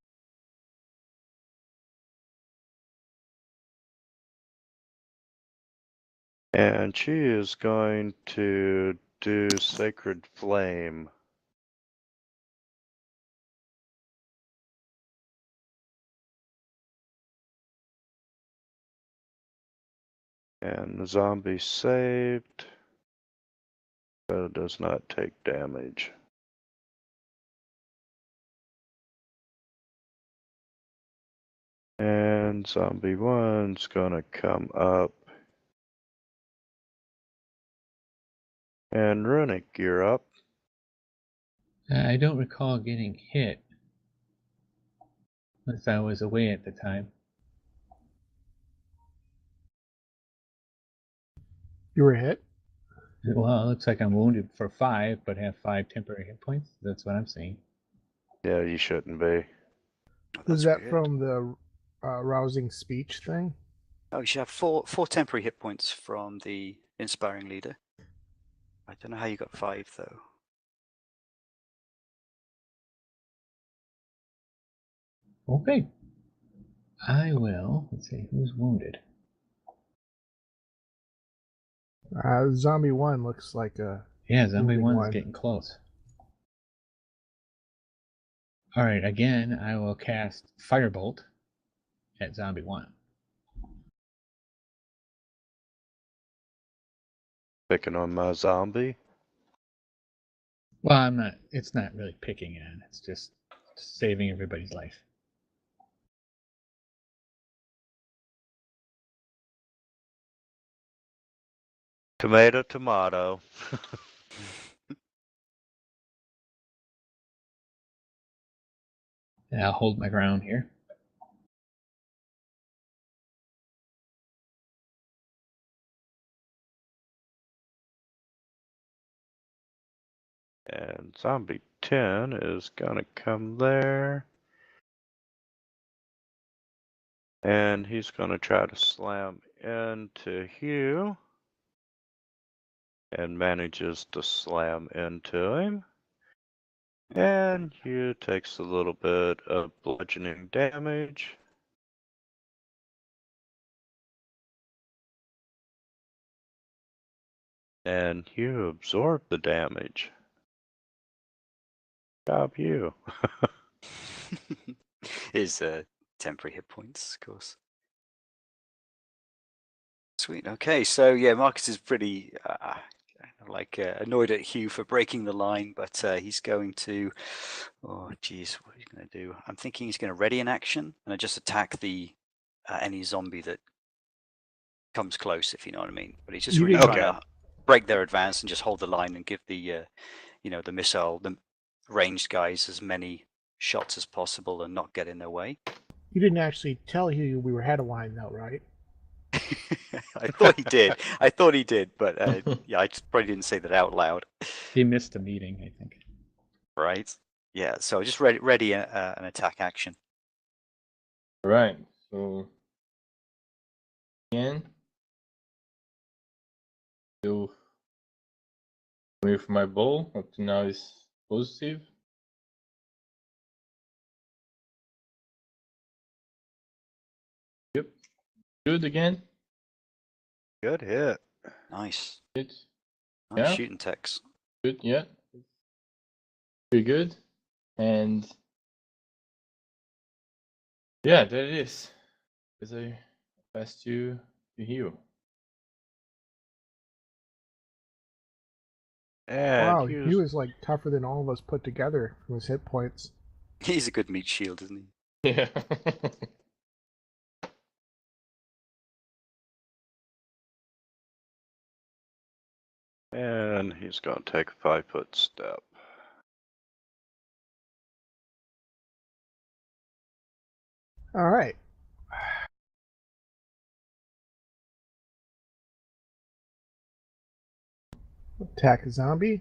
And she is going to do Sacred Flame. And the zombie saved, so it does not take damage. And zombie 1's gonna come up. And Runic, you're up. I don't recall getting hit, unless I was away at the time. You were hit? Well, it looks like I'm wounded for 5, but have 5 temporary hit points. That's what I'm seeing. Yeah, you shouldn't be. Oh, Was that's that weird. from the rousing speech thing? Oh, you should have four temporary hit points from the inspiring leader. I don't know how you got 5 though. Okay. I will. Let's see, who's wounded? Zombie 1 looks like a... Yeah, zombie Wounded 1's one. getting close. Alright, again, I will cast Firebolt at zombie 1. Picking on my zombie. Well, it's not really picking on, it's just saving everybody's life. Tomato, tomato. And I'll hold my ground here. And zombie 10 is gonna come there. And he's gonna try to slam into Hugh. And manages to slam into him. And Hugh takes a little bit of bludgeoning damage. And Hugh absorbed the damage. Good job, Hugh. Is temporary hit points, of course. Sweet. Okay, so yeah, Marcus is pretty annoyed at Hugh for breaking the line, but he's going to. Oh, geez, what are you going to do? I'm thinking he's going to ready an action and just attack the any zombie that comes close, if you know what I mean. But he's just You really didn't- trying to break their advance and just hold the line and give the the missile, the ranged guys as many shots as possible and not get in their way. You didn't actually tell Hugh we were head of line, though, right? I thought he did. I thought he did, but yeah, I probably didn't say that out loud. He missed a meeting, I think. Right? Yeah. So just ready an attack action. Right. So again, still going for my bow. Up to now is positive. Yep. Good again. Good hit. Nice. Good. Nice Yeah. shooting text. Good. Yeah. Pretty good. And yeah, there it is. As I pass you to heal. And Wow, Hugh's he was like tougher than all of us put together from his hit points. He's a good meat shield, isn't he? Yeah. and he's gonna take a 5-foot step. All right. Attack a zombie.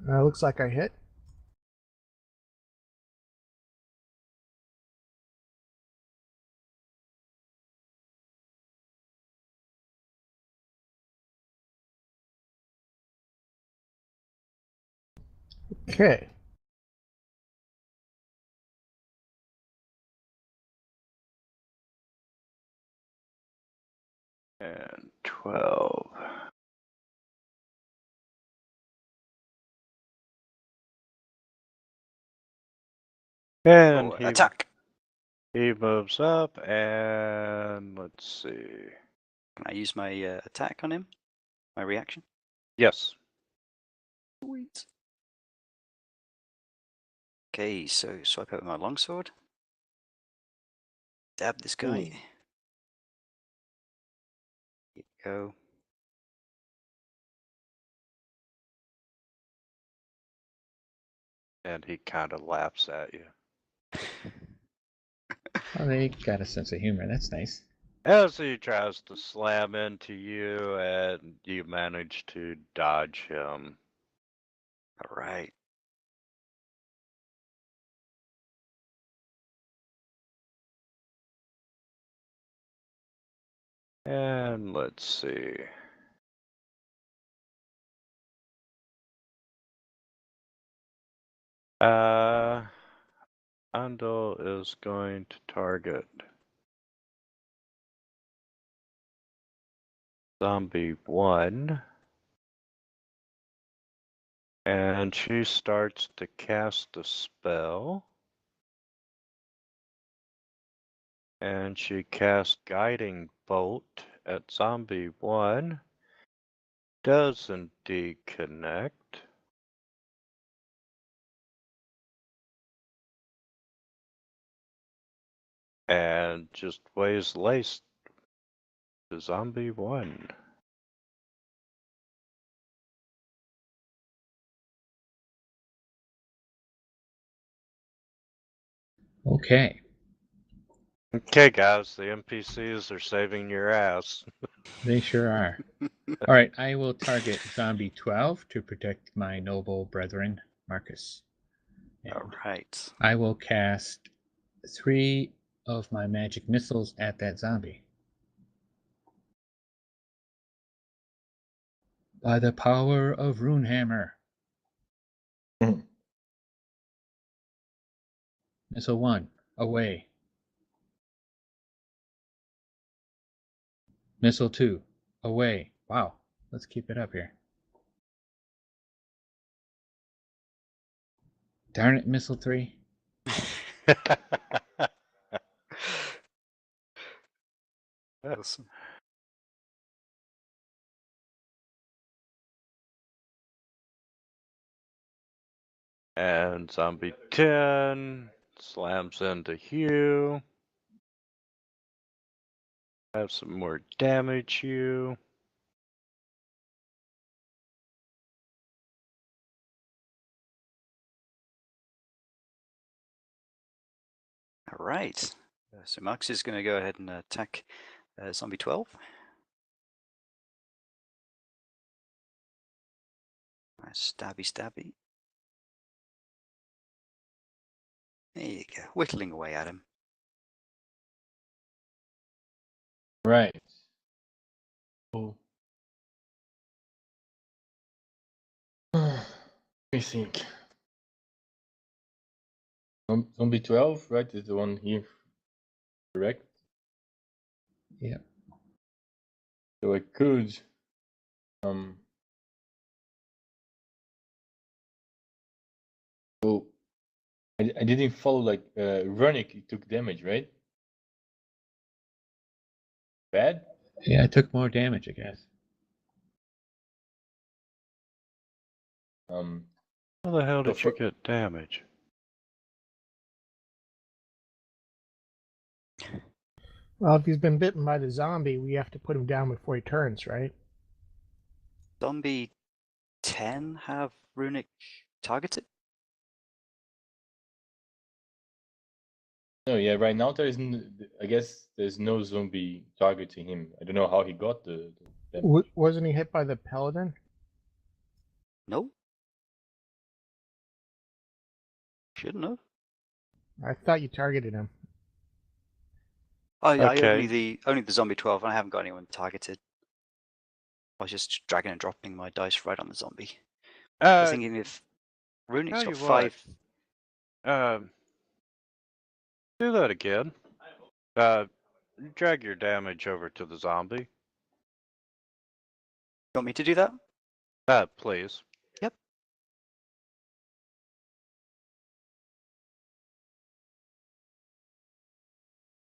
Looks like I hit. Okay. And 12. And Oh, attack. He moves up, and let's see. Can I use my attack on him? My reaction? Yes. Sweet. Okay, so swipe out with my longsword. Stab this guy. Ooh. Here we go. And he kind of laughs at you. Oh, they got a sense of humor. That's nice. As he tries to slam into you, and you manage to dodge him. All right. And let's see. Andal is going to target Zombie 1. And she starts to cast a spell. And she casts Guiding Bolt at Zombie 1. Does indeed connect. And just weighs lace to Zombie 1. Okay. Okay, guys, the NPCs are saving your ass. They sure are. All right, I will target Zombie 12 to protect my noble brethren, Marcus. And All right. I will cast 3 of my magic missiles at that zombie. By the power of Runehammer. Missile 1, away. Missile 2, away. Wow, let's keep it up here. Darn it, Missile 3. Awesome. And Zombie 10 slams into Hugh. Have some more damage, Hugh. All right. So Max is going to go ahead and attack Zombie 12. Nice stabby, stabby. There you go, whittling away at him. Right. Oh. Let me think. Zombie 12, right? Is the one here. Correct? Yeah. So I could so I didn't follow like Runic took damage, right? Bad? Yeah, I took more damage, I guess. How the hell did you get damage? Well, if he's been bitten by the zombie, we have to put him down before he turns, right? Zombie 10 have Runic targeted? No, yeah, right now there isn't. I guess there's no zombie targeting him. I don't know how he got the damage. Wasn't he hit by the paladin? No. Shouldn't have. I thought you targeted him. Oh, yeah, Okay. only the zombie 12. I haven't got anyone targeted. I was just dragging and dropping my dice right on the zombie. I was thinking if Runic's tell got you what. 5. Do that again. Drag your damage over to the zombie. Want me to do that? Please. Yep.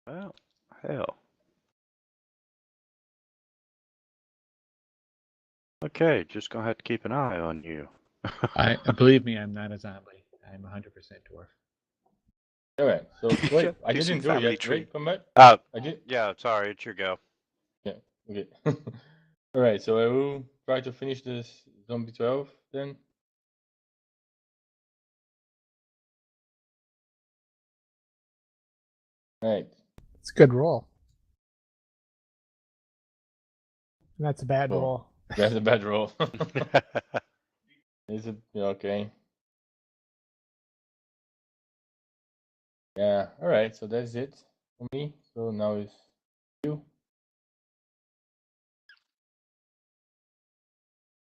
Well, hell. Okay, just gonna have to keep an eye on you. I believe me, I'm not a zombie. I'm 100% dwarf. All right. So wait, Yep, I do some didn't do it family yet. tree. Wait, come back. Uh, I did. yeah, sorry, it's your go. Yeah. Okay. All right. So I will try to finish this zombie 12 then. All right. It's a good roll. And that's a bad Oh. roll. That's a bad roll. Is it okay? Yeah. All right. So that's it for me. So now it's you.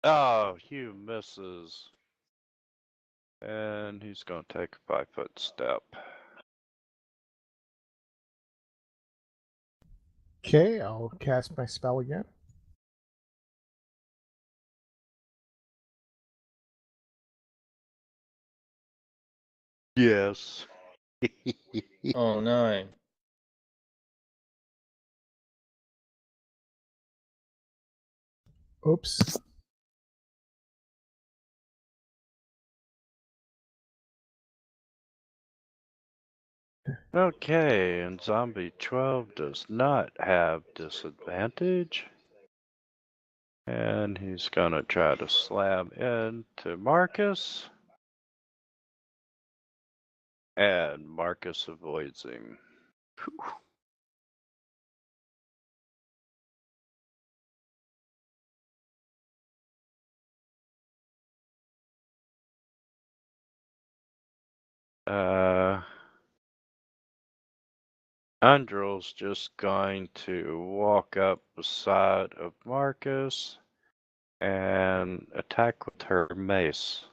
Oh, Hugh misses. And he's gonna take a 5-foot step. Okay, I'll cast my spell again. Yes. Oh no. Oops. Okay, and zombie 12 does not have disadvantage. And he's gonna try to slam into Marcus. And Marcus avoids him. Undrill's just going to walk up beside of Marcus and attack with her mace.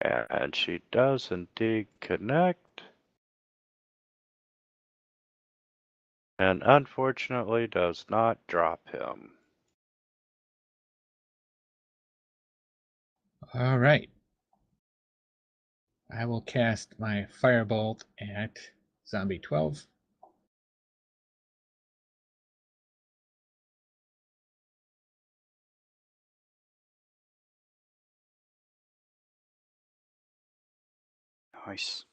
And she does indeed connect. And unfortunately does not drop him. All right. I will cast my firebolt at zombie 12. Nice.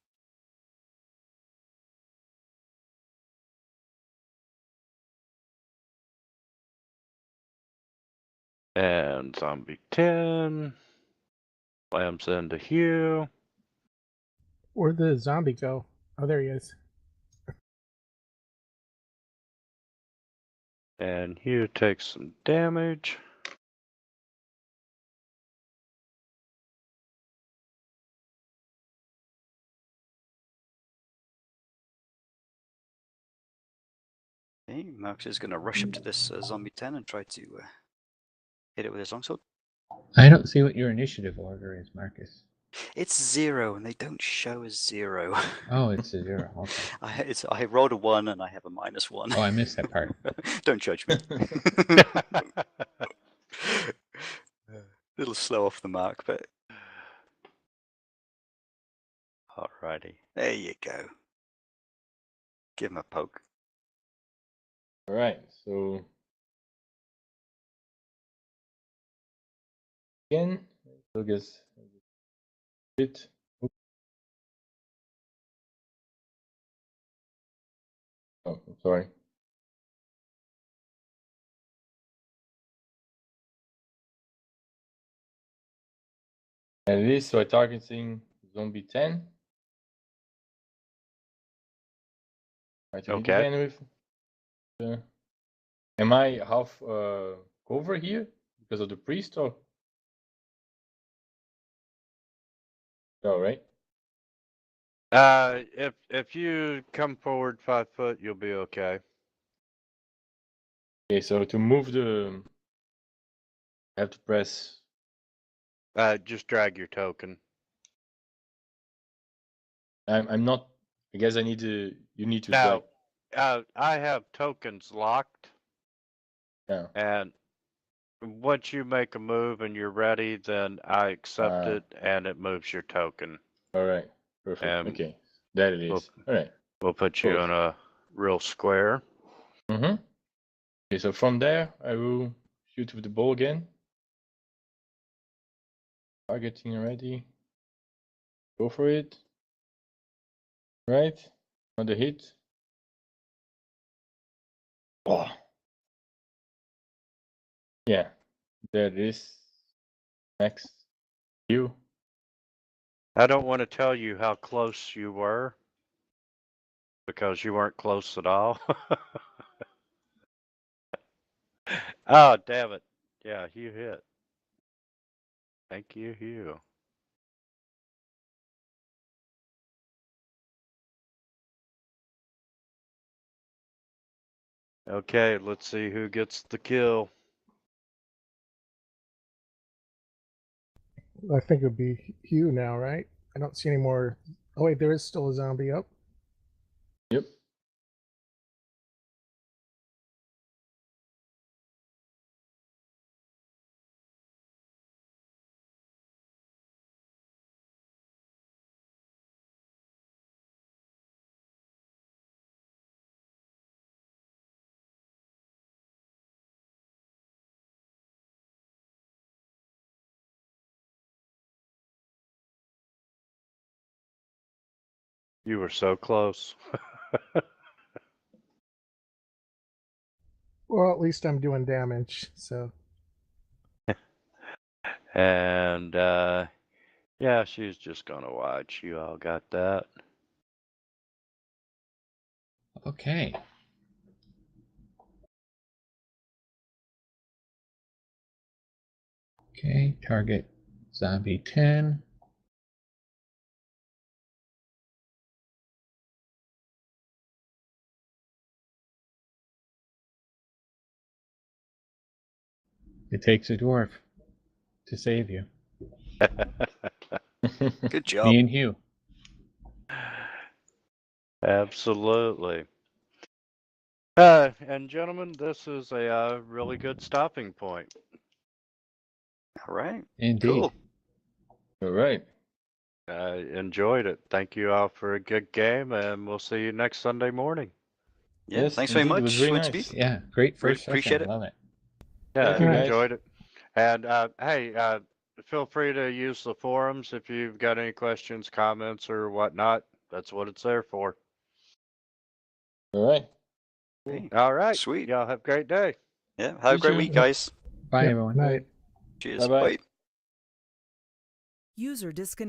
And zombie 10 slams into Hugh. Where'd the zombie go? Oh, there he is. And Hugh takes some damage. Okay, Marcus is going to rush up to this zombie 10 and try to hit it with his longsword. I don't see what your initiative order is, Marcus. It's 0, and they don't show as 0. Oh, it's a 0. Okay. I rolled a 1 and I have a -1. Oh, I missed that part. Don't judge me. A little slow off the mark, but alrighty. There you go. Give him a poke. All right. So again, so I guess it. Oh, I'm sorry. And it is so targeting zombie 10. Try to hit Okay. again with. Am I half cover here because of the priest or? No, right? If you come forward 5 foot, you'll be okay. Okay, so to move the, I have to press. Just drag your token. I'm not. I guess I need to. You need to. Now, Like, I have tokens locked. yeah. And once you make a move and you're ready, then I accept it and it moves your token. All right. Perfect. Um, Okay. That it is. All right. We'll put you Cool. in a real square. Mm-hmm. Okay, so from there, I will shoot with the bow again. Targeting already. Go for it. Right. On the hit. Oh. Yeah. There it is. Next. You. I don't want to tell you how close you were because you weren't close at all. Oh, damn it. Yeah, you hit. Thank you, Hugh. Okay, let's see who gets the kill. I think it would be Hugh now, right? I don't see any more. Oh wait, there is still a zombie up. Yep. You were so close. Well, at least I'm doing damage, so. And, yeah, she's just gonna watch. You all got that. Okay. Okay, target zombie 10. It takes a dwarf to save you. Good job. Me and Hugh. Absolutely. And gentlemen, this is a really good stopping point. All right. Indeed. Cool. All right. I enjoyed it. Thank you all for a good game, and we'll see you next Sunday morning. Yeah. Yes, Thanks very indeed, much. it was very Wintermute. nice. Yeah, great Really first appreciate session. it. Love it. Yeah, Thank you, I guys. enjoyed it. And hey, feel free to use the forums if you've got any questions, comments, or whatnot. That's what it's there for. All right. Hey, All right. sweet. Y'all have a great day. Yeah. Have a You great too. week, guys. Bye, Yep, everyone. night. Cheers. Bye-bye. Bye. User disconnected.